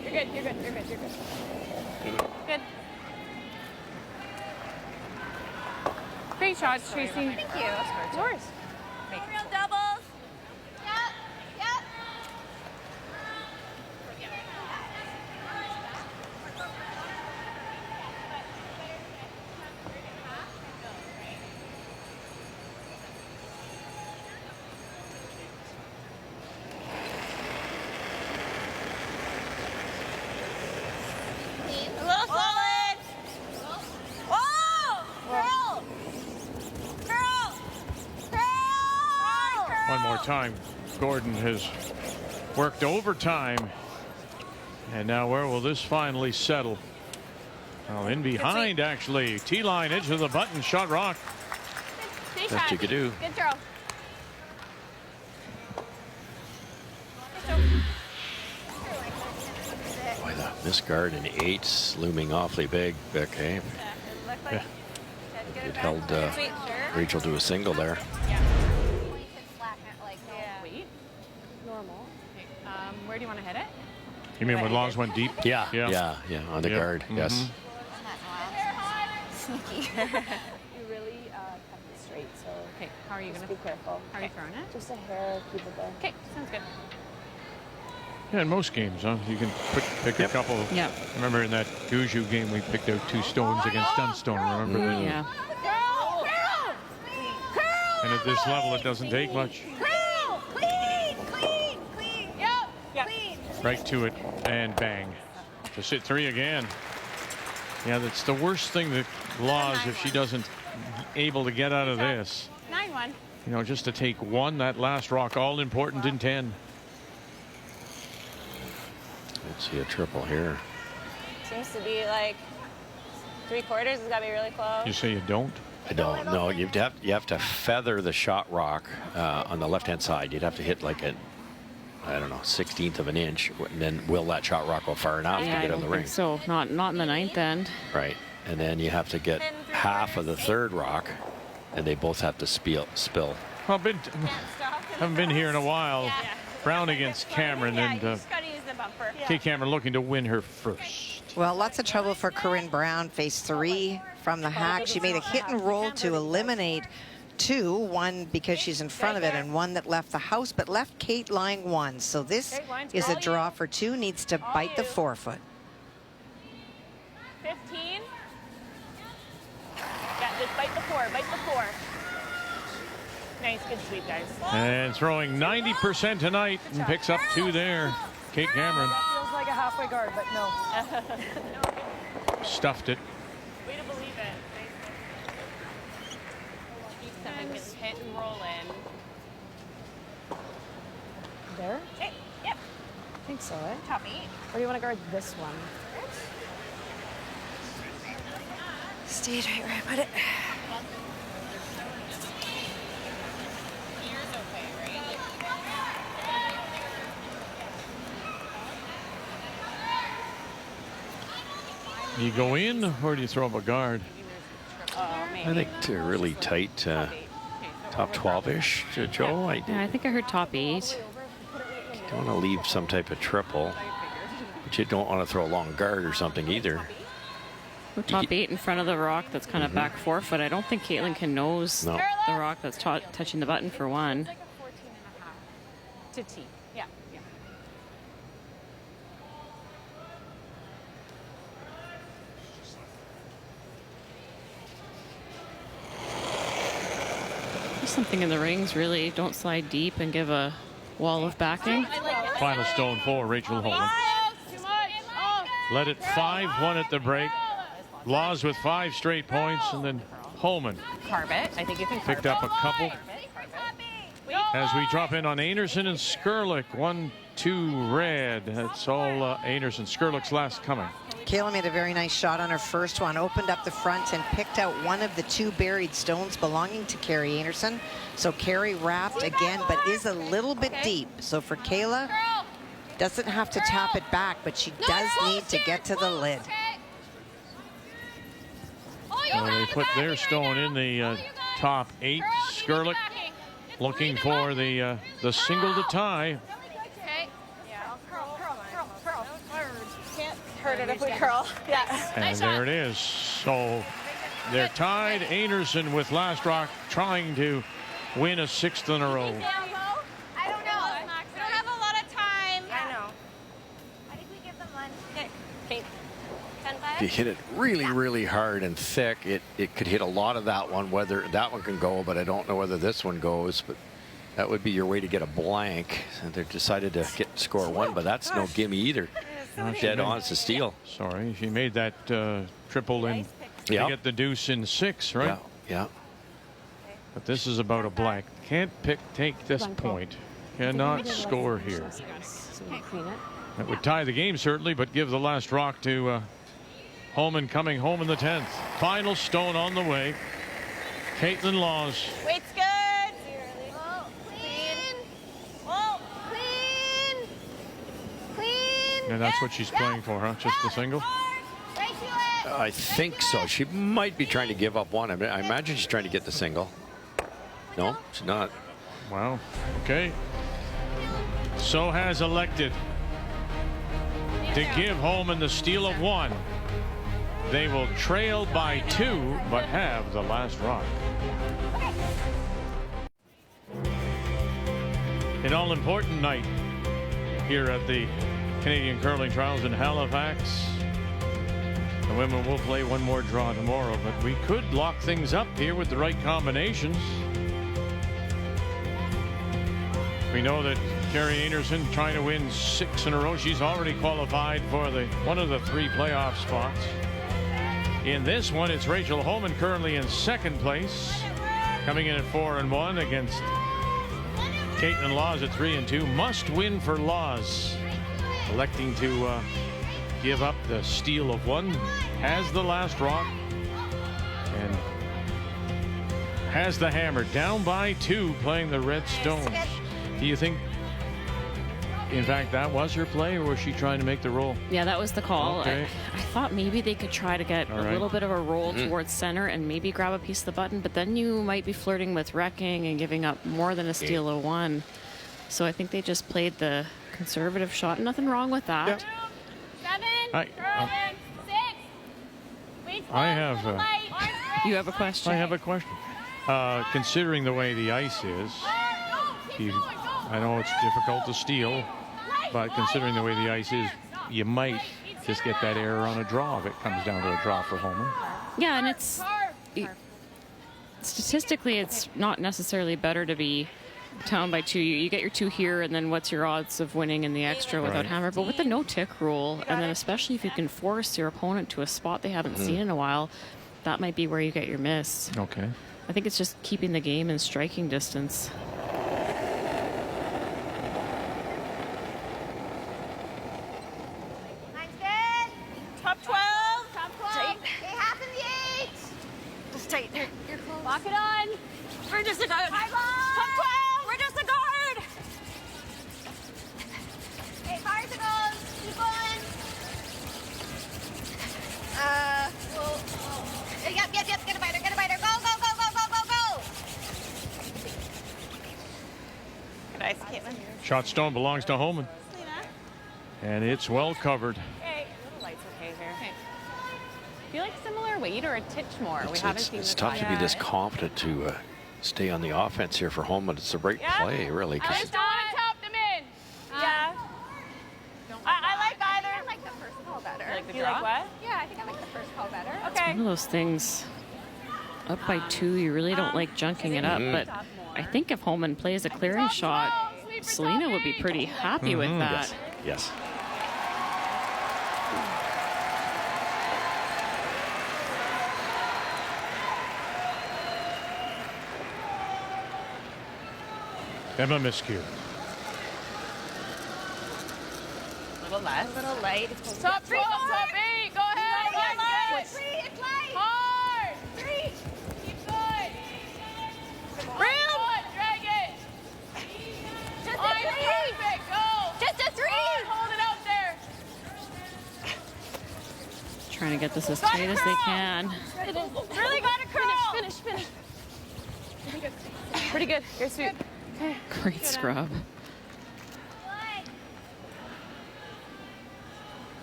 You're good. You're good. You're good. You're good. Good. Great shots, Tracy. Thank you. Of course. Real doubles. Yep. Yep. A little solid. Oh! Girl! One more time. Gordon has worked overtime. And now where will this finally settle? Well, in behind, actually. T-line, edge of the button, shot rock. Best you could do. Good throw. Boy, the missed guard in 8's looming awfully big, Vic, eh? Yeah. It held Rachel to a single there. Wait. Normal. Okay. Where do you want to hit it? You mean when Laws went deep? Yeah, on the guard, yes. Sneaky. You really kept it straight, so. Okay, how are you going to? Be careful. How are you throwing it? Just a hair, keep it there. Okay, sounds good. Yeah, in most games, huh? You can pick a couple. Yep. Remember in that Guju game, we picked out 2 stones against Dunstone. Remember that? Yeah. And at this level, it doesn't take much. Clean. Yep. Clean. Right to it and bang. To sit 3 again. Yeah, that's the worst thing that Laws, if she doesn't able to get out of this. 9-1. You know, just to take 1, that last rock, all important in 10. Let's see a triple here. Seems to be like 3/4 has got to be really close. You say you don't? I don't know. You have to feather the shot rock on the left-hand side. You'd have to hit like a, I don't know, 1/16 of an inch, and then will that shot rock go far enough to Yeah, get I on the don't ring? think so. Not in the 9th end. Right, and then you have to get half of the 3rd rock, and they both have to spill. Well, haven't been here in a while. Brown against Cameron, and Just got to use the bumper. Kate Cameron looking to win her first. Well, lots of trouble for Corinne Brown. Phase 3 from the hack. She made a hit and roll to eliminate 2, one because she's in front of it and one that left the house, but left Kate lying 1. So this is a draw for 2, needs to bite the 4-foot. 15. Yeah, just bite the 4. Bite the 4. Nice, good sweep, guys. And throwing 90% tonight and picks up 2 there. Kate Cameron That feels like a halfway guard, but no. stuffed it. Way to believe it. Seven gets hit and roll in. There? Hey, yep. I think so, eh? Top 8. Or do you want to guard this one? Stayed right where I put it. Do you go in or do you throw up a guard? I think to really tight top 12-ish, Joe. Yeah, I think I heard top 8. You don't want to leave some type of triple, but you don't want to throw a long guard or something either. Top 8 in front of the rock that's kind of back 4 foot. I don't think Caitlin can nose the rock that's touching the button for one. It's like a 14.5 to tee. Yeah. Something in the rings, really. Don't slide deep and give a wall of backing. Final stone for Rachel Homan. Led it 5-1 at the break. Laws with 5 straight points, and then Homan Carve it. I think you can picked up a couple. As we drop in on Anderson and Skurlik, 1-2 red. That's all Anderson. Skurlik's last coming. Kayla made a very nice shot on her first one, opened up the front and picked out one of the 2 buried stones belonging to Carrie Anderson. So Carrie wrapped again, but is a little bit deep. So for Kayla, doesn't have to tap it back, but she does need to get to the lid. So they put their stone in the top 8. Skurlik looking for the single to tie. Hurt it if we curl. Yes. And there it is. So they're tied. Anderson with last rock trying to win a 6th in a row. I don't know. We don't have a lot of time. I know. I think we give them one. Okay. 10-5. If you hit it really, really hard and thick, it could hit a lot of that one. Whether that one can go, but I don't know whether this one goes. But that would be your way to get a blank. And they decided to score 1, but that's no gimme either. Dead on, it's a steal. Sorry, she made that triple in to get the deuce in 6, right? Yeah. But this is about a blank. Can't take this point. Cannot score here. That would tie the game certainly, but give the last rock to Homan coming home in the 10th. Final stone on the way. Caitlin Laws. Weight's good. And that's what she's playing for, huh? Just a single? I think so. She might be trying to give up one. I imagine she's trying to get the single. No, she's not. Wow. Okay. So has elected to give Homan the steal of 1. They will trail by 2, but have the last rock. An all-important night here at the Canadian Curling Trials in Halifax. The women will play one more draw tomorrow, but we could lock things up here with the right combinations. We know that Carrie Anderson trying to win 6 in a row. She's already qualified for one of the 3 playoff spots. In this one, it's Rachel Homan currently in 2nd place, coming in at 4-1 against Caitlin Laws at 3-2. Must win for Laws. Electing to give up the steal of 1, has the last rock, and has the hammer. Down by 2, playing the red stones. Do you think, in fact, that was her play, or was she trying to make the roll? Yeah, that was the call. Okay. I thought maybe they could try to get a little bit of a roll towards center and maybe grab a piece of the button, but then you might be flirting with wrecking and giving up more than a steal of 1. So I think they just played the conservative shot. Nothing wrong with that. I have you have a question? I have a question. Considering the way the ice is, I know it's difficult to steal, but considering the way the ice is, you might just get that error on a draw if it comes down to a draw for Homan. Yeah, and statistically, it's not necessarily better to be down by 2. You get your 2 here, and then what's your odds of winning in the extra without hammer? But with the no-tick rule, and then especially if you can force your opponent to a spot they haven't seen in a while, that might be where you get your miss. Okay. I think it's just keeping the game in striking distance. Mine's good. Top 12. Top 12. Tight. Okay, half in the 8. Just tight. You're close. Lock it on. We're just a guard. Top 12. We're just a guard. Okay, fire to goes. Keep going. Yep. Get a biter. Go. Good ice, Caitlin. Shot stone belongs to Homan. And it's well covered. Okay. Little light's okay here. I feel like similar weight or a titch more. We haven't seen it's this tough one to be yet. this confident to stay on the offense here for Homan. It's the right play, really. I just don't want to tap them in. Yeah. I like either. I like the first call better. You like what? Yeah, I think I like the first call better. Okay. One of those things, up by 2, you really don't like junking it up, but I think if Homan plays a clearing shot, Selena would be pretty happy with that. Yes. Emma Miskew. A little less. A little light. Top 12, top 8. Go ahead. It's light. It's light. Hard. 3. Keep going. Room. Drag it. Just a On 3. perfect. Go. Just a 3. Hold it out there. Trying to get this as tight as they can. Really got to curl. Finish. Pretty good. Your sweep. Okay. Great scrub.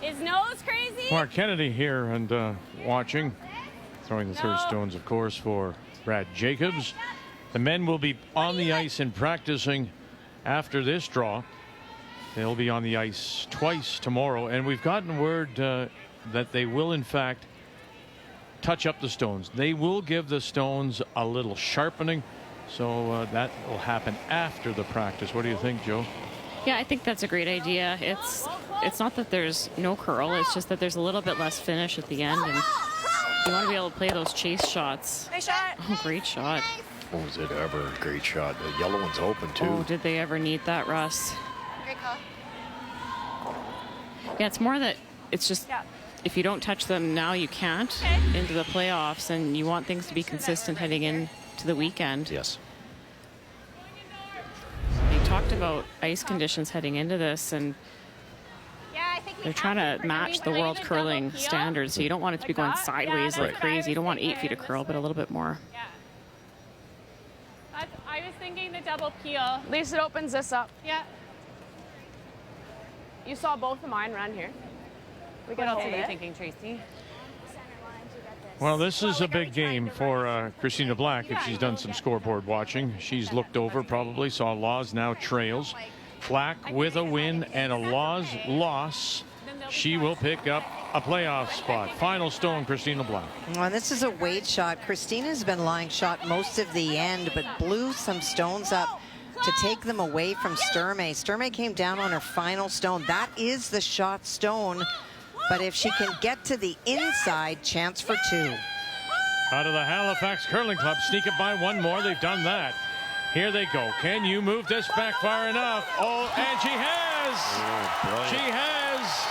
Is nose crazy? Mark Kennedy here and watching. Throwing the third stones, of course, for Brad Jacobs. The men will be on the ice and practicing after this draw. They'll be on the ice twice tomorrow, and we've gotten word that they will, in fact, touch up the stones. They will give the stones a little sharpening, so that will happen after the practice. What do you think, Joe? Yeah, I think that's a great idea. It's not that there's no curl, it's just that there's a little bit less finish at the end, and you want to be able to play those chase shots. Nice shot. Oh, great shot. Oh, was it ever a great shot? The yellow one's open, too. Oh, did they ever need that, Russ? Great call. Yeah, it's more that it's just if you don't touch them now, you can't into the playoffs, and you want things to be consistent heading into the weekend. Yes. They talked about ice conditions heading into this, and they're trying to match the world curling standards, so you don't want it to be going sideways like crazy. You don't want 8 feet of curl, but a little bit more. I was thinking the double peel. At least it opens this up. Yeah. You saw both of mine run here. We What got else are you it. thinking, Tracy? Well, this is a big game for Christina Black if she's done some scoreboard watching. She's looked over, probably saw Laws now trails. Black with a win and a Laws loss. She will pick up a playoff spot. Final stone, Christina Black. Well, this is a weight shot. Christina's been lying shot most of the end, but blew some stones up to take them away from Sturmay. Sturmay came down on her final stone. That is the shot stone. But if she can get to the inside, chance for 2. Out of the Halifax Curling Club, sneak it by one more. They've done that. Here they go. Can you move this back far enough? Oh, and she has. Oh, she has.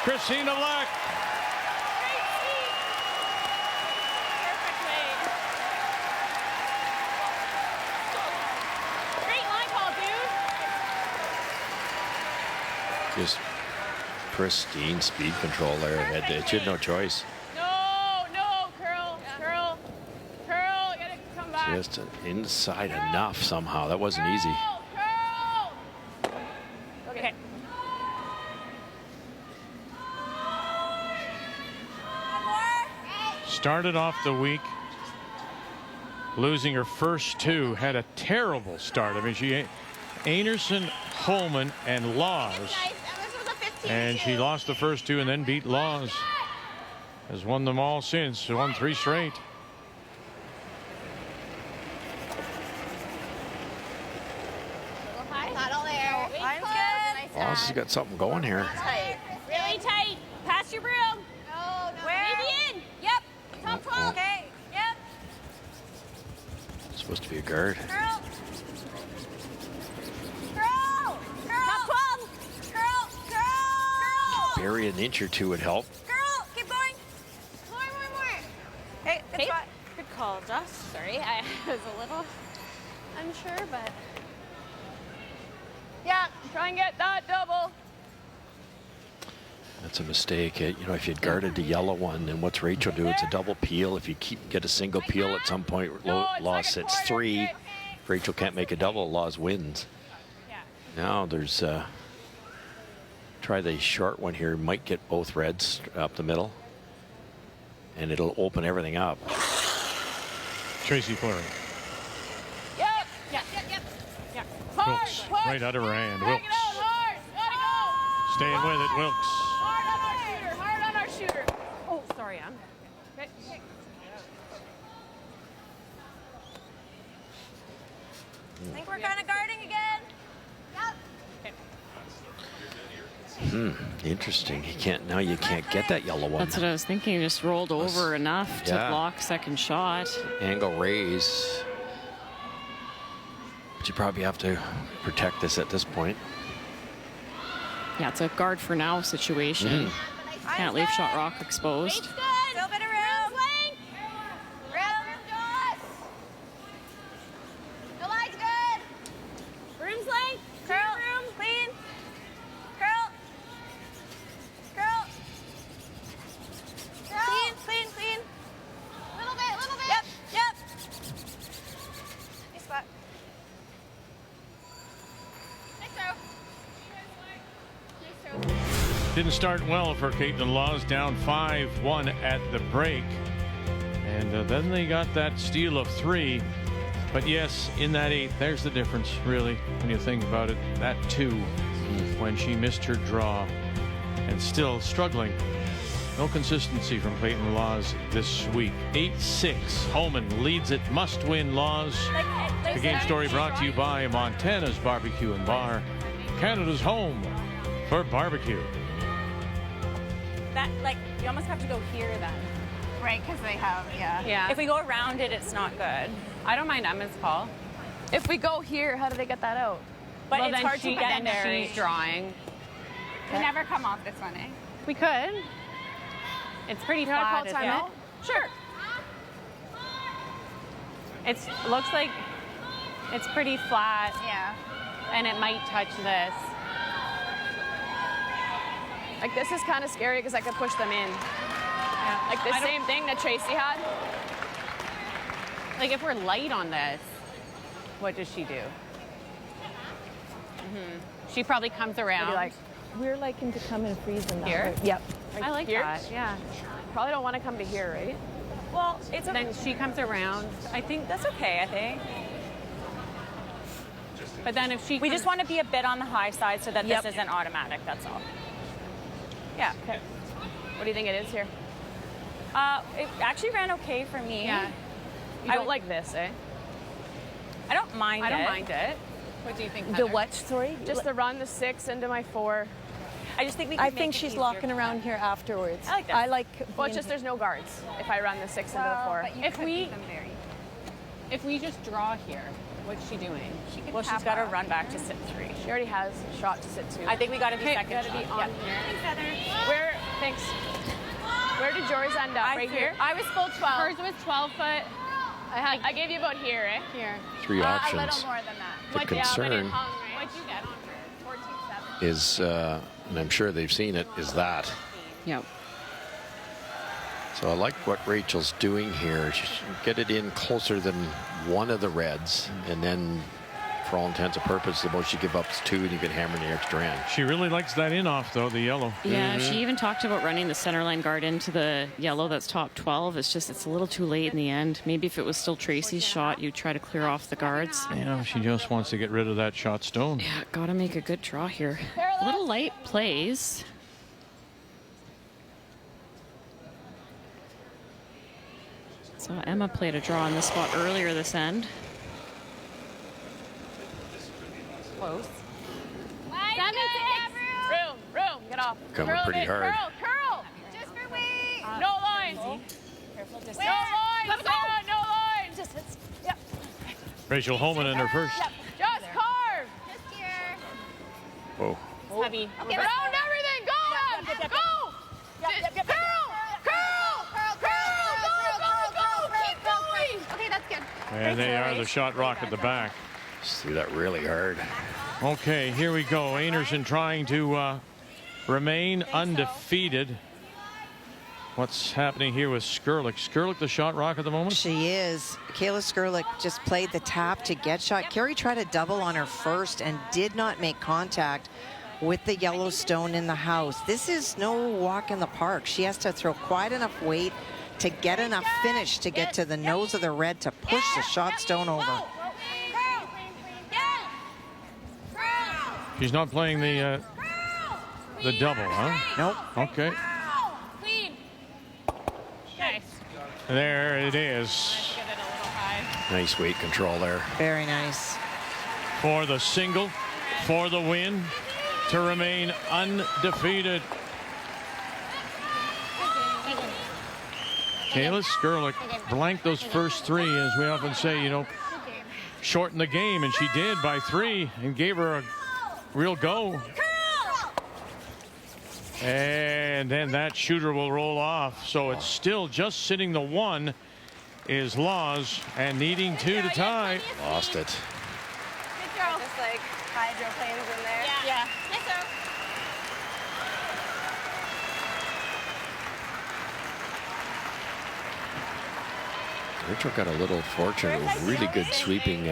Christina Black. Great line call, dude. Just pristine speed control there. She had no choice. No, curl. You gotta come back. Just inside enough somehow. That wasn't easy. Curl. Okay. Started off the week losing her first 2. Had a terrible start. I mean, she Anderson, Homan, and Laws. And she lost the first 2 and then beat Laws. Has won them all since. Won 3 straight. Paddle there. Line's good. Laws has got something going here. Tight. Really tight. Pass your broom. No. Maybe in. Yep. Top 12. Okay. Yep. Supposed to be a guard. Curl. Curl. Top 12. Curl. Bury an inch or 2 would help. Curl. Keep going. More. Hey, good spot. Good call, Joss. Sorry, I was a little unsure, but yeah, try and get that double. That's a mistake. You know, if you'd guarded the yellow one, then what's Rachel do? It's a double peel. If you get a single peel at some point, Laws sits 3. If Rachel can't make a double, Laws wins. Now there's try the short one here. Might get both reds up the middle. and it'll open everything up. Tracy Fleury. Yep. Yep. Yep. Yep. Wilkes, right out of her hand. Wilkes. Hard. Gotta go. Staying with it, Wilkes. Hard on our shooter. Hard on our shooter. Oh, sorry, Em. Okay. I think we're kind of guarding again. Yep. Interesting. You can't get that yellow one. That's what I was thinking. Just rolled over enough to yeah. block second shot. Angle raise. But you probably have to protect this at this point. Yeah, it's a guard for now situation. Can't leave shot rock exposed. Still a bit of room. The line's good. Room's length. Curl. Room. Clean. Curl. Curl. Clean. Little bit. Yep. Nice spot. Nice throw. Didn't start well for Caitlin Laws, down 5-1 at the break. And then they got that steal of 3. But yes, in that 8, there's the difference, really, when you think about it. That 2, when she missed her draw, and still struggling. No consistency from Caitlin Laws this week. 8-6. Homan leads it. Must-win Laws. The game story brought to you by Montana's Barbecue and Bar, Canada's home for barbecue. That, like, you almost have to go here then. Right, because they have, Yeah. If we go around it, it's not good. I don't mind Emma's call. If we go here, how do they get that out? But well, it's then hard to get in there. She's drawing. We never come off this one, eh? We could. It's pretty You want flat, to call isn't timeout? it? Sure. It looks like it's pretty flat. Yeah. And it might touch this. Like, this is kind of scary because I could push them in. Yeah. Like the same thing that Tracy had. Like, if we're light on this, what does she do? She probably comes around. Maybe like, we're liking to come and freeze in that Here? way. Yep. I like here? that, yeah. Probably don't want to come to here, right? Well, it's Then she comes around. I think that's okay, I think. But then if she We just want to be a bit on the high side so that Yep. this isn't automatic, that's all. Yeah. Okay. What do you think it is here? It actually ran okay for me. Yeah. You don't like this, eh? I don't mind it. I don't mind it. What do you think, The Heather? what, sorry? Just the run the 6 into my 4. I just think we I can think make it she's easier locking for around them. here afterwards. I like this. I like. Well, it's just there's no guards if I run the 6 into the 4. But you If could we- leave them very. If we just draw here, what's she doing? Well, she's got to run back to sit 3. She already has a shot to sit 2. I think we got to be Okay, second gotta be shot. on Yeah. here. Thanks, Heather. Where? Thanks. Where did yours end up? Right here? I was full 12. Hers was 12 foot. I gave you about here, eh? Here. 3 A options. little more than that. The concern What'd you get on her? 14.7. is, and I'm sure they've seen it, is that. Yep. So I like what Rachel's doing here. She should get it in closer than one of the reds, and then, for all intents and purposes, the most you give up is 2, and you can hammer the extra end. She really likes that in off, though, the yellow. Yeah, she even talked about running the center line guard into the yellow that's top 12. It's just, it's a little too late in the end. Maybe if it was still Tracy's shot, you'd try to clear off the guards. Yeah, she just wants to get rid of that shot stone. Yeah, gotta make a good draw here. Little light plays. So Emma played a draw on this spot earlier this end. Close. Room. Get off. Coming Curl a pretty bit. hard. Curl. Just for me. No lines. Careful distance. No lines. Let's go. Sarah, no lines. Distance. Yep. Rachel Homan in her first. Just carve. Just here. Whoa. It's heavy. Okay, Around everything. Go on. Go. Curl. Keep going. Okay, that's good. And they are the shot rock at the back. Just threw that really hard. Okay, here we go. Einarson trying to remain undefeated. What's happening here with Skurlik? Skurlik the shot rock at the moment? She is. Kayla Skurlik just played the tap to get shot. Carrie tried a double on her first and did not make contact with the yellow stone in the house. This is no walk in the park. She has to throw quite enough weight to get enough finish to get to the nose of the red to push the shot stone over. She's not playing the double, huh? Nope. Okay. Nice. There it is. Nice weight control there. Very nice. For the single, for the win, to remain undefeated. Kayla Skurlik blanked those first three, as we often say, you know, shorten the game, and she did by 3 and gave her a real go. And then that shooter will roll off. So it's still just sitting the 1 is Laws and needing 2 to tie. Lost it. Good throw. Just like hydroplanes in there. Yeah. Nice throw. Rachel got a little fortunate. It was really good sweeping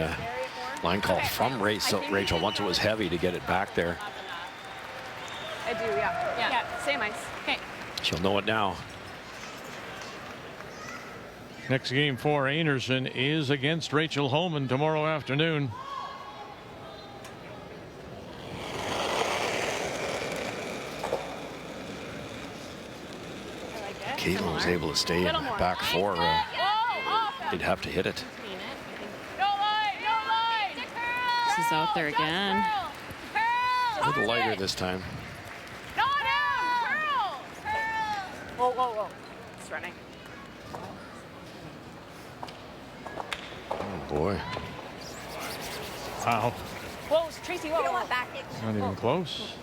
line call from Rachel once it was heavy to get it back there. I do, yeah. Same ice. Okay. She'll know it now. Next game for Anderson is against Rachel Homan tomorrow afternoon. Caitlin was able to stay in back 4. They'd have to hit it. No line. She's out there again. A little lighter this time. No, curl. Whoa. It's running. Oh boy. Wow. Whoa, Tracy, whoa. Not even close.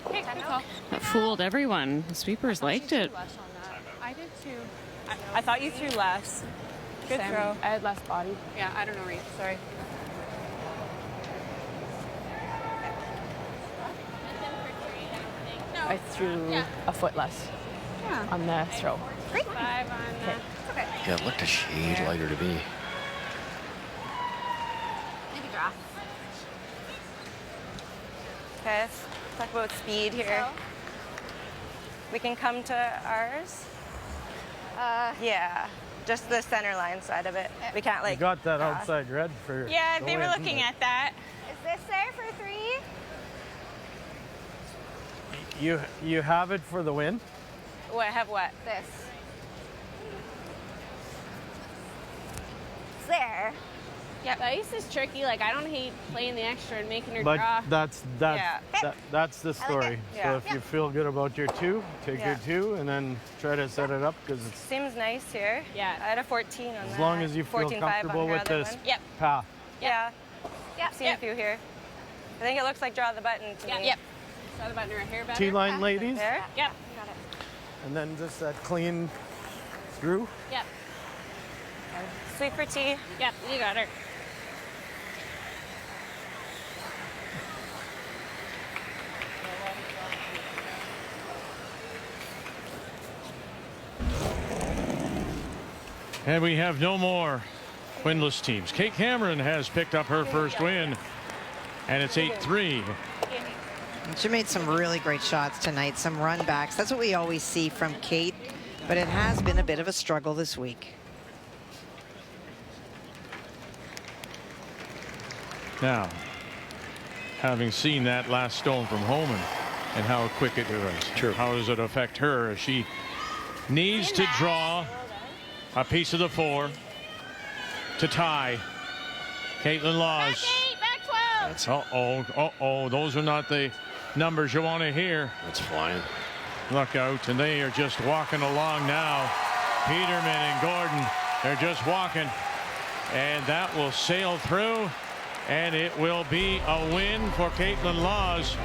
Okay, good call. That fooled everyone. The sweepers liked it. I did too. I thought you threw less. Good throw. I had less body. Yeah, I don't know, Reed. Sorry. I threw a foot less on the throw. 5 on okay. Yeah, it looked a shade lighter to me. Okay, let's talk about speed here. We can come to ours. Yeah, just the center line side of it. We can't like. You got that outside red for. Yeah, they were looking at that. Is this there for 3? You have it for the win. What? Have what? This. It's there. Yeah, the ice is tricky. Like, I don't hate playing the extra and making her But draw. that's the story. Yeah. So if you feel good about your 2, take your 2 and then try to set it up because it's. Seems nice here. Yeah. I had a 14 on that. As long as you feel 14.5 comfortable on her with other this one. Yep. path. Yeah. Seen a few here. I think it looks like draw the button to me. Yep. Saw the button right here better. T-line ladies. There. Yep. And then just that clean through. Yep. Sweep for T. Yep. You got her. And we have no more winless teams. Kate Cameron has picked up her first win, and it's 8-3. She made some really great shots tonight, some run backs. That's what we always see from Kate, but it has been a bit of a struggle this week. Now, having seen that last stone from Homan and how quick it was, how does it affect her as she needs to draw a piece of the 4 to tie? Caitlin Laws. Uh-oh, those are not the numbers you want to hear. It's flying. Look out, and they are just walking along now. Peterman and Gordon, they're just walking. And that will sail through, and it will be a win for Caitlin Laws.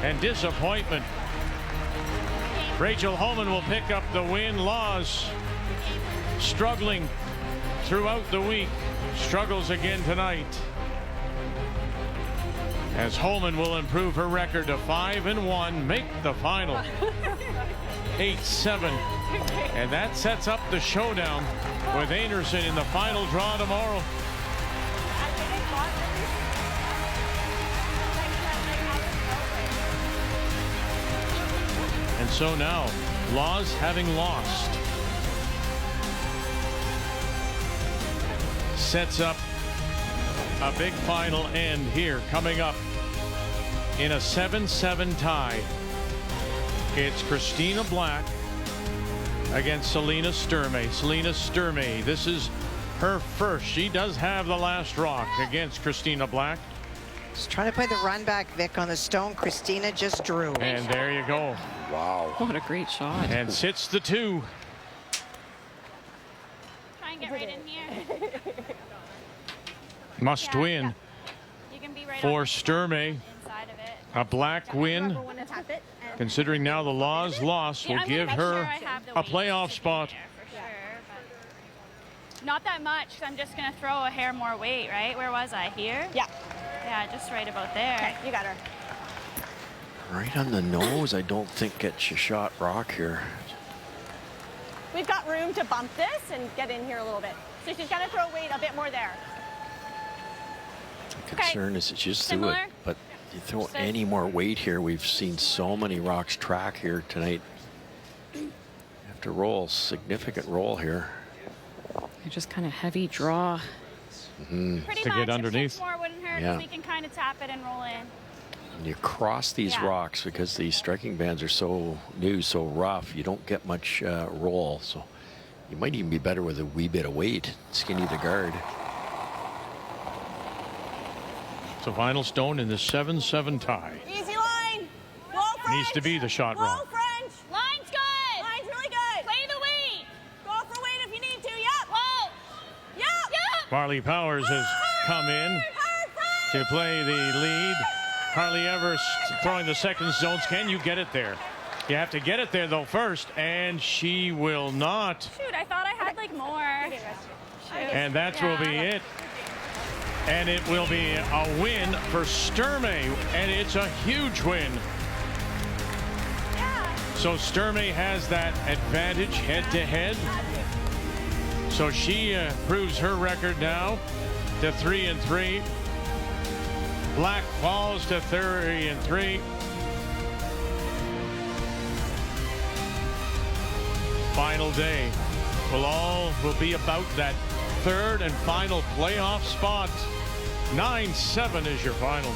And disappointment. Rachel Homan will pick up the win. Laws struggling throughout the week, struggles again tonight, as Homan will improve her record to 5-1, make the final 8-7, and that sets up the showdown with Anderson in the final draw tomorrow. And so now, Laws having lost sets up a big final end here coming up in a 7-7 tie. It's Christina Black against Selena Sturmay. Selena Sturmay, this is her first. She does have the last rock against Christina Black. Just trying to play the run back, Vic, on the stone. Christina just drew. And there you go. Wow. What a great shot. And sits the 2. Try and get right in here. Must win You can be right for on Sturmay. inside of it. A Black win, considering now the Law's loss, will I'm gonna give make her sure I have the a weight playoff to be spot. there for sure, but not that much. 'Cause I'm just gonna throw a hair more weight, right? Where was I? Here? Yeah. Yeah, just right about there. Okay, you got her. Right on the nose. I don't think gets you shot rock here. We've got room to bump this and get in here a little bit. So she's got to throw weight a bit more there. The concern is that you just threw it, Similar. but you throw any more weight here. We've seen so many rocks track here tonight. You have to roll, significant roll here. Just kind of heavy draw. Pretty To much. get underneath. 6 more wouldn't hurt. Yeah. We can kind of tap it and roll in. And you cross these Yeah. rocks because these striking bands are so new, so rough. You don't get much roll, so you might even be better with a wee bit of weight. Skinny the guard. So final stone in the 7-7 tie. Easy line. Low French. Needs to be the shot Low rock. French. Line's good. Line's really good. Play the weight. Go for weight if you need to. Yep. Whoa. Yep. Yep. Marley Powers has come in to play the lead. Harley Evers throwing the second zones. Can you get it there? You have to get it there though first, and she will not. Shoot, I thought I had like more. Shoot. And that will be it. And it will be a win for Sturmay, and it's a huge win. So Sturmay has that advantage head-to-head. So she proves her record now to 3-3. Black falls to 3-3. Final day will be about that third and final playoff spot. 9-7 is your final.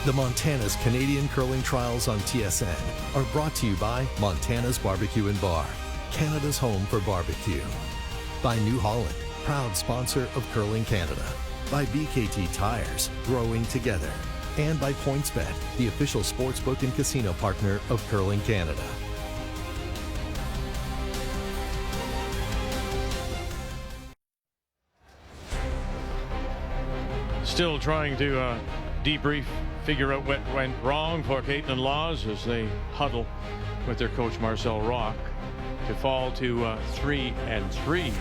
The Montana's Canadian Curling Trials on TSN are brought to you by Montana's Barbecue and Bar, Canada's home for barbecue. By New Holland, proud sponsor of Curling Canada. By BKT Tires, growing together. And by PointsBet, the official sportsbook and casino partner of Curling Canada. Still trying to debrief, figure out what went wrong for Caitlin and Laws as they huddle with their coach Marcel Rock to fall to 3-3.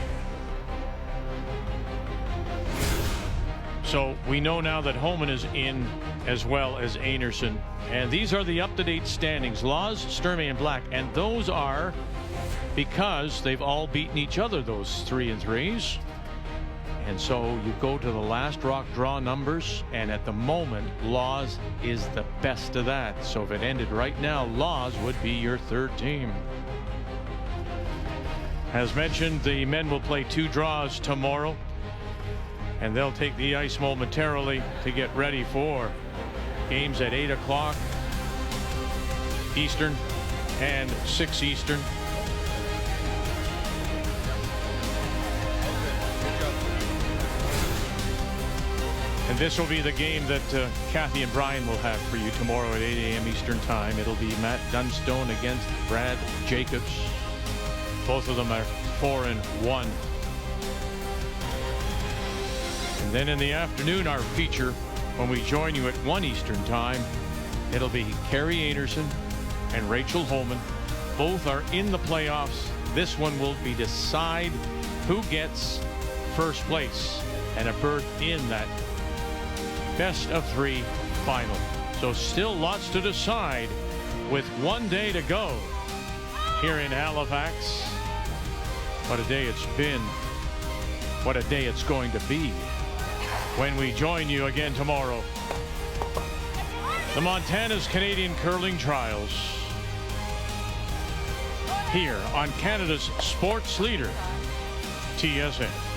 So we know now that Homan is in as well as Einarson. And these are the up-to-date standings. Laws, Sturmay, and Black. And those are because they've all beaten each other, those 3-3s. And so you go to the last rock draw numbers, and at the moment, Laws is the best of that. So if it ended right now, Laws would be your third team. As mentioned, the men will play 2 draws tomorrow, and they'll take the ice momentarily to get ready for games at 8 o'clock Eastern and 6 Eastern. And this will be the game that Kathy and Brian will have for you tomorrow at 8 a.m. Eastern Time. It'll be Matt Dunstone against Brad Jacobs. Both of them are 4-1. And then in the afternoon, our feature, when we join you at 1 Eastern Time, it'll be Carrie Einarson and Rachel Homan. Both are in the playoffs. This one will be decide who gets first place and a berth in that best of 3 final. So still lots to decide with 1 day to go here in Halifax. What a day it's been. What a day it's going to be when we join you again tomorrow. The Montana's Canadian Curling Trials here on Canada's sports leader, TSN.